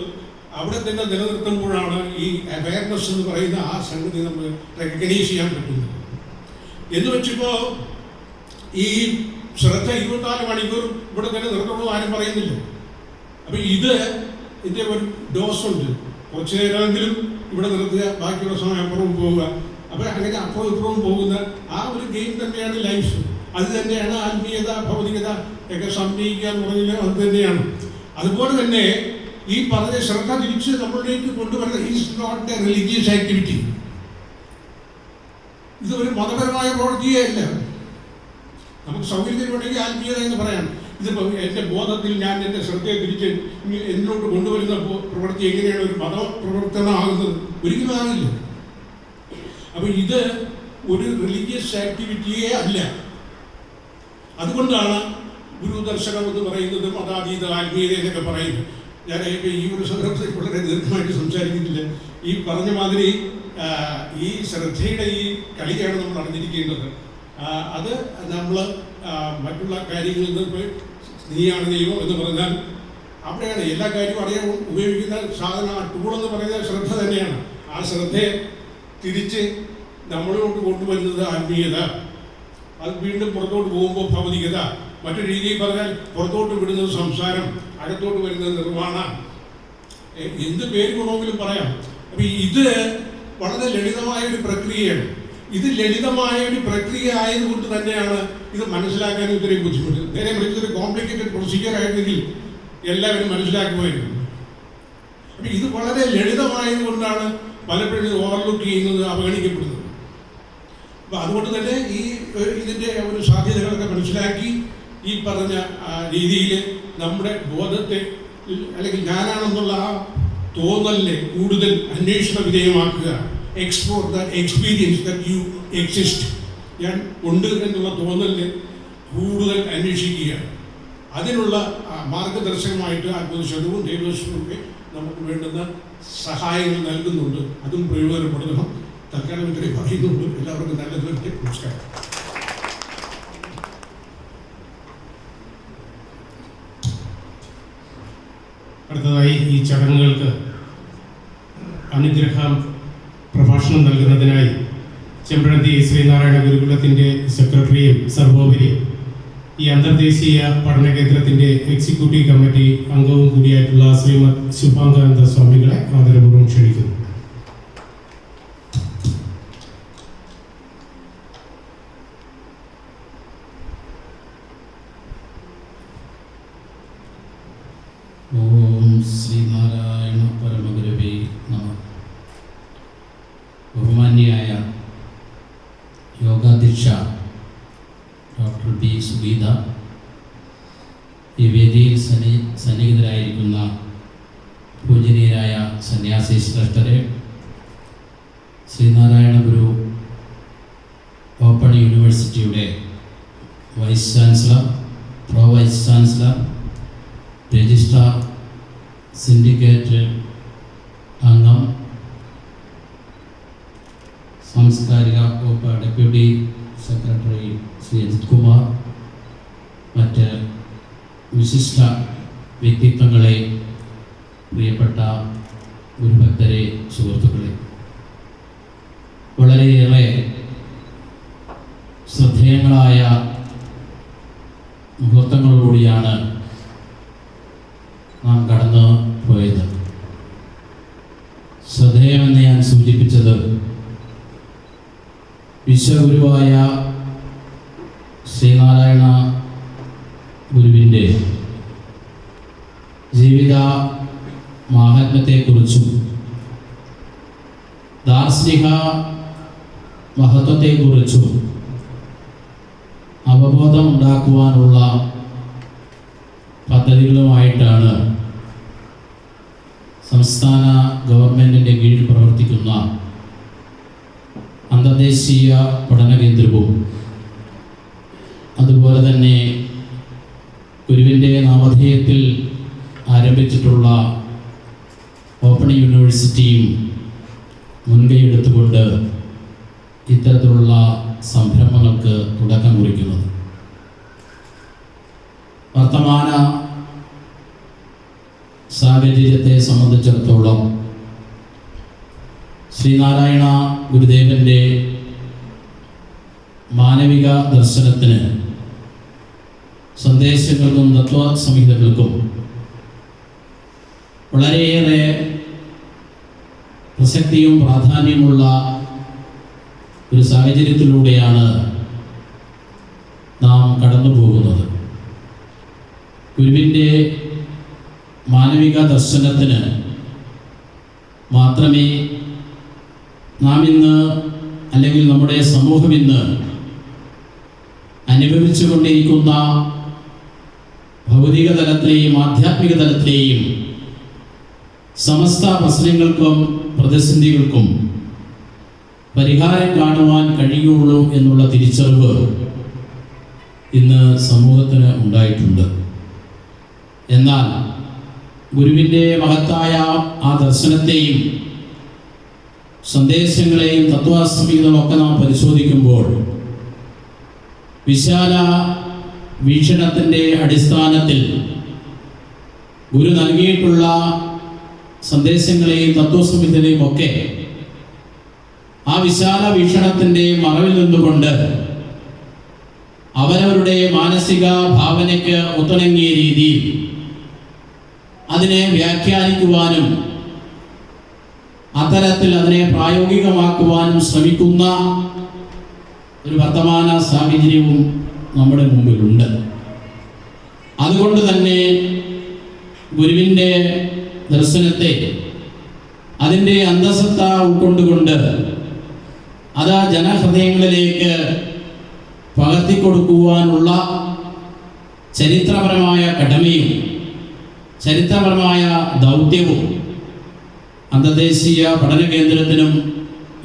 അവിടെ തന്നെ നിലനിർത്തുമ്പോഴാണ് ഈ അവയർനെസ് എന്ന് പറയുന്ന ആ സംഗതി നമ്മൾ റെക്കഗ്നൈസ് ചെയ്യാൻ പറ്റുന്നത്. എന്ന് വെച്ചിപ്പോൾ ഈ ശ്രദ്ധ 24 മണിക്കൂർ ഇവിടെ തന്നെ നിർത്തണമെന്ന് ആരും പറയുന്നില്ല. അപ്പം ഇതിൻ്റെ ഒരു ഡോസുണ്ട്. കുറച്ച് നേരമെങ്കിലും ഇവിടെ നിർത്തുക, ബാക്കിയുള്ള സമയം അപ്പുറവും പോവുക. അപ്പം അങ്ങനെ അപ്പുറവും ഇപ്പുറവും പോകുന്ന ആ ഒരു ഗെയിം തന്നെയാണ് ലൈഫ്. അത് തന്നെയാണ് ആത്മീയത, ഭൗതികത ഒക്കെ സമന്വയിക്കുക എന്ന് പറഞ്ഞാൽ അത് തന്നെയാണ്. അതുപോലെ തന്നെ ഈ പറഞ്ഞ ശ്രദ്ധ തിരിച്ച് നമ്മളിലേക്ക് കൊണ്ടുവരുന്നത് is not a religious activity. ഇത് ഒരു മതപരമായ പ്രവൃത്തിയേ അല്ല. നമുക്ക് സൗകര്യത്തിന് വേണമെങ്കിൽ ആത്മീയത എന്ന് പറയാം. ഇതിപ്പോൾ എൻ്റെ ബോധത്തിൽ ഞാൻ എൻ്റെ ശ്രദ്ധയെ തിരിച്ച് എന്നിലോട്ട് കൊണ്ടുവരുന്ന പ്രവൃത്തി എങ്ങനെയാണ് ഒരു മതപ്രവർത്തനമാകുന്നത്? ഒരിക്കലും ആകില്ല. അപ്പം ഇത് ഒരു റിലീജിയസ് ആക്ടിവിറ്റിയേ അല്ല. അതുകൊണ്ടാണ് ഗുരുദർശനം എന്ന് പറയുന്നത് മതാതീത ആത്മീയത എന്നൊക്കെ പറയുന്നു. ഞാൻ ഈ ഒരു സന്ദർഭത്തിൽ വളരെ ദീർഘമായിട്ട് സംസാരിക്കുന്നില്ല. ഈ പറഞ്ഞ മാതിരി ഈ ശ്രദ്ധയുടെ ഈ കളിയാണ് നമ്മൾ അറിഞ്ഞിരിക്കേണ്ടത്. അത് നമ്മൾ മറ്റുള്ള കാര്യങ്ങളിൽ നിന്ന് നീയാണ് ദൈവം എന്ന് പറഞ്ഞാൽ അവിടെയാണ് എല്ലാ കാര്യവും അറിയാൻ ഉപയോഗിക്കുന്ന സാധനം. ആ ടൂളെന്ന് പറയുന്നത് ശ്രദ്ധ തന്നെയാണ്. ആ ശ്രദ്ധയെ തിരിച്ച് നമ്മളോട്ട് കൊണ്ടുവരുന്നത് ആത്മീയത. അത് വീണ്ടും പുറത്തോട്ട് പോകുമ്പോൾ ഭൗതികത. മറ്റൊരു രീതിയിൽ പറഞ്ഞാൽ പുറത്തോട്ട് വിടുന്നത് സംസാരം, അകത്തോട്ട് വരുന്നത് നിർവ്വാണ. എന്ത് പേര് വേണമെങ്കിലും പറയാം. അപ്പം ഇത് വളരെ ലളിതമായ ഒരു പ്രക്രിയയാണ്. ഇത് ലളിതമായ ഒരു പ്രക്രിയ ആയതുകൊണ്ട് തന്നെയാണ് ഇത് മനസ്സിലാക്കാൻ ഇത്രയും ബുദ്ധിമുട്ട്. നേരെ മറിച്ചൊരു കോംപ്ലിക്കേറ്റഡ് പ്രൊസീജിയർ ആയിരുന്നെങ്കിൽ എല്ലാവരും മനസ്സിലാക്കുമായിരുന്നു. അപ്പം ഇത് വളരെ ലളിതമായതുകൊണ്ടാണ് പലപ്പോഴും ഇത് ഓവർലുക്ക് ചെയ്യുന്നത്, അവഗണിക്കപ്പെടുന്നത്. അപ്പം അതുകൊണ്ട് തന്നെ ഇതിൻ്റെ ഒരു സാധ്യതകളൊക്കെ മനസ്സിലാക്കി ഈ പറഞ്ഞ രീതിയിൽ നമ്മുടെ ബോധത്തെ അല്ലെങ്കിൽ ഞാനാണെന്നുള്ള ആ തോന്നലിനെ കൂടുതൽ അന്വേഷണ വിധേയമാക്കുക. Explore the experience that you exist. ഞാൻ ഉണ്ട് എന്നുള്ള തോന്നലിനെ കൂടുതൽ അന്വേഷിക്കുക. അതിനുള്ള മാർഗദർശനമായിട്ട് ആത്മവിശ്വാസവും ദൈവദർശനവും ഒക്കെ നമുക്ക് വേണ്ടുന്ന സഹായങ്ങൾ നൽകുന്നുണ്ട്. അതും പ്രയോജനപ്പെടുത്തണം. തൽക്കാലം ഇത്രയും പറയുന്നുണ്ട്. എല്ലാവർക്കും നല്ലത് വരട്ടെ. നമസ്കാരം. അടുത്തതായി ഈ ചടങ്ങുകൾക്ക് അനുഗ്രഹം പ്രഭാഷണം നൽകുന്നതിനായി ചെമ്പഴന്തി ശ്രീനാരായണ ഗുരുകുലത്തിൻ്റെ സെക്രട്ടറിയും സർവോപരി ഈ അന്തർദേശീയ പഠന കേന്ദ്രത്തിൻ്റെ എക്സിക്യൂട്ടീവ് കമ്മിറ്റി അംഗവും കൂടിയായിട്ടുള്ള ശ്രീമദ് ശുഭാംഗാനന്ദ സ്വാമികളെ ആദരപൂർവ്വം ക്ഷണിക്കുന്നു. ഓം ശ്രീനാരായണ പരമഗുരവേ നമഃ. ബഹുമാന്യയായ യോഗാധ്യക്ഷ ഡോക്ടർ ബി സുഗീത, ഈ വേദിയിൽ സന്നിഹിതരായിരിക്കുന്ന പൂജനീയരായ സന്യാസി ശ്രേഷ്ഠരെ, ശ്രീനാരായണ ഗുരു ഓപ്പൺ യൂണിവേഴ്സിറ്റിയുടെ vice chancellor, pro vice chancellor, registrar, syndicate അംഗം, സാംസ്കാരിക വകുപ്പ് ഡെപ്യൂട്ടി സെക്രട്ടറി ശ്രീ അജിത് കുമാർ, മറ്റ് വിശിഷ്ട വ്യക്തിത്വങ്ങളെ, പ്രിയപ്പെട്ട ഗുരുഭക്തരെ, സുഹൃത്തുക്കളെ, വളരെയേറെ ശ്രദ്ധേയങ്ങളായ മുഹൂർത്തങ്ങളിലൂടെയാണ് നാം കടന്നു പോയത്. ശ്രദ്ധേയമെന്ന് ഞാൻ സൂചിപ്പിച്ചത് വിശ്വഗുരുവായ ശ്രീനാരായണ ഗുരുവിൻ്റെ ജീവിത മാഹാത്മ്യത്തെക്കുറിച്ചും ദാർശനിക മഹത്വത്തെക്കുറിച്ചും അവബോധം ഉണ്ടാക്കുവാനുള്ള പദ്ധതികളുമായിട്ടാണ് സംസ്ഥാന ഗവൺമെൻറ്റിൻ്റെ കീഴിൽ പ്രവർത്തിക്കുന്ന അന്തർദേശീയ പഠന കേന്ദ്രവും അതുപോലെ തന്നെ ഗുരുവിൻ്റെ നാമധേയത്തിൽ ആരംഭിച്ചിട്ടുള്ള ഓപ്പൺ യൂണിവേഴ്സിറ്റിയും മുൻകൈയെടുത്തുകൊണ്ട് ഇത്തരത്തിലുള്ള സംരംഭങ്ങൾക്ക് തുടക്കം കുറിക്കുന്നത്. വർത്തമാന സാഹചര്യത്തെ സംബന്ധിച്ചിടത്തോളം ശ്രീനാരായണ ഗുരുദേവൻ്റെ മാനവിക ദർശനത്തിന്, സന്ദേശങ്ങൾക്കും തത്വസംഹിതകൾക്കും വളരെയേറെ പ്രസക്തിയും പ്രാധാന്യമുള്ള ഒരു സാഹചര്യത്തിലൂടെയാണ് നാം കടന്നു പോകുന്നത്. ഗുരുവിൻ്റെ മാനവിക ദർശനത്തിന് മാത്രമേ നാം ഇന്ന്, അല്ലെങ്കിൽ നമ്മുടെ സമൂഹം ഇന്ന് അനുഭവിച്ചു കൊണ്ടിരിക്കുന്ന ഭൗതിക തലത്തിലെയും ആധ്യാത്മിക തലത്തിലെയും സമസ്ത പ്രശ്നങ്ങൾക്കും പ്രതിസന്ധികൾക്കും പരിഹാരം കാണുവാൻ കഴിയുള്ളൂ എന്നുള്ള തിരിച്ചറിവ് ഇന്ന് സമൂഹത്തിന് ഉണ്ടായിട്ടുണ്ട്. എന്നാൽ ഗുരുവിൻ്റെ മഹത്തായ ആ ദർശനത്തെയും സന്ദേശങ്ങളെയും തത്വസംഹിതമൊക്കെ നാം പരിശോധിക്കുമ്പോൾ വിശാല വീക്ഷണത്തിൻ്റെ അടിസ്ഥാനത്തിൽ ഗുരു നൽകിയിട്ടുള്ള സന്ദേശങ്ങളെയും തത്വസംഹിതയും ഒക്കെ ആ വിശാല വീക്ഷണത്തിൻ്റെ മറവിൽ നിന്നുകൊണ്ട് അവരവരുടെ മാനസിക ഭാവനയ്ക്ക് ഒത്തിണങ്ങിയ രീതിയിൽ അതിനെ വ്യാഖ്യാനിക്കുവാനും അത്തരത്തിൽ അതിനെ പ്രായോഗികമാക്കുവാനും ശ്രമിക്കുന്ന ഒരു വർത്തമാന സാഹചര്യവും നമ്മുടെ മുമ്പിലുണ്ട്. അതുകൊണ്ട് തന്നെ ഗുരുവിൻ്റെ ദർശനത്തെ അതിൻ്റെ അന്തസത്ത ഉൾക്കൊണ്ടുകൊണ്ട് അത് ജനഹൃദയങ്ങളിലേക്ക് പകർത്തിക്കൊടുക്കുവാനുള്ള ചരിത്രപരമായ കടമയും ചരിത്രപരമായ ദൗത്യവും അന്തർദേശീയ പഠന കേന്ദ്രത്തിനും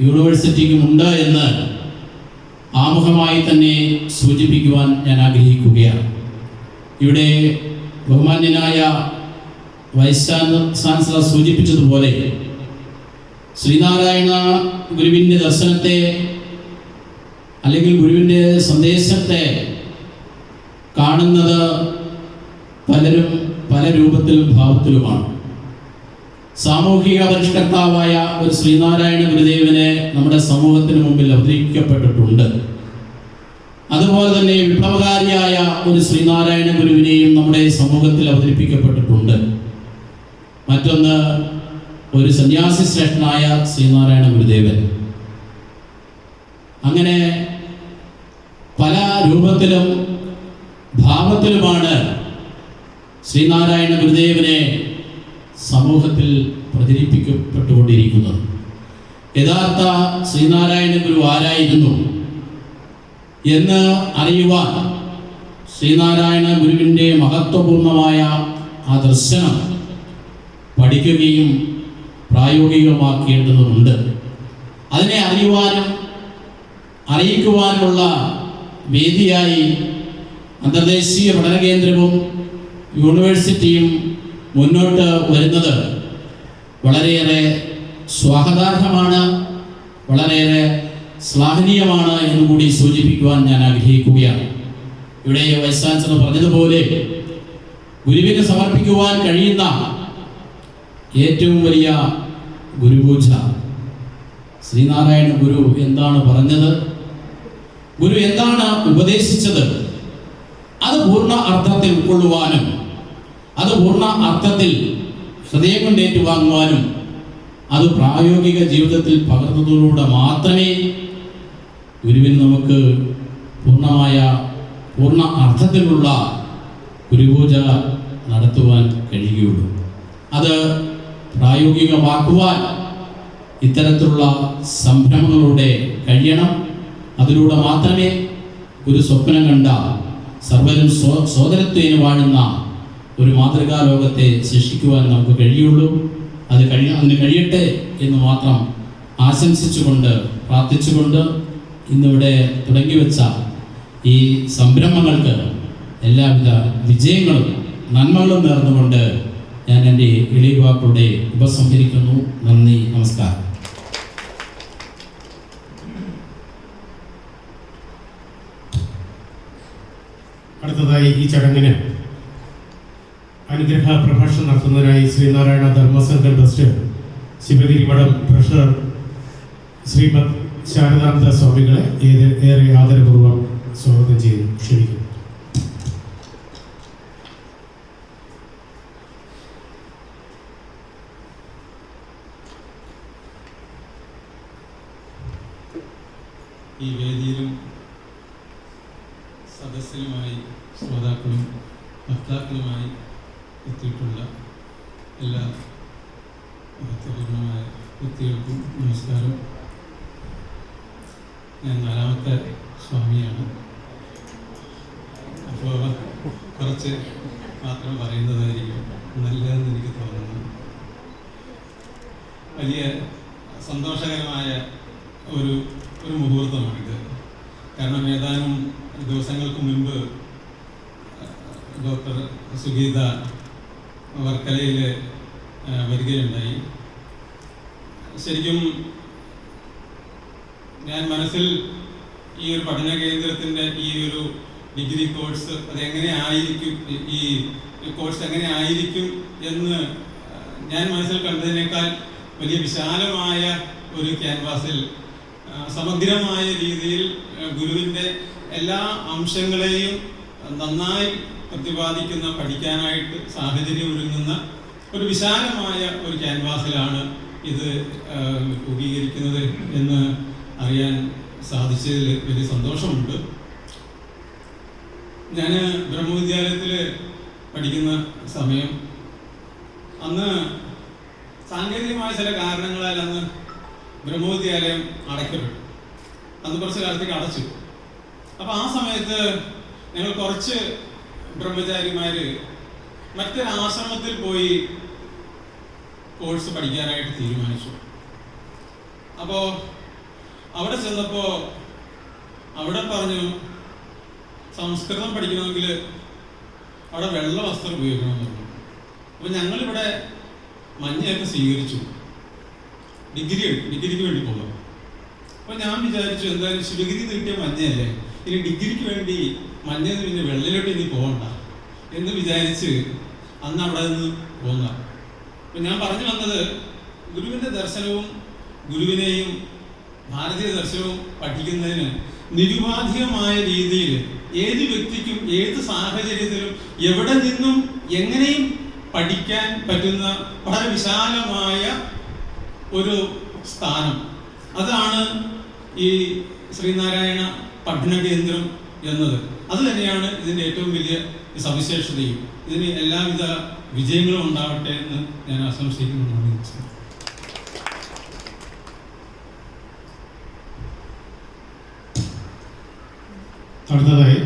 യൂണിവേഴ്സിറ്റിക്കും ഉണ്ട് എന്ന് ആമുഖമായി തന്നെ സൂചിപ്പിക്കുവാൻ ഞാൻ ആഗ്രഹിക്കുകയാണ്. ഇവിടെ ബഹുമാന്യനായ വൈസ് ചാൻസലർ സൂചിപ്പിച്ചതുപോലെ ശ്രീനാരായണ ഗുരുവിൻ്റെ ദർശനത്തെ അല്ലെങ്കിൽ ഗുരുവിൻ്റെ സന്ദേശത്തെ കാണുന്നത് പലരും പല രൂപത്തിലും ഭാവത്തിലുമാണ്. സാമൂഹിക പരിഷ്കർത്താവായ ഒരു ശ്രീനാരായണ ഗുരുദേവനെ നമ്മുടെ സമൂഹത്തിന് മുമ്പിൽ അവതരിപ്പിക്കപ്പെട്ടിട്ടുണ്ട്. അതുപോലെ തന്നെ വിപ്ലവകാരിയായ ഒരു ശ്രീനാരായണ ഗുരുവിനെയും നമ്മുടെ സമൂഹത്തിൽ അവതരിപ്പിക്കപ്പെട്ടിട്ടുണ്ട്. മറ്റൊന്ന് ഒരു സന്യാസി ശ്രേഷ്ഠനായ ശ്രീനാരായണ ഗുരുദേവൻ. അങ്ങനെ പല രൂപത്തിലും ഭാവത്തിലുമാണ് ശ്രീനാരായണ ഗുരുദേവനെ സമൂഹത്തിൽ പ്രചരിപ്പിക്കപ്പെട്ടുകൊണ്ടിരിക്കുന്നത്. യഥാർത്ഥ ശ്രീനാരായണ ഗുരു ആരായിരുന്നു എന്ന് അറിയുവാൻ ശ്രീനാരായണ ഗുരുവിൻ്റെ മഹത്വപൂർണമായ ആ ദർശനം പഠിക്കുകയും പ്രായോഗികമാക്കേണ്ടതുണ്ട്. അതിനെ അറിയുവാനും അറിയിക്കുവാനുമുള്ള വേദിയായി അന്തർദേശീയ പഠന കേന്ദ്രവും യൂണിവേഴ്സിറ്റിയും മുന്നോട്ട് വരുന്നത് വളരെയേറെ സ്വാഗതാർഹമാണ്, വളരെയേറെ ശ്ലാഘനീയമാണ് എന്നുകൂടി സൂചിപ്പിക്കുവാൻ ഞാൻ ആഗ്രഹിക്കുകയാണ്. ഇവിടെ വൈസ് ചാൻസലർ പറഞ്ഞതുപോലെ ഗുരുവിന് സമർപ്പിക്കുവാൻ കഴിയുന്ന ഏറ്റവും വലിയ ഗുരുപൂജ ശ്രീനാരായണ ഗുരു എന്താണ് പറഞ്ഞത്, ഗുരു എന്താണ് ഉപദേശിച്ചത്, അത് പൂർണ്ണ അർത്ഥത്തിൽ ഉൾക്കൊള്ളുവാനും അത് പൂർണ്ണ അർത്ഥത്തിൽ ഹൃദയം കൊണ്ട് ഏറ്റുവാങ്ങുവാനും അത് പ്രായോഗിക ജീവിതത്തിൽ പകർന്നതിലൂടെ മാത്രമേ ഗുരുവിന് നമുക്ക് പൂർണ്ണ അർത്ഥത്തിലുള്ള ഗുരുപൂജ നടത്തുവാൻ കഴിയുകയുള്ളൂ. അത് പ്രായോഗികമാക്കുവാൻ ഇത്തരത്തിലുള്ള സംരംഭങ്ങളുടെ കഴിയണം. അതിലൂടെ മാത്രമേ ഒരു സ്വപ്നം കണ്ട സർവരും സോദരത്വേന വാഴുന്ന ഒരു മാതൃകാ ലോകത്തെ സൃഷ്ടിക്കുവാൻ നമുക്ക് കഴിയുള്ളൂ. അതിന് കഴിയട്ടെ എന്ന് മാത്രം ആശംസിച്ചുകൊണ്ട് പ്രാർത്ഥിച്ചുകൊണ്ട് ഇന്നിവിടെ തുടങ്ങിവെച്ച ഈ സംരംഭങ്ങൾക്ക് എല്ലാവിധ വിജയങ്ങളും നന്മകളും നേർന്നുകൊണ്ട് ഞാൻ എൻ്റെ എളിയ വാക്കുകളുടെ ഉപസംഹരിക്കുന്നു. നന്ദി, നമസ്കാരം. അടുത്തതായി ഈ ചടങ്ങിന് അനുഗ്രഹ പ്രഭാഷണം നടത്തുന്നതിനായി ശ്രീനാരായണ ധർമ്മസംഘം ട്രസ്റ്റ് ശിവഗിരി മഠം ട്രഷറർ ശ്രീമദ് ശാരദാനന്ദ സ്വാമികളെ ഏറെ ആദരപൂർവ്വം സ്വാഗതം ചെയ്യുന്നു, ക്ഷണിക്കുന്നു. ഈ വേദിയിലും സദസ്സിലുമായി ശ്രോതാക്കളും വക്താക്കളുമായി എത്തിയിട്ടുള്ള എല്ലാ മഹത്വപൂർണമായ വ്യക്തികൾക്കും നമസ്കാരം. ഞാൻ 4ാമത്തെ സ്വാമിയാണ്. അപ്പോൾ കുറച്ച് മാത്രം പറയുന്നതായിരിക്കും നല്ലതെന്ന് എനിക്ക് തോന്നുന്നു. വലിയ സന്തോഷകരമായ ഒരു മുഹൂർത്തമാണിത്. കാരണം ഏതാനും ദിവസങ്ങൾക്ക് മുൻപ് ഡോക്ടർ സുഗീത വർക്കലയിൽ വരികയുണ്ടായി. ശരിക്കും ഞാൻ മനസ്സിൽ ഈ ഒരു പഠന കേന്ദ്രത്തിൻ്റെ ഈ ഒരു ഡിഗ്രി കോഴ്സ് അതെങ്ങനെ ആയിരിക്കും, ഈ കോഴ്സ് എങ്ങനെ ആയിരിക്കും എന്ന് ഞാൻ മനസ്സിൽ കണ്ടതിനേക്കാൾ വലിയ വിശാലമായ ഒരു ക്യാൻവാസിൽ സമഗ്രമായ രീതിയിൽ ഗുരുവിൻ്റെ എല്ലാ അംശങ്ങളെയും നന്നായി പ്രതിപാദിക്കുന്ന, പഠിക്കാനായിട്ട് സാഹചര്യം ഒരുങ്ങുന്ന ഒരു വിശാലമായ ഒരു ക്യാൻവാസിലാണ് ഇത് രൂപീകരിക്കുന്നത് എന്ന് അറിയാൻ സാധിച്ചതിൽ വലിയ സന്തോഷമുണ്ട്. ഞാൻ ബ്രഹ്മവിദ്യാലയത്തിൽ പഠിക്കുന്ന സമയം അന്ന് സാങ്കേതികമായ ചില കാരണങ്ങളാൽ അന്ന് ബ്രഹ്മവിദ്യാലയം അടയ്ക്കപ്പെട്ടു. അന്ന് കുറച്ച് കാലത്തേക്ക് അടച്ചു. അപ്പോൾ ആ സമയത്ത് ഞങ്ങൾ കുറച്ച് ബ്രഹ്മചാരിമാർ മറ്റൊരു ആശ്രമത്തിൽ പോയി കോഴ്സ് പഠിക്കാനായിട്ട് തീരുമാനിച്ചു. അപ്പോൾ അവിടെ ചെന്നപ്പോൾ അവിടെ പറഞ്ഞു സംസ്കൃതം പഠിക്കണമെങ്കിൽ അവിടെ വെള്ള വസ്ത്രം ഉപയോഗിക്കണമെന്ന് പറഞ്ഞു. അപ്പോൾ ഞങ്ങളിവിടെ മഞ്ഞയൊക്കെ സ്വീകരിച്ചു, ഡിഗ്രിക്ക് വേണ്ടി പോകാം. അപ്പോൾ ഞാൻ വിചാരിച്ചു എന്തായാലും ശിവഗിരി കിട്ടിയ മഞ്ഞയല്ലേ, ഇനി ഡിഗ്രിക്ക് വേണ്ടി മഞ്ഞയിൽ പിന്നെ വെള്ളയിലോട്ട് ഇനി പോകണ്ട എന്ന് വിചാരിച്ച് അന്ന് അവിടെ നിന്ന് പോന്ന. അപ്പം ഞാൻ പറഞ്ഞു വന്നത് ഗുരുവിൻ്റെ ദർശനവും ഗുരുവിനെയും ഭാരതീയ ദർശനവും പഠിക്കുന്നതിന് നിരുപാധികമായ രീതിയിൽ ഏത് വ്യക്തിക്കും ഏത് സാഹചര്യത്തിലും എവിടെ നിന്നും എങ്ങനെയും പഠിക്കാൻ പറ്റുന്ന വളരെ വിശാലമായ ഒരു സ്ഥാനം, അതാണ് ഈ ശ്രീനാരായണ പഠന കേന്ദ്രം എന്നത്. അത് തന്നെയാണ് ഇതിൻ്റെ ഏറ്റവും വലിയ സവിശേഷതയും. ഇതിന് എല്ലാവിധ വിജയങ്ങളും ഉണ്ടാവട്ടെ എന്ന് ഞാൻ ആശംസിക്കുന്നു. അടുത്തതായി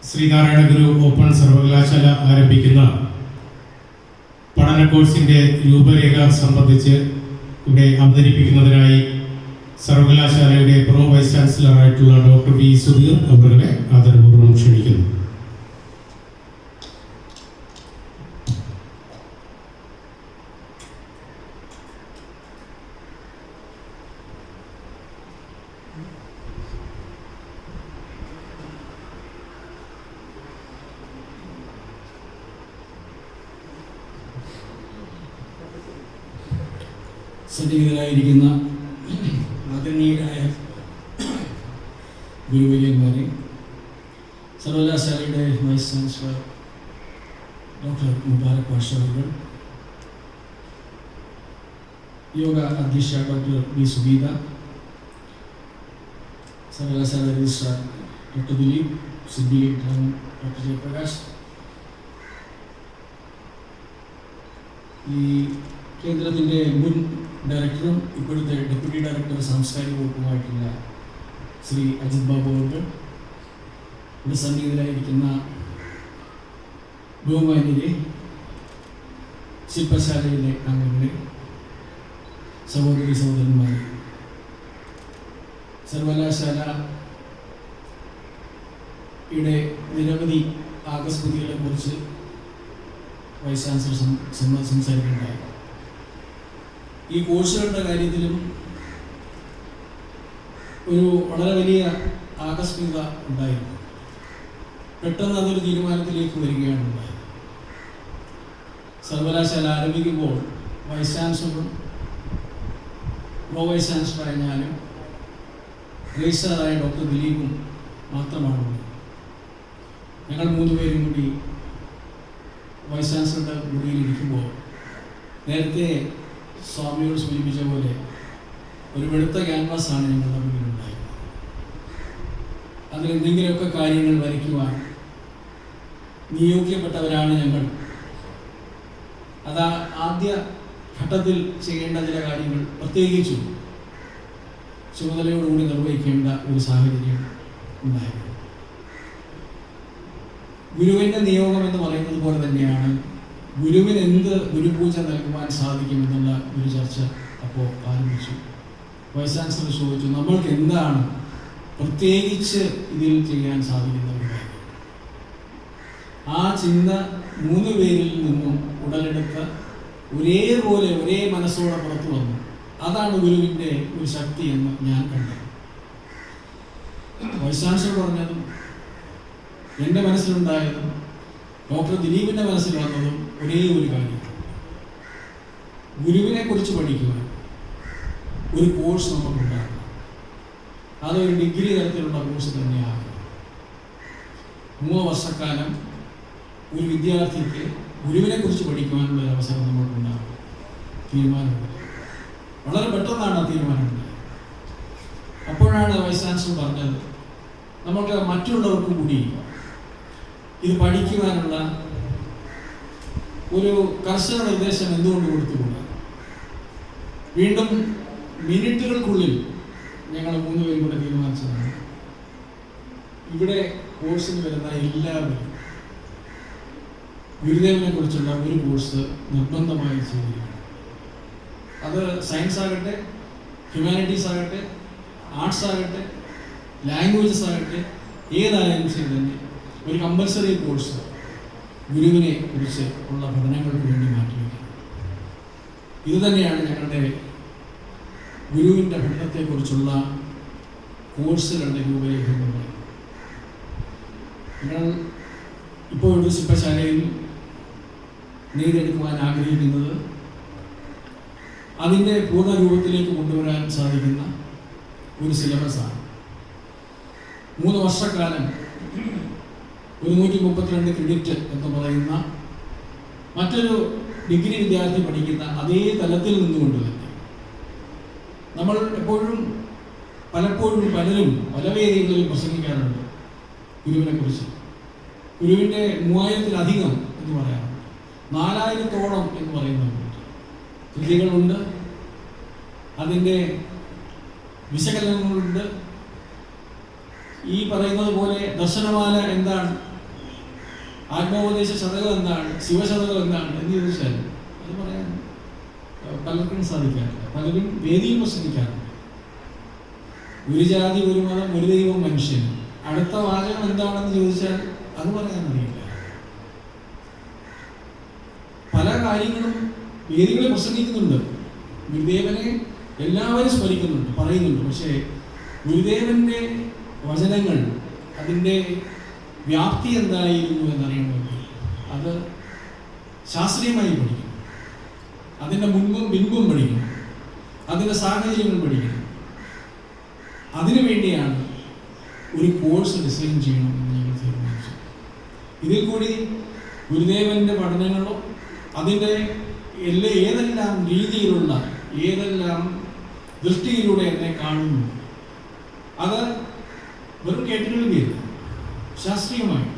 ശ്രീനാരായണ ഗുരു ഓപ്പൺ സർവകലാശാല ആരംഭിക്കുന്ന പഠന കോഴ്സിൻ്റെ രൂപരേഖ സംബന്ധിച്ച് ഇവിടെ അവതരിപ്പിക്കുന്നതിനായി സർവകലാശാലയുടെ പ്രോ വൈസ് ചാൻസലറായിട്ടുള്ള ഡോക്ടർ വി സുധീർ അവരുടെ ആദരപൂർവ്വം ക്ഷണിക്കുന്നു. സന്നിഹിതരായിരിക്കുന്ന ആദരണീയരായ ഗുരുവര്യന്മാരെ, സർവകലാശാലയുടെ vice chancellor doctor Mubarak Pasha അവർ, യോഗ അധ്യക്ഷ ഡോക്ടർ ബി സുഗീത, സർവകലാശാല registrar doctor Dileep, Siddique doctor Jayaprakash, ഈ കേന്ദ്രത്തിൻ്റെ മുൻ ഡയറക്ടറും ഇപ്പോഴത്തെ ഡെപ്യൂട്ടി ഡയറക്ടർ സാംസ്കാരിക വകുപ്പുമായിട്ടുള്ള ശ്രീ അജിത് ബാബു അവർ, ഇവിടെ സന്നിഹിതരായിരിക്കുന്ന ബഹുമാന്യരെ, ശില്പശാലയിലെ അംഗങ്ങളെ, സഹോദരി സഹോദരന്മാരെ, സർവകലാശാലയുടെ നിരവധി ആകസ്മികതകളെക്കുറിച്ച് വൈസ് ചാൻസലർ സംസാരിക്കുകയുണ്ടായി. ഈ കോഴ്സുകളുടെ കാര്യത്തിലും ഒരു വളരെ വലിയ ആകസ്മികത ഉണ്ടായിരുന്നു. പെട്ടെന്ന് അതൊരു തീരുമാനത്തിലേക്ക് വരികയാണ് ഉണ്ടായത്. സർവകലാശാല ആരംഭിക്കുമ്പോൾ വൈസ് ചാൻസലറും പ്രോ വൈസ് ചാൻസലറായ ഞാനും രജിസ്ട്രാറായ ഡോക്ടർ ദിലീപും മാത്രമാണ്. ഞങ്ങൾ 3 പേരും കൂടി വൈസ് ചാൻസലറുടെ മുറിയിൽ ഇരിക്കുമ്പോൾ നേരത്തെ സ്വാമിയോട് സൂചിപ്പിച്ച പോലെ ഒരു വെളുത്ത ക്യാൻവാസാണ് ഞങ്ങളുടെ മുന്നിലുണ്ടായിരുന്നത്. അതിൽ എന്തെങ്കിലുമൊക്കെ കാര്യങ്ങൾ വരയ്ക്കുവാൻ നിയോഗിക്കപ്പെട്ടവരാണ് ഞങ്ങൾ. അത് ആദ്യ ഘട്ടത്തിൽ ചെയ്യേണ്ട ചില കാര്യങ്ങൾ പ്രത്യേകിച്ചും ചുമതലയോടുകൂടി നിർവഹിക്കേണ്ട ഒരു സാഹചര്യം ഉണ്ടായിരുന്നു. ഗുരുവിൻ്റെ നിയോഗം എന്ന് പറയുന്നത് പോലെ തന്നെയാണ് ഗുരുവിന് എന്ത് ഗുരുപൂജ നൽകുവാൻ സാധിക്കുമെന്നുള്ള ഒരു ചർച്ച അപ്പോൾ ആരംഭിച്ചു. വൈസ് ചാൻസലർ ചോദിച്ചു, നമ്മൾക്ക് എന്താണ് പ്രത്യേകിച്ച് ഇതിൽ ചെയ്യാൻ സാധിക്കുന്ന ഒരു കാര്യം. ആ ചിന്ത 3 പേരിൽ നിന്നും ഉടലെടുത്ത ഒരേപോലെ ഒരേ മനസ്സോടെ പുറത്തു വന്നു. അതാണ് ഗുരുവിൻ്റെ ഒരു ശക്തി എന്ന് ഞാൻ കണ്ടത്. വൈസ് ചാൻസലർ പറഞ്ഞതും എൻ്റെ മനസ്സിലുണ്ടായതും ഡോക്ടർ ദിലീപിൻ്റെ മനസ്സിൽ വന്നതും ഒരേ ഒരു കാര്യം. ഗുരുവിനെ കുറിച്ച് പഠിക്കുവാൻ ഒരു കോഴ്സ് നമുക്കുണ്ടാകണം. അതൊരു ഡിഗ്രി തരത്തിലുള്ള കോഴ്സ് തന്നെയാണ്. 3 വർഷക്കാലം ഒരു വിദ്യാർത്ഥിക്ക് ഗുരുവിനെ കുറിച്ച് പഠിക്കുവാനുള്ള ഒരു അവസരം നമുക്കുണ്ടാകും. തീരുമാനമുണ്ട്. വളരെ പെട്ടെന്നാണ് ആ തീരുമാനമുണ്ടായത്. അപ്പോഴാണ് വൈസ് ചാൻസലർ പറഞ്ഞത്, നമുക്ക് മറ്റുള്ളവർക്ക് കൂടി ഇത് പഠിക്കുവാനുള്ള ഒരു കർശന നിർദ്ദേശം എന്തുകൊണ്ട് കൊടുത്തുകൂടാ. വീണ്ടും മിനിറ്റുകൾക്കുള്ളിൽ ഞങ്ങൾ 3 പേരും കൂടെ തീരുമാനിച്ചതാണ്, ഇവിടെ കോഴ്സിന് വരുന്ന എല്ലാവരും ഗുരുദേവനെ കുറിച്ചുള്ള ഒരു കോഴ്സ് നിർബന്ധമായി ചെയ്തിരിക്കണം. അത് സയൻസ് ആകട്ടെ, ഹ്യൂമാനിറ്റീസ് ആകട്ടെ, ആർട്സ് ആകട്ടെ, ലാംഗ്വേജസ് ആകട്ടെ, ഏതായാലും ശരി തന്നെ ഒരു കമ്പൽസറി കോഴ്സ് ഗുരുവിനെ കുറിച്ച് ഉള്ള പഠനങ്ങൾക്ക് വേണ്ടി മാറ്റിവെക്കണം. ഇത് തന്നെയാണ് ഞങ്ങളുടെ ഗുരുവിൻ്റെ പഠനത്തെക്കുറിച്ചുള്ള കോഴ്സുകളുടെ രൂപരേഖ എന്ന് പറയുന്നത്. ഞങ്ങൾ ഇപ്പോൾ ഒരു ശില്പശാലയിൽ നെയ്തെടുക്കുവാൻ ആഗ്രഹിക്കുന്നത് അതിൻ്റെ പൂർണ്ണ രൂപത്തിലേക്ക് കൊണ്ടുവരാൻ സാധിക്കുന്ന ഒരു സിലബസാണ്. 3 വർഷക്കാലം 132 ക്രെഡിറ്റ് എന്ന് പറയുന്ന മറ്റൊരു ഡിഗ്രി വിദ്യാർത്ഥി പഠിക്കുന്ന അതേ തലത്തിൽ നിന്നുകൊണ്ട് തന്നെ നമ്മൾ പലപ്പോഴും പലരും പല വേദികളിൽ പ്രസംഗിക്കാറുണ്ട് ഗുരുവിനെ കുറിച്ച്. ഗുരുവിൻ്റെ 3000-ലധികം എന്ന് പറയാറുണ്ട്, 4000-ഓളം എന്ന് പറയുന്നുണ്ട് കൃതികളുണ്ട്, അതിൻ്റെ വിശകലനങ്ങളുണ്ട്. ഈ പറയുന്നത് പോലെ ദർശനമാല എന്താണ്, ആത്മോപദേശ ശതകം എന്താണ്, ശിവശതകം എന്താണ് എന്ന് ചോദിച്ചാൽ അത് പറയാൻ പലർക്കും സാധിക്കാറില്ല. പലരും വേദിയിൽ പ്രസംഗിക്കാറുണ്ട്. ഒരു ജാതി, ഒരു മതം, ഒരു ദൈവം, മനുഷ്യൻ. അടുത്ത വാചകം എന്താണെന്ന് ചോദിച്ചാൽ അത് പറയാനറിയില്ല. പല കാര്യങ്ങളും വേദികളിൽ പ്രസംഗിക്കുന്നുണ്ട്, ഗുരുദേവനെ എല്ലാവരും സ്മരിക്കുന്നുണ്ട്, പറയുന്നുണ്ട്. പക്ഷേ ഗുരുദേവന്റെ വചനങ്ങൾ, അതിൻ്റെ വ്യാപ്തി എന്തായിരുന്നു എന്നറിയണമെങ്കിൽ അത് ശാസ്ത്രീയമായി പഠിക്കണം, അതിൻ്റെ മുൻപും പിൻപും പഠിക്കണം, അതിൻ്റെ സാഹചര്യങ്ങൾ പഠിക്കണം. അതിനു വേണ്ടിയാണ് ഒരു കോഴ്സ് ഡിസൈൻ ചെയ്യണമെന്ന് ഞങ്ങൾ തീരുമാനിച്ചു. ഇതിൽ കൂടി ഗുരുദേവന്റെ പഠനങ്ങളോ അതിൻ്റെ ഏതെല്ലാം രീതിയിലുള്ള ഏതെല്ലാം ദൃഷ്ടിയിലൂടെ എന്നെ കാണുന്നു, അത് വെറും കേട്ടുകേൾവിയല്ല, ശാസ്ത്രീയമായി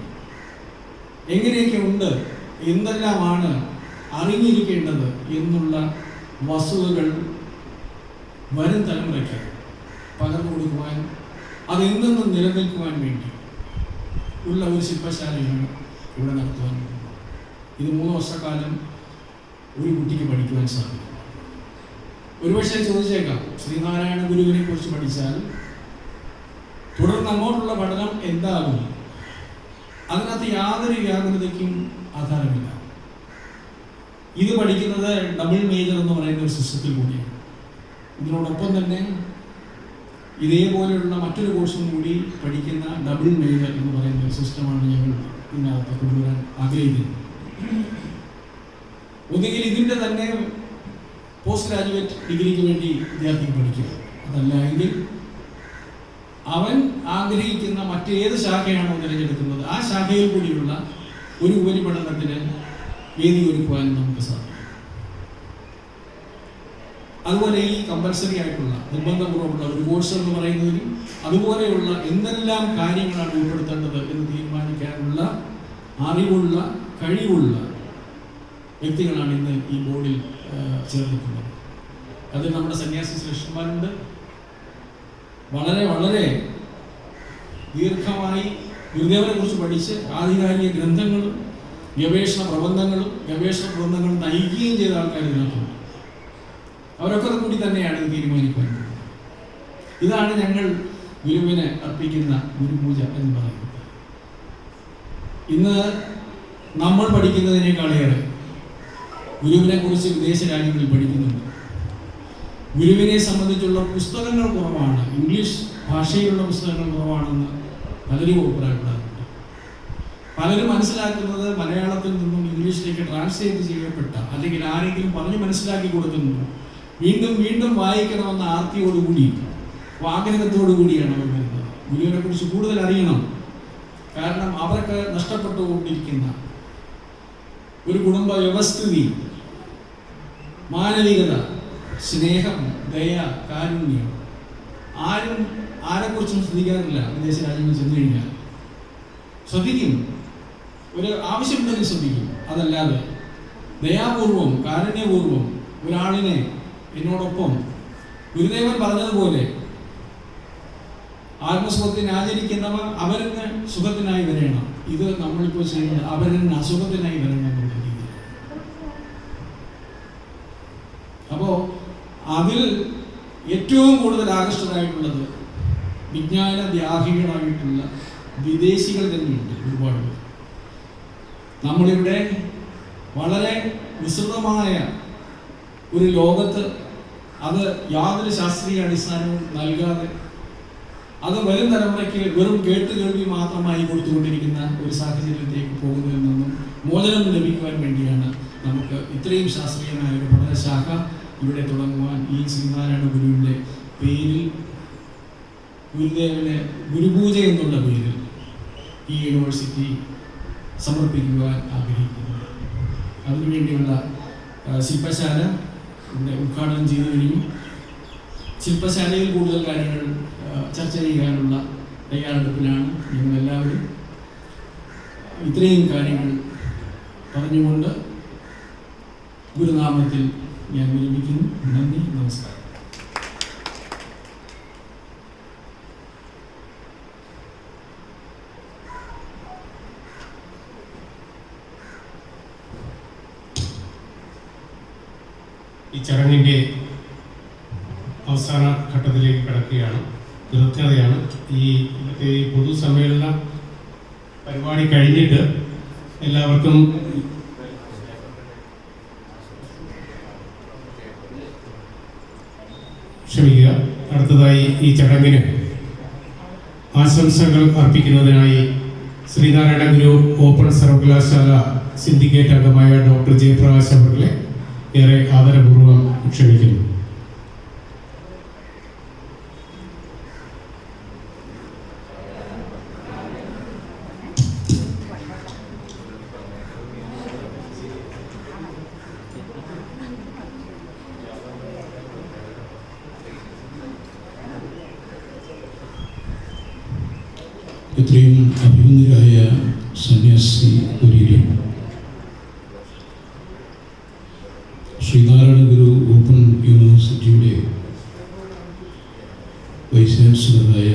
എങ്ങനെയൊക്കെ ഉണ്ട്, എന്തെല്ലാമാണ് അറിഞ്ഞിരിക്കേണ്ടത് എന്നുള്ള വസ്തുതകൾ വരും തലമുറയ്ക്ക് പകർന്നു കൊടുക്കുവാൻ, അതെന്തെന്നും നിലനിൽക്കുവാൻ വേണ്ടി ഉള്ള ഒരു ശില്പശാലയാണ് ഇവിടെ നടത്തുവാൻ. ഇത് 3 വർഷക്കാലം ഒരു കുട്ടിക്ക് പഠിക്കുവാൻ സാധിക്കും. ഒരുപക്ഷെ ചോദിച്ചേക്കാം, ശ്രീനാരായണ ഗുരുവിനെ കുറിച്ച് പഠിച്ചാൽ തുടർന്ന് അങ്ങോട്ടുള്ള പഠനം എന്താകും? അതിനകത്ത് യാതൊരു വ്യാകുലതയ്ക്കും ആധാരമില്ല. ഇത് പഠിക്കുന്നത് ഡബിൾ മേജർ എന്ന് പറയുന്ന ഒരു സിസ്റ്റത്തിൽ കൂടിയാണ്. ഇതിനോടൊപ്പം തന്നെ ഇതേപോലെയുള്ള മറ്റൊരു കോഴ്സും കൂടി പഠിക്കുന്ന ഡബിൾ മേജർ എന്ന് പറയുന്ന ഒരു സിസ്റ്റമാണ് ഞങ്ങൾ ഇതിനകത്ത് കൊണ്ടുവരാൻ ആഗ്രഹിക്കുന്നത്. ഒന്നുകിൽ ഇതിൻ്റെ തന്നെ പോസ്റ്റ് ഗ്രാജുവേറ്റ് ഡിഗ്രിക്ക് വേണ്ടി വിദ്യാർത്ഥിക്ക് പഠിക്കുക, അതല്ല എങ്കിൽ അവൻ ആഗ്രഹിക്കുന്ന മറ്റേത് ശാഖയാണോ തിരഞ്ഞെടുക്കുന്നത് ആ ശാഖയിൽ കൂടിയുള്ള ഒരു ഉപരിപഠനത്തിന് വേദി ഒരുക്കുവാൻ നമുക്ക് സാധിക്കും. അതുപോലെ ഈ കമ്പൽസറി ആയിട്ടുള്ള നിർബന്ധപൂർവ്വമുള്ള ഒരു കോഴ്സ് എന്ന് പറയുന്നതിലും അതുപോലെയുള്ള എന്തെല്ലാം കാര്യങ്ങളാണ് ഉൾപ്പെടുത്തേണ്ടത് എന്ന് തീരുമാനിക്കാനുള്ള അറിവുള്ള, കഴിവുള്ള വ്യക്തികളാണ് ഇന്ന് ഈ ബോർഡിൽ ചേർന്നിട്ടുള്ളത്. അതിൽ നമ്മുടെ സന്യാസി ശ്രേഷ്ഠന്മാരുണ്ട്. വളരെ വളരെ ദീർഘമായി ഗുരുദേവനെ കുറിച്ച് പഠിച്ച് ആധികാരിക ഗ്രന്ഥങ്ങളും ഗവേഷണ പ്രബന്ധങ്ങളും നയിക്കുകയും ചെയ്ത ആൾക്കാർ ഇതിനകത്തുണ്ട്. അവരൊക്കെ കൂടി തന്നെയാണ് ഇത് തീരുമാനിക്കുന്നത്. ഇതാണ് ഞങ്ങൾ ഗുരുവിനെ അർപ്പിക്കുന്ന ഗുരുപൂജ എന്ന് പറയുന്നത്. ഇന്ന് നമ്മൾ പഠിക്കുന്നതിനേക്കാളേറെ ഗുരുവിനെ കുറിച്ച് വിദേശ രാജ്യങ്ങളിൽ പഠിക്കുന്നുണ്ട്. ഗുരുവിനെ സംബന്ധിച്ചുള്ള പുസ്തകങ്ങൾ കുറവാണ്, ഇംഗ്ലീഷ് ഭാഷയിലുള്ള പുസ്തകങ്ങൾ കുറവാണെന്ന് പലരും അഭിപ്രായപ്പെടാറുണ്ട്. പലരും മനസ്സിലാക്കുന്നത് മലയാളത്തിൽ നിന്നും ഇംഗ്ലീഷിലേക്ക് ട്രാൻസ്ലേറ്റ് ചെയ്യപ്പെട്ട അല്ലെങ്കിൽ ആരെങ്കിലും പറഞ്ഞ് മനസ്സിലാക്കി കൊടുക്കുന്നു വീണ്ടും വീണ്ടും വായിക്കണമെന്ന ആർത്തിയോടുകൂടി ആഗ്രഹത്തോടു കൂടിയാണ് അവർ വരുന്നത്. ഗുരുവിനെ കുറിച്ച് കൂടുതൽ അറിയണം. കാരണം അവർക്ക് നഷ്ടപ്പെട്ടുകൊണ്ടിരിക്കുന്ന ഒരു കുടുംബ വ്യവസ്ഥിതി, മാനവികത, സ്നേഹം, ദയ, കാരുണ്യം ആരെക്കുറിച്ചും ശ്രദ്ധിക്കാറില്ല. വിദേശ രാജ്യങ്ങളിൽ ചെന്നു കഴിഞ്ഞാൽ ശ്രദ്ധിക്കും, ഒരു ആവശ്യമുണ്ടെങ്കിൽ ശ്രദ്ധിക്കും. അതല്ലാതെ ദയാപൂർവം കാരുണ്യപൂർവം ഒരാളിനെ എന്നോടൊപ്പം ഗുരുദേവൻ പറഞ്ഞതുപോലെ ആത്മസുഖത്തിന് ആചരിക്കുന്നവർ അവരിന് സുഖത്തിനായി വരണം. ഇത് നമ്മളിപ്പോൾ ചെയ്യുന്നത് അവരിന് അസുഖത്തിനായി വരണം എന്നുള്ള രീതി. അപ്പോൾ അതിൽ ഏറ്റവും കൂടുതൽ ആകർഷ്ടരായിട്ടുള്ളത് വിജ്ഞാന ദ്യാഹികളായിട്ടുള്ള വിദേശികൾ തന്നെയുണ്ട് ഒരുപാട് പേർ. നമ്മളിവിടെ വളരെ വിസ്തൃതമായ ഒരു ലോകത്ത് അത് യാതൊരു ശാസ്ത്രീയ അടിസ്ഥാനവും നൽകാതെ അത് വരും തലമുറയ്ക്ക് വെറും കേട്ടുകേൾവി മാത്രമായി കൊടുത്തുകൊണ്ടിരിക്കുന്ന ഒരു സാഹചര്യത്തിലേക്ക് പോകുന്നതിൽ നിന്നും മോചനം ലഭിക്കുവാൻ വേണ്ടിയാണ് നമുക്ക് ഇത്രയും ശാസ്ത്രീയമായ ഒരു പഠനശാഖ ഇവിടെ തുടങ്ങുവാൻ ഈ ശ്രീനാരായണ ഗുരുവിൻ്റെ പേരിൽ, ഗുരുദേവനെ ഗുരുപൂജ എന്നുള്ള പേരിൽ ഈ യൂണിവേഴ്സിറ്റി സമർപ്പിക്കുവാൻ ആഗ്രഹിക്കുന്നു. അതിനുവേണ്ടിയുള്ള ശില്പശാല ഇവിടെ ഉദ്ഘാടനം ചെയ്തു കഴിഞ്ഞു. ശില്പശാലയിൽ കൂടുതൽ കാര്യങ്ങൾ ചർച്ച ചെയ്യാനുള്ള തയ്യാറെടുപ്പിലാണ് ഞങ്ങളെല്ലാവരും. ഇത്രയും കാര്യങ്ങൾ പറഞ്ഞുകൊണ്ട് ഗുരുനാമത്തിൽ ഞാൻ വിരമിക്കുന്നു. നന്ദി, നമസ്കാരം. ഈ ചടങ്ങിൻ്റെ അവസാന ഘട്ടത്തിലേക്ക് കടക്കുകയാണ്. കൃത്യതയാണ് ഈ പൊതുസമ്മേളന പരിപാടി കഴിഞ്ഞിട്ട് എല്ലാവർക്കും ക്ഷമിക്കുക. അടുത്തതായി ഈ ചടങ്ങിന് ആശംസകൾ അർപ്പിക്കുന്നതിനായി ശ്രീനാരായണ ഗുരു ഓപ്പൺ സർവകലാശാല സിൻഡിക്കേറ്റ് അംഗമായ ഡോക്ടർ ജയപ്രകാശ് അവരെ ഏറെ ആദരപൂർവ്വം ക്ഷണിക്കുന്നു. ഇത്രയും അഭിമന്യരായ സന്യാസി കുര്യരും ശ്രീനാരായണ ഗുരു ഓപ്പൺ യൂണിവേഴ്സിറ്റിയുടെ വൈസ് ചാൻസലറായ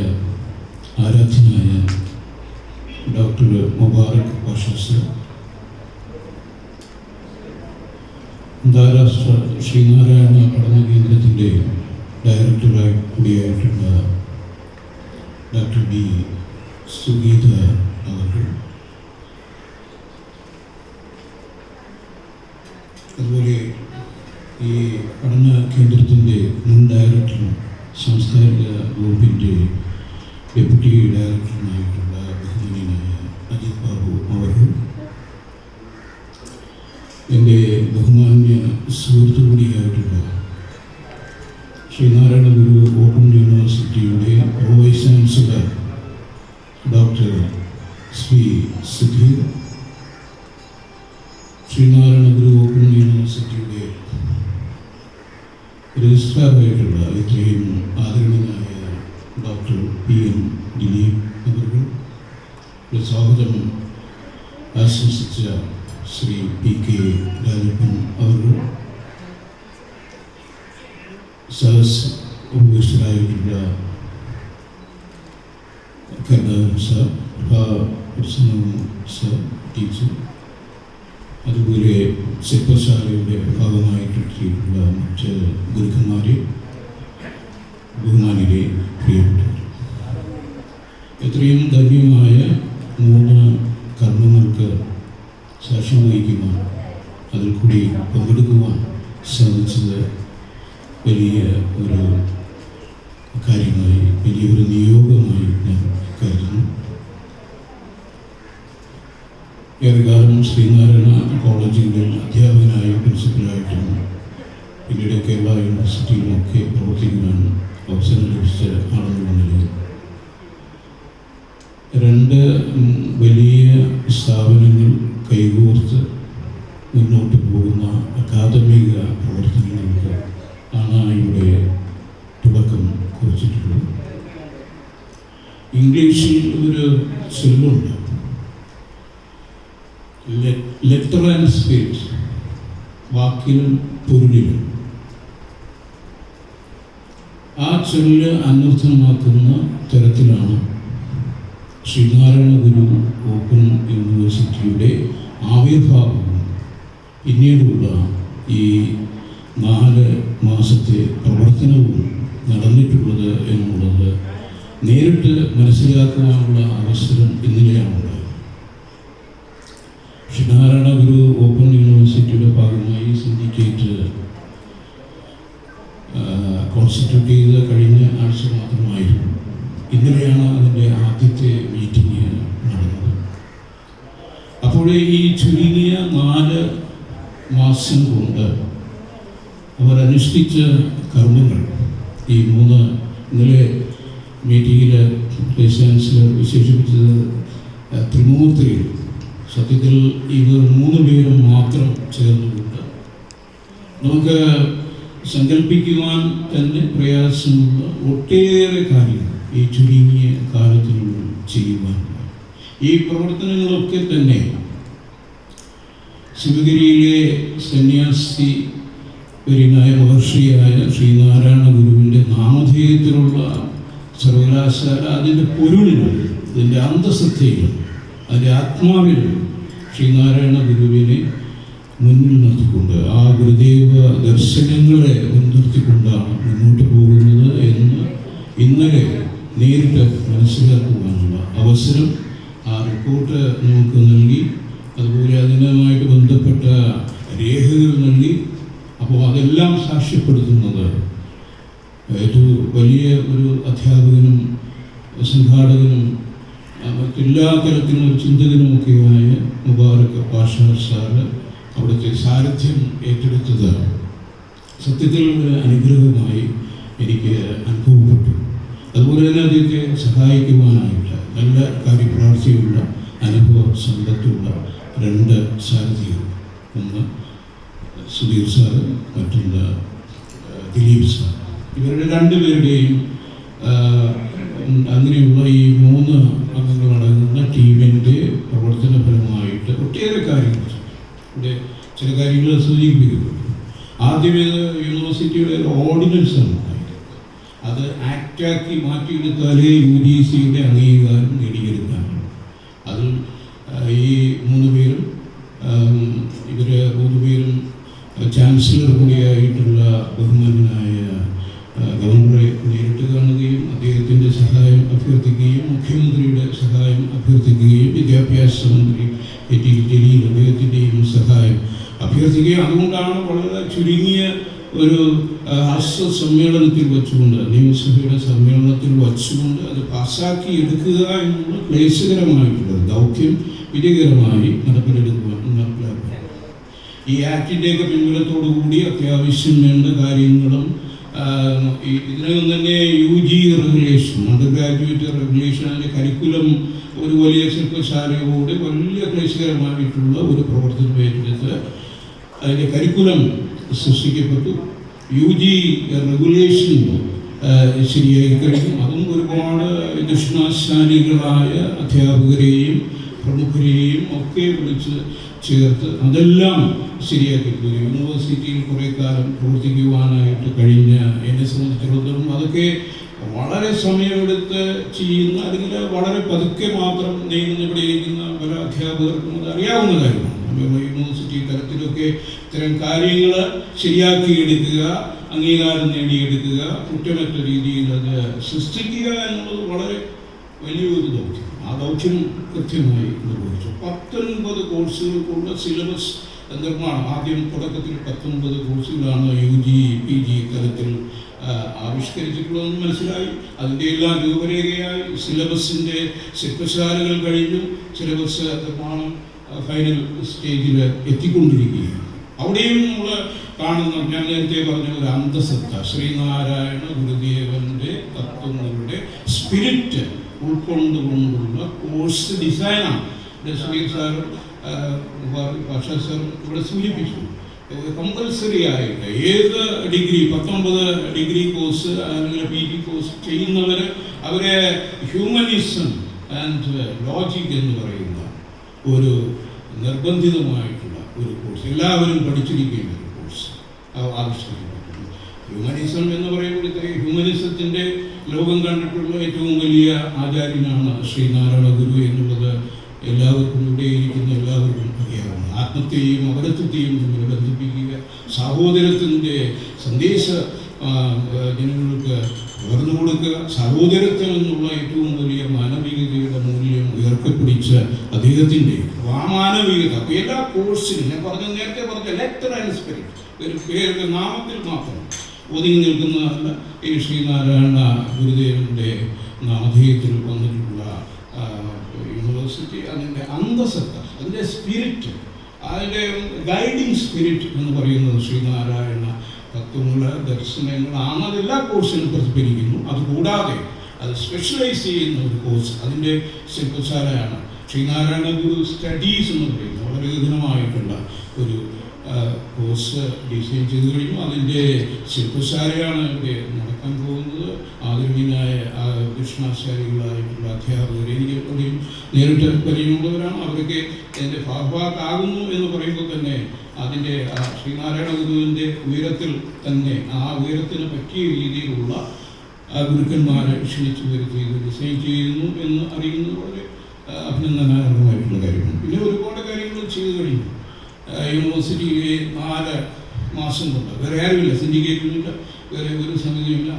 ആരാധ്യനായ ഡോക്ടർ മുബാറക് പാഷ സർ, അന്താരാഷ്ട്ര ശ്രീനാരായണ പഠന കേന്ദ്രത്തിൻ്റെ ഡയറക്ടറായി കൂടിയായിട്ടുള്ള ഡോക്ടർ ബി സുഗീത അവർ, അതുപോലെ ഈ പഠന കേന്ദ്രത്തിൻ്റെ മുൻ ഡയറക്ടറും സാംസ്കാരിക വകുപ്പിൻ്റെ ഡെപ്യൂട്ടി ഡയറക്ടറുമായിട്ടുള്ള ബഹുമാനീയനായ അജിത് ബാബു അവർ, എൻ്റെ ബഹുമാന്യ സുഹൃത്തു കൂടിയായിട്ടുള്ള ശ്രീനാരായണ ഗുരു ഓപ്പൺ യൂണിവേഴ്സിറ്റിയുടെ vice chancellor doctor Shri Sudheer, Sreenarayana Guru open യൂണിവേഴ്സിറ്റിയുടെ രജിസ്ട്രാറായിട്ടുള്ള ഇത്രയും ആദരണീയനായ ഡോക്ടർ പി എൻ ദിലീപ് അവരുടെ സ്വാഗതം ആശംസിച്ച ശ്രീ പി കെ രാജപ്പൻ അവർ, സദസ് ഉപവിഷ്ടരായിട്ടുള്ള കരുണാകരൻ സാർ, സാർ, ടീച്ചർ, അതുപോലെ ശില്പശാലയുടെ ഭാഗമായിട്ടുള്ള മറ്റ് ഗുരുക്കന്മാരെ, ബഹുമാനിരെ, പ്രിയപ്പെട്ടവർ, ഇത്രയും ധന്യമായ 3 കർമ്മങ്ങൾക്ക് സാക്ഷ്യം വഹിക്കുവാൻ, അതിൽ കൂടി പങ്കെടുക്കുവാൻ സാധിച്ചത് വലിയ ഒരു കാര്യമായി, വലിയൊരു നിയോഗമായി ഞാൻ കരുതുന്നു. ഏറെക്കാലം ശ്രീനാരായണ കോളേജിൻ്റെ അധ്യാപകനായും പ്രിൻസിപ്പലായിട്ടും പിന്നീട് കേരള യൂണിവേഴ്സിറ്റിയിലുമൊക്കെ പ്രവർത്തിക്കുവാൻ അവസരം ലഭിച്ച ആണെന്നുള്ള നിലയിൽ 2 വലിയ സ്ഥാപനങ്ങൾ കൈകോർത്ത് മുന്നോട്ട് പോകുന്ന അക്കാദമിക പ്രവർത്തനങ്ങൾക്ക് ആണ് ഇവിടെ തുടക്കം കുറിച്ചിട്ടുള്ളത്. ഇംഗ്ലീഷിൽ ഒരു ചൊല്ലുണ്ട്, ലെറ്റർ ആൻഡ് സ്പിരിറ്റ്, വാക്കിലും പൊരുളിലും. ആ ചൊല്ല് അനർത്ഥമാക്കുന്ന തരത്തിലാണ് ശ്രീനാരായണ ഗുരു ഓപ്പൺ യൂണിവേഴ്സിറ്റിയുടെ ആവിർഭാവവും പിന്നീടുള്ള ഈ 4 മാസത്തെ പ്രവർത്തനവും നടന്നിട്ടുള്ളത് എന്നുള്ളത് നേരിട്ട് മനസ്സിലാക്കുവാനുള്ള അവസരം ഇന്നലെയാണുള്ളത്. ശ്രീനാരായണ ഗുരു ഓപ്പൺ യൂണിവേഴ്സിറ്റിയുടെ ഭാഗമായി സിൻഡിക്കേറ്റ് കോൺസ്റ്റിറ്റ്യൂട്ട് ചെയ്ത് കഴിഞ്ഞ ആഴ്ച മാത്രമായിരുന്നു. ഇന്നലെയാണ് അതിൻ്റെ ആദ്യത്തെ മീറ്റിംഗ് നടന്നത്. അപ്പോൾ ഈ ചുരുങ്ങിയ 4 മാസം കൊണ്ട് അവർ അനുഷ്ഠിച്ച കർമ്മങ്ങൾ, ഈ 3 ഇന്നലെ മീറ്റിങ്ങിൽ വൈസ് ചാൻസലർ വിശേഷിപ്പിച്ചത് ത്രിമൂർത്തികൾ, സത്യത്തിൽ ഇവർ 3 പേരും മാത്രം ചേർന്നുകൊണ്ട് നമുക്ക് സങ്കല്പിക്കുവാൻ തന്നെ പ്രയാസമുള്ള ഒട്ടേറെ കാര്യങ്ങൾ ഈ ചുരുങ്ങിയ കാലത്തിനുള്ളിൽ ചെയ്യുവാൻ. ഈ പ്രവർത്തനങ്ങളൊക്കെ തന്നെ ശിവഗിരിയിലെ സന്യാസി വര്യനായ മഹർഷിയായ ശ്രീനാരായണ ഗുരുവിൻ്റെ നാമധേയത്തിലുള്ള സർവകലാശാല അതിൻ്റെ പൊരുളിലും അതിൻ്റെ അന്തസത്തയിലും അതിൻ്റെ ആത്മാവിലും ശ്രീനാരായണ ഗുരുവിനെ മുന്നിൽ നിർത്തിക്കൊണ്ട്, ആ ഗുരുദേവ ദർശനങ്ങളെ മുൻനിർത്തിക്കൊണ്ടാണ് മുന്നോട്ട് പോകുന്നത് എന്ന് ഇന്നലെ നേരിട്ട് മനസ്സിലാക്കുവാനുള്ള അവസരം ആ റിപ്പോർട്ട് നമുക്ക് നൽകി. അതുപോലെ അതിനുമായിട്ട് ബന്ധപ്പെട്ട രേഖകൾ നൽകി. അപ്പോൾ അതെല്ലാം സാക്ഷ്യപ്പെടുത്തുന്നത് ഏറ്റവും വലിയ ഒരു അധ്യാപകനും സംഘാടകനും മറ്റെല്ലാ തരത്തിലും ഒരു ചിന്തകനുമൊക്കെയായ മുബാറക് പാഷ സാറ് അവിടുത്തെ സാരഥ്യം ഏറ്റെടുത്തത് സത്യത്തിൽ ഒരു അനുഗ്രഹമായി എനിക്ക് അനുഭവപ്പെട്ടു. അതുപോലെ തന്നെ അദ്ദേഹത്തെ സഹായിക്കുവാനായിട്ട് നല്ല കാര്യപ്രാർത്ഥിയുള്ള അനുഭവ സമ്പത്തുള്ള 2 സാരഥികൾ, ഒന്ന് സുധീർ സാറ്, മറ്റൊന്ന് ദിലീപ് സാർ. ഇവരുടെ 2 പേരുടെയും അങ്ങനെയുള്ള ഈ 3 അംഗങ്ങളടങ്ങുന്ന ടീമിൻ്റെ പ്രവർത്തന ഫലമായിട്ട് ഒട്ടേറെ കാര്യങ്ങൾ, ഇവിടെ ചില കാര്യങ്ങൾ സൂചിപ്പിക്കുന്നു. ആദ്യം ഇത് യൂണിവേഴ്സിറ്റിയുടെ ഓർഡിനൻസ് ആണ്. അത് ആക്റ്റാക്കി മാറ്റിയെടുത്താലേ UGCയുടെ അംഗീകാരം നേടിയെടുക്കാനാണ്. അതിൽ ഈ 3 പേരും ഇവർ 3 പേരും ചാൻസലർ കൂടിയായിട്ടുള്ള ബഹുമാനായ ഗവർണറെ നേരിട്ട് കാണുകയും അദ്ദേഹത്തിൻ്റെ സഹായം അഭ്യർത്ഥിക്കുകയും മുഖ്യമന്ത്രിയുടെ സഹായം അഭ്യർത്ഥിക്കുകയും വിദ്യാഭ്യാസ മന്ത്രി ടി ജലീൽ അദ്ദേഹത്തിൻ്റെയും സഹായം അഭ്യർത്ഥിക്കുകയും, അതുകൊണ്ടാണ് വളരെ ചുരുങ്ങിയ ഒരു ഹാസ്യ സമ്മേളനത്തിൽ വെച്ചുകൊണ്ട്, നിയമസഭയുടെ സമ്മേളനത്തിൽ വെച്ചുകൊണ്ട് അത് പാസ്സാക്കി എടുക്കുക എന്നുള്ള ക്ലേശകരമായിട്ടുള്ള ദൗത്യം വിജയകരമായി നടപ്പിലാക്കുക. ഈ ആക്ടിൻ്റെയൊക്കെ പിൻബലത്തോടുകൂടി അത്യാവശ്യം വേണ്ട കാര്യങ്ങളും ഇതിനകം തന്നെ UG regulation, under graduate regulation, അതിൻ്റെ കരിക്കുലം ഒരു വലിയ ശില്പശാലയോട് വലിയ ക്ലേശകരമായിട്ടുള്ള ഒരു പ്രവർത്തനം ഏറ്റെടുത്ത് അതിൻ്റെ കരിക്കുലം സൃഷ്ടിക്കപ്പെട്ടു. UG റെഗുലേഷൻ ശരിയായി കഴിഞ്ഞു. അതും ഒരുപാട് ദക്ഷിണാശാലികളായ അധ്യാപകരെയും പ്രമുഖരെയും ഒക്കെ വിളിച്ച് ചേർത്ത് അതെല്ലാം ശരിയാക്കിയിട്ടു. യൂണിവേഴ്സിറ്റിയിൽ കുറേ കാലം പ്രവർത്തിക്കുവാനായിട്ട് കഴിഞ്ഞ എന്നെ സംബന്ധിച്ചിടത്തോളം അതൊക്കെ വളരെ സമയമെടുത്ത് ചെയ്യുന്ന, അല്ലെങ്കിൽ വളരെ പതുക്കെ മാത്രം നീങ്ങുന്ന ഇവിടെ ഇരിക്കുന്ന പല അധ്യാപകർക്കും അത് അറിയാവുന്ന കാര്യമാണ്. യൂണിവേഴ്സിറ്റി തലത്തിലൊക്കെ ഇത്തരം കാര്യങ്ങൾ ശരിയാക്കിയെടുക്കുക, അംഗീകാരം നേടിയെടുക്കുക, കുറ്റമറ്റ രീതിയിൽ അത് സൃഷ്ടിക്കുക എന്നുള്ളത് വളരെ വലിയൊരു ദൗത്യം. ആ ദൗത്യം കൃത്യമായി നിർവഹിച്ചു. 19 കോഴ്സുകൾക്കുള്ള സിലബസ് നിർമ്മാണം. ആദ്യം തുടക്കത്തിൽ 19 കോഴ്സുകളാണ് UG PG തലത്തിൽ ആവിഷ്കരിച്ചിട്ടുള്ളതെന്ന് മനസ്സിലായി. അതിൻ്റെ എല്ലാം രൂപരേഖയായി സിലബസിൻ്റെ ശില്പശാലകൾ കഴിഞ്ഞു. സിലബസ് നിർമ്മാണം ഫൈനൽ സ്റ്റേജിൽ എത്തിക്കൊണ്ടിരിക്കുകയാണ്. അവിടെയും നമ്മൾ കാണുന്ന, ഞാൻ നേരത്തെ പറഞ്ഞ ഒരു അന്തസത്ത, ശ്രീനാരായണ ഗുരുദേവൻ്റെ തത്വങ്ങളുടെ സ്പിരിറ്റ് ഉൾക്കൊണ്ടുകൊണ്ടുള്ള കോഴ്സ് ഡിസൈനാണ്. സുധീർ സാറും ഭാഷ സാറും ഇവിടെ സൂചിപ്പിച്ചു. കമ്പൽസറി ആയിട്ട് ഏത് ഡിഗ്രി 19 ഡിഗ്രി കോഴ്സ് അല്ലെങ്കിൽ PG കോഴ്സ് ചെയ്യുന്നവർ അവരെ ഹ്യൂമനിസം ആൻഡ് ലോജിക് എന്ന് പറയുന്ന ഒരു നിർബന്ധിതമായിട്ടുള്ള ഒരു കോഴ്സ് എല്ലാവരും പഠിച്ചിരിക്കേണ്ട ഒരു കോഴ്സ് ആവിഷ്കരിക്കുന്നു. ഹ്യൂമനിസം എന്ന് പറയുമ്പോഴത്തേക്ക് ഹ്യൂമനിസത്തിൻ്റെ ലോകം കണ്ടിട്ടുള്ള ഏറ്റവും വലിയ ആചാര്യനാണ് ശ്രീനാരായണ ഗുരു എന്നുള്ളത് എല്ലാവർക്കും ഇവിടെ ഇരിക്കുന്ന എല്ലാവർക്കും അറിയാവുന്ന. ആത്മത്തെയും അപരത്വത്തെയും തമ്മിൽ ബന്ധിപ്പിക്കുക, സഹോദരത്തിൻ്റെ സന്ദേശ ജനങ്ങൾക്ക് പകർന്നു കൊടുക്കുക, സഹോദരത്വം എന്നുള്ള ഏറ്റവും വലിയ മാനവികതയുടെ മൂല്യം ഉയർത്തിപ്പിടിച്ച അദ്ദേഹത്തിൻ്റെ മാനവികത എല്ലാ കോഴ്സിലും, ഞാൻ നേരത്തെ പറഞ്ഞ ലെക്ചർ ആൻഡ് സ്പിരിറ്റ്, ഒരു പേരുടെ നാമത്തിൽ മാത്രം ഒതുങ്ങി നിൽക്കുന്നതല്ല. ഈ ശ്രീനാരായണ ഗുരുദേവൻ്റെ നാമധേയത്തിൽ വന്നിട്ടുള്ള യൂണിവേഴ്സിറ്റി, അതിൻ്റെ അന്തസത്ത, അതിൻ്റെ സ്പിരിറ്റ്, അതിൻ്റെ ഗൈഡിങ് സ്പിരിറ്റ് എന്ന് പറയുന്നത് ശ്രീനാരായണ തത്വങ്ങൾ, ദർശനങ്ങളാണ്. അതെല്ലാ കോഴ്സിലും പ്രതിഫലിക്കുന്നു. അതുകൂടാതെ അത് സ്പെഷ്യലൈസ് ചെയ്യുന്ന ഒരു കോഴ്സ്, അതിൻ്റെ ശില്പശാലയാണ് ശ്രീനാരായണ ഗുരു സ്റ്റഡീസ് എന്ന് പറയുന്നത്. വളരെ ഗഹനമായിട്ടുള്ള ഒരു കോഴ്സ് ഡിസൈൻ ചെയ്ത് കഴിഞ്ഞു. അതിൻ്റെ ശില്പശാലയാണ് ഇവിടെ നടക്കാൻ പോകുന്നത്. ആദരണീയനായ കൃഷ്ണാചാര്യകളായിട്ടുള്ള അധ്യാപകർ എനിക്ക് എപ്പോഴും നേരിട്ട് പരിചയമുള്ളവരാണ്. അവരൊക്കെ എൻ്റെ ഭാഗമാകുന്നു എന്ന് പറയുമ്പോൾ തന്നെ അതിൻ്റെ ശ്രീനാരായണ ഗുരുവിൻ്റെ ഉയരത്തിൽ തന്നെ ആ ഉയരത്തിന് പറ്റിയ രീതിയിലുള്ള ഗുരുക്കന്മാരെ ക്ഷണിച്ചു വരുത്തി ഡിസൈൻ ചെയ്യുന്നു എന്ന് അറിയുന്നത് വളരെ അഭിനന്ദനാർഹമായിട്ടുള്ള കാര്യമാണ്. പിന്നെ ഒരുപാട് കാര്യങ്ങൾ ചെയ്തു കഴിഞ്ഞു. യൂണിവേഴ്സിറ്റിയിലെ 4 മാസം കൊണ്ട് വേറെ ആരുമില്ല, സിൻഡിക്കേറ്റുമില്ല, വേറെ ഒരു സമിതിയുമില്ല.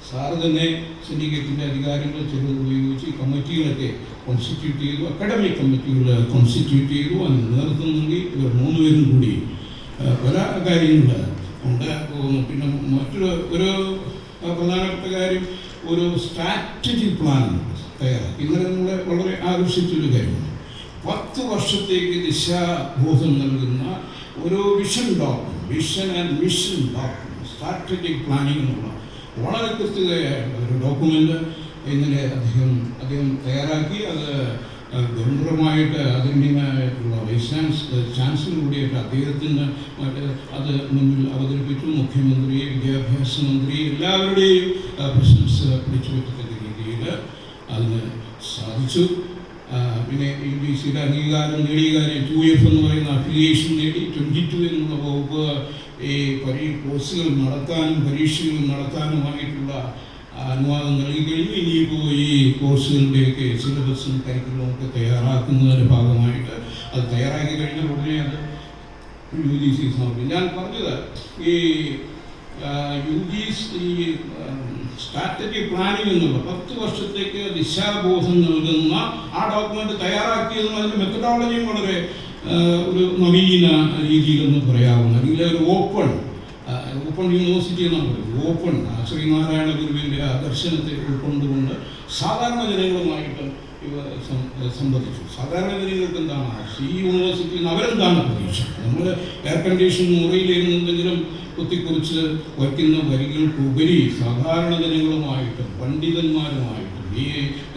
സാറ് തന്നെ സിൻഡിക്കേറ്റിൻ്റെ അധികാരങ്ങൾ ചിലത് ഉപയോഗിച്ച് കമ്മിറ്റികളൊക്കെ കോൺസ്റ്റിറ്റ്യൂട്ട് ചെയ്തു, അക്കാഡമിക് കമ്മിറ്റികൾ കോൺസ്റ്റിറ്റ്യൂട്ട് ചെയ്തു. അതിന് നേതൃത്വം നൽകി ഇവർ 3 പേരും കൂടി പല കാര്യങ്ങൾ ഉണ്ട്. പിന്നെ മറ്റൊരു ഒരു പ്രധാനപ്പെട്ട കാര്യം, ഒരു സ്ട്രാറ്റജിക് പ്ലാൻ തയ്യാറാക്കി. ഇന്നലെ നമ്മളെ വളരെ ആകർഷിച്ചൊരു കാര്യമാണ്. 10 വർഷത്തേക്ക് ദിശാബോധം നൽകുന്ന ഒരു vision document, vision and mission document, strategic planning എന്നുള്ള വളരെ കൃത്യതയായിട്ടുള്ള ഒരു ഡോക്യുമെന്റ് ഇന്നലെ അദ്ദേഹം തയ്യാറാക്കി. അത് ഗംഭീരമായിട്ട് അതിൻ്റെതായിട്ടുള്ള വൈസ് ചാൻസലർ കൂടിയായിട്ട് അദ്ദേഹത്തിന് അത് മുന്നിൽ അവതരിപ്പിച്ചു. മുഖ്യമന്ത്രി, വിദ്യാഭ്യാസ മന്ത്രി, എല്ലാവരുടെയും പ്രശംസ പിടിച്ചു പറ്റത്തക്ക രീതിയിൽ അതിന് സാധിച്ചു. പിന്നെ UGCയുടെ അംഗീകാരം നേടിയ കാര്യം 2F എന്ന് പറയുന്ന അഫിലിയേഷൻ നേടി. 22 എന്നുള്ള വകുപ്പ് ഈ കോഴ്സുകൾ നടത്താനും പരീക്ഷകൾ നടത്താനുമായിട്ടുള്ള അനുവാദം നൽകി കഴിഞ്ഞു. ഇനിയിപ്പോൾ ഈ കോഴ്സുകളുടെയൊക്കെ സിലബസും കരിക്കുലവും ഒക്കെ തയ്യാറാക്കുന്നതിൻ്റെ ഭാഗമായിട്ട് അത് തയ്യാറാക്കി കഴിഞ്ഞാൽ ഉടനെ അത് UGC സമർപ്പിക്കും. ഞാൻ പറഞ്ഞത് ഈ UGC സ്ട്രാറ്റജിക് പ്ലാനിംഗ് എന്നുള്ള 10 വർഷത്തേക്ക് ദിശാബോധം നൽകുന്ന ആ ഡോക്യുമെന്റ് തയ്യാറാക്കിയതും അതിൻ്റെ മെത്തഡോളജിയും വളരെ ഒരു നവീന രീതിയിലെന്ന് പറയാവുന്ന, അല്ലെങ്കിൽ ഒരു ഓപ്പൺ യൂണിവേഴ്സിറ്റി എന്നാണ് പറയുന്നത്. ഓപ്പൺ ശ്രീനാരായണ ഗുരുവിൻ്റെ ആ ദർശനത്തെ ഉൾക്കൊണ്ടുകൊണ്ട് സാധാരണ ജനങ്ങളുമായിട്ട് ഇവ സംബന്ധിച്ചു. സാധാരണ ജനങ്ങൾക്ക് എന്താണ് ഈ യൂണിവേഴ്സിറ്റിയിൽ നിന്ന് അവരെന്താണ് പ്രതീക്ഷ? നമ്മൾ എയർ കണ്ടീഷൻ മുറിയിലിരുന്നെന്തെങ്കിലും കുത്തിക്കുറിച്ച് വയ്ക്കുന്ന വരികൾക്കുപരി സാധാരണ ജനങ്ങളുമായിട്ടും പണ്ഡിതന്മാരുമായിട്ടും ഈ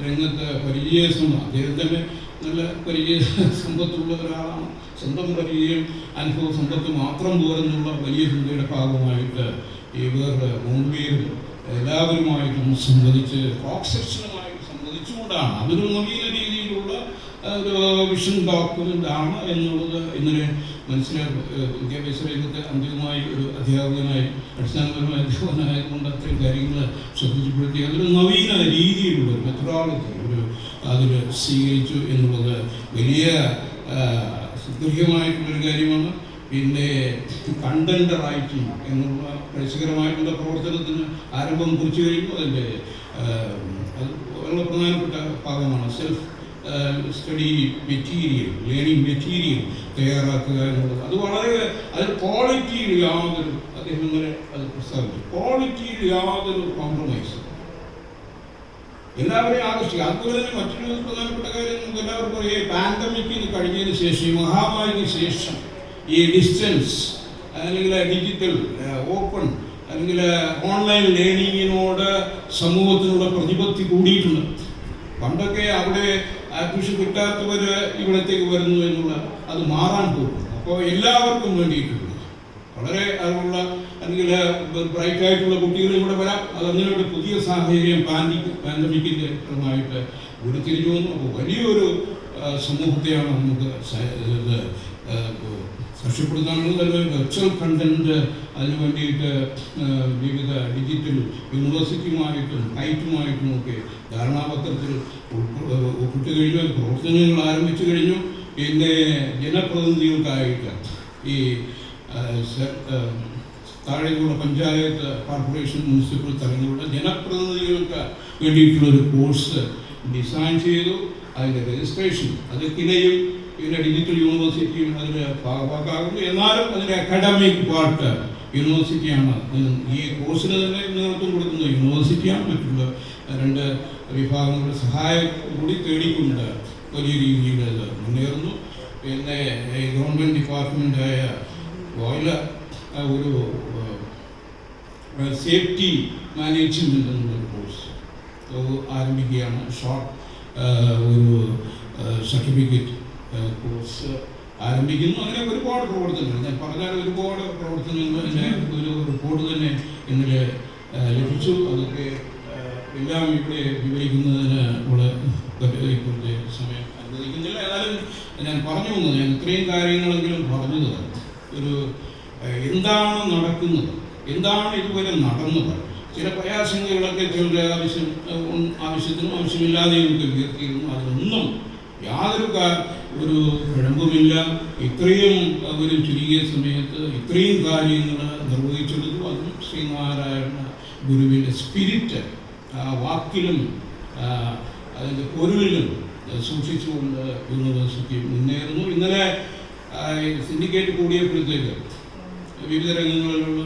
രംഗത്ത് അദ്ദേഹം തന്നെ നല്ല പരിചയ സമ്പത്തുള്ള ഒരാളാണ്. സ്വന്തം പരിചയം അനുഭവ സമ്പത്ത് മാത്രം പോരെന്നുള്ള വലിയ ചിന്തയുടെ ഭാഗമായിട്ട് ഇവർ 3 പേരും എല്ലാവരുമായിട്ടും സംവദിച്ച് ക്രോസ് സെക്ഷനുമായിട്ട് സംവദിച്ചുകൊണ്ടാണ് അതൊരു നവീന രീതിയിലുള്ള ഒരു വിഷൻ ഡോക്യുമെൻ്റ് ആണ് എന്നുള്ളത് ഇന്നലെ മനസ്സിലാക്കി. വിദ്യാഭ്യാസ രംഗത്ത് അന്തിമമായി ഒരു അധ്യാപകനായി, അടിസ്ഥാനപരമായ അധ്യാപകനായതുകൊണ്ട് അത്രയും കാര്യങ്ങൾ ശ്രദ്ധിച്ചപ്പെടുത്തി അതൊരു നവീന രീതിയിലുള്ള ഒരു മെത്തഡോളജി അതിൽ സ്വീകരിച്ചു എന്നുള്ളത് വലിയ സുദീർഘമായിട്ടുള്ളൊരു കാര്യമാണ്. പിന്നെ കണ്ടന്റ് റൈറ്റിംഗ് എന്നുള്ള രസകരമായിട്ടുള്ള പ്രവർത്തനത്തിന് ആരംഭം കുറിച്ചു കഴിഞ്ഞു. അതിൻ്റെ വളരെ പ്രധാനപ്പെട്ട ഭാഗമാണ്. Self study material, learning material തയ്യാറാക്കുക എന്നുള്ളത്. അത് വളരെ അതിൽ ക്വാളിറ്റിയിൽ യാതൊരു, അദ്ദേഹം ഇങ്ങനെ അത് പ്രസ്താവിച്ചു, ക്വാളിറ്റിയിൽ യാതൊരു കോംപ്രമൈസ്. എല്ലാവരെയും ആകർഷിക്കുക. അതുപോലെ തന്നെ മറ്റൊരു പ്രധാനപ്പെട്ട കാര്യം നമുക്ക് എല്ലാവർക്കും അറിയാം, പാൻഡമിക്കിന് കഴിഞ്ഞതിന് ശേഷം, ഈ മഹാമാരിക്ക് ശേഷം ഈ ഡിസ്റ്റൻസ് അല്ലെങ്കിൽ ഡിജിറ്റൽ ഓപ്പൺ അല്ലെങ്കിൽ ഓൺലൈൻ ലേണിങ്ങിനോട് സമൂഹത്തിനുള്ള പ്രതിപത്തി കൂടിയിട്ടുണ്ട്. പണ്ടൊക്കെ അവിടെ അഡ്മിഷൻ കിട്ടാത്തവർ ഇവിടത്തേക്ക് വരുന്നു എന്നുള്ള അത് മാറാൻ പോകുന്നു. അപ്പോൾ എല്ലാവർക്കും വേണ്ടിയിട്ടുണ്ട് വളരെ അറിവുള്ള അല്ലെങ്കിൽ ബ്രൈറ്റ് ആയിട്ടുള്ള കുട്ടികൾ ഇവിടെ വരാം. അത് അങ്ങനെ ഒരു പുതിയ സാഹചര്യം പാൻഡമിക്കിൻ്റെ ഫലമായിട്ട് ഉരുത്തിരിഞ്ഞു വന്നു. അപ്പോൾ വലിയൊരു സമൂഹത്തെയാണ് നമുക്ക് സാക്ഷ്യപ്പെടുത്താനുള്ളത്. വെർച്വൽ കണ്ടന്റ് അതിന് വേണ്ടിയിട്ട് വിവിധ ഡിജിറ്റൽ യൂണിവേഴ്സിറ്റിയുമായിട്ടും ഹൈറ്റുമായിട്ടും ഒക്കെ ധാരണാപത്രത്തിൽ ഒപ്പിട്ട് കഴിഞ്ഞു. പ്രവർത്തനങ്ങൾ ആരംഭിച്ചു കഴിഞ്ഞു. പിന്നെ ജനപ്രതിനിധികൾക്കായിട്ട് ഈ താഴെയുള്ള പഞ്ചായത്ത്, കോർപ്പറേഷൻ, മുനിസിപ്പൽ തലങ്ങളിലുള്ള ജനപ്രതിനിധികൾക്ക് വേണ്ടിയിട്ടുള്ളൊരു കോഴ്സ് ഡിസൈൻ ചെയ്തു. അതിൻ്റെ രജിസ്ട്രേഷൻ അത് കിലയും പിന്നെ ഡിജിറ്റൽ യൂണിവേഴ്സിറ്റിയും അതിൻ്റെ ഭാഗമാകുന്നു. എന്നാലും അതിൻ്റെ അക്കാഡമിക് പാർട്ട് യൂണിവേഴ്സിറ്റിയാണ്. ഈ കോഴ്സിന് തന്നെ നേതൃത്വം കൊടുക്കുന്ന യൂണിവേഴ്സിറ്റിയാണ്. മറ്റുള്ള 2 വിഭാഗങ്ങളുടെ സഹായം കൂടി തേടിക്കൊണ്ട് വലിയ രീതിയിൽ അത് മുന്നേറുന്നു. പിന്നെ ഗവൺമെൻറ് ഡിപ്പാർട്ട്മെൻറ്റായ ഒരു സേഫ്റ്റി മാനേജ്മെൻറ്റ് എന്നുള്ള കോഴ്സ് ആരംഭിക്കുകയാണ്. ഷോർട്ട് ഒരു സർട്ടിഫിക്കറ്റ് കോഴ്സ് ആരംഭിക്കുന്നു. അങ്ങനെ ഒരുപാട് പ്രവർത്തനങ്ങൾ, ഞാൻ പറഞ്ഞാൽ ഒരുപാട് പ്രവർത്തനങ്ങൾ. എൻ്റെ ഒരു റിപ്പോർട്ട് തന്നെ ഇന്നലെ ലഭിച്ചു. അതൊക്കെ എല്ലാം ഇവിടെ വിവരിക്കുന്നതിന് ഇപ്പോഴത്തെ സമയം അനുവദിക്കുന്നില്ല. ഏതായാലും ഞാൻ പറഞ്ഞു വന്നത്, ഞാൻ ഇത്രയും കാര്യങ്ങളെങ്കിലും പറഞ്ഞത് ഒരു എന്താണ് നടക്കുന്നത്, എന്താണ് ഇതുവരെ നടന്നത്, ചില പ്രയാസങ്ങളൊക്കെ ചിലരുടെ ആവശ്യത്തിനും ആവശ്യമില്ലാതെയൊക്കെ ഉയർത്തിയിരുന്നു. അതിനൊന്നും യാതൊരു ഒരു കുഴമ്പുമില്ല. ഇത്രയും ഒരു ചുരുങ്ങിയ സമയത്ത് ഇത്രയും കാര്യങ്ങൾ നിർവഹിച്ചെടുത്തു. അതും ശ്രീനാരായണ ഗുരുവിൻ്റെ സ്പിരിറ്റ് വാക്കിലും അതിൻ്റെ പൊരുളിലും സൂക്ഷിച്ചുകൊണ്ട് യൂണിവേഴ്സിറ്റി മുന്നേറുന്നു. ഇന്നലെ സിൻഡിക്കേറ്റ് കൂടിയപ്പോഴത്തേക്ക് വിവിധ രംഗങ്ങളിലുള്ള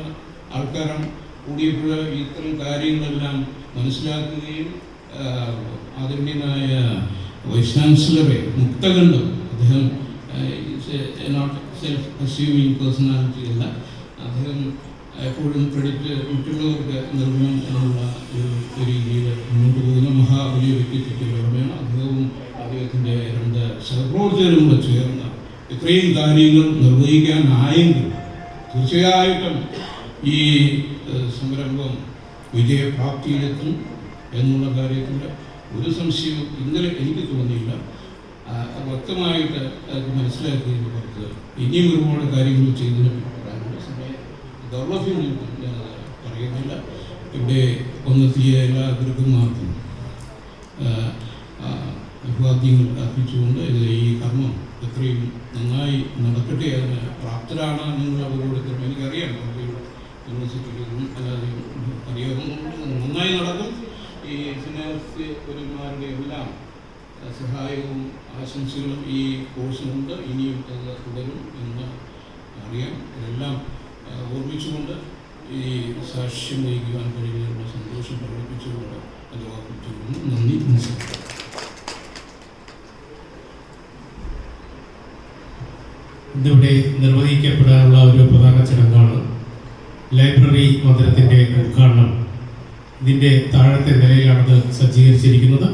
ആൾക്കാരും കൂടിയപ്പോൾ ഇത്തരം കാര്യങ്ങളെല്ലാം മനസ്സിലാക്കുകയും ആദരണീയനായ വൈസ് ചാൻസലറെ മുക്തകണ്ഠം, അദ്ദേഹം നോട്ട് സെൽഫ് അസ്യൂമിങ് പേഴ്സണാലിറ്റി അല്ല, അദ്ദേഹം എപ്പോഴും ക്രെഡിറ്റ് മറ്റുള്ളവർക്ക് നൽകണം എന്നുള്ള ഒരു രീതിയിൽ മുന്നോട്ട് പോകുന്ന വലിയ വ്യക്തിത്വത്തിൻ്റെ ഉടമയാണ്. അദ്ദേഹവും അദ്ദേഹത്തിൻ്റെ 2 സഹപ്രവർത്തകരും കൂടെ ചേർന്ന് ഇത്രയും കാര്യങ്ങൾ നിർവഹിക്കാനായെങ്കിൽ തീർച്ചയായിട്ടും ഈ സംരംഭം വിജയപ്രാപ്തിയിലെത്തും എന്നുള്ള കാര്യത്തിൽ ഒരു സംശയവും ഇന്നലെ എനിക്ക് തോന്നിയില്ല. വ്യക്തമായിട്ട് അത് മനസ്സിലാക്കിയതിന് പുറത്ത് ഇനിയും ഒരുപാട് കാര്യങ്ങൾ ചെയ്തതിന് പറയാനുള്ള സമയം ദൗർലഭ്യം ഞാൻ പറയുന്നില്ല. ഇവിടെ വന്നെത്തിയ എല്ലാ ഗുരുക്കന്മാർക്കും അഭിവാദ്യങ്ങൾ അർപ്പിച്ചുകൊണ്ട് ഈ കർമ്മം എത്രയും നന്നായി നടക്കട്ടെ. അതിന് പ്രാപ്തരാണ് നിങ്ങൾ അവരോടൊക്കെ എനിക്കറിയാം. യൂണിവേഴ്സിറ്റിയിലും അല്ലാതെ അറിയാവുന്നതുകൊണ്ട് നന്നായി നടക്കും. ഈ സന്യാസിമാരുടെ എല്ലാം സഹായവും ആശംസകളും ഈ കോഴ്സിനുണ്ട്. ഇനിയും അത് തുടരും എന്ന് അറിയാം. ഇതെല്ലാം ഓർമ്മിച്ചുകൊണ്ട് ഈ സാക്ഷ്യം വഹിക്കുവാൻ കഴിയുന്നതിനുള്ള സന്തോഷം പ്രകടിപ്പിച്ചുകൊണ്ട് അത് ഓർമ്മിച്ചുകൊണ്ട് നന്ദി, നമസ്കാരം. ഇന്നിവിടെ നിർവഹിക്കപ്പെടാനുള്ള ഒരു പ്രധാന ചടങ്ങാണ് ലൈബ്രറി മന്ദിരത്തിൻ്റെ ഉദ്ഘാടനം. ഇതിൻ്റെ താഴത്തെ നിലയിലാണത് സജ്ജീകരിച്ചിരിക്കുന്നത്.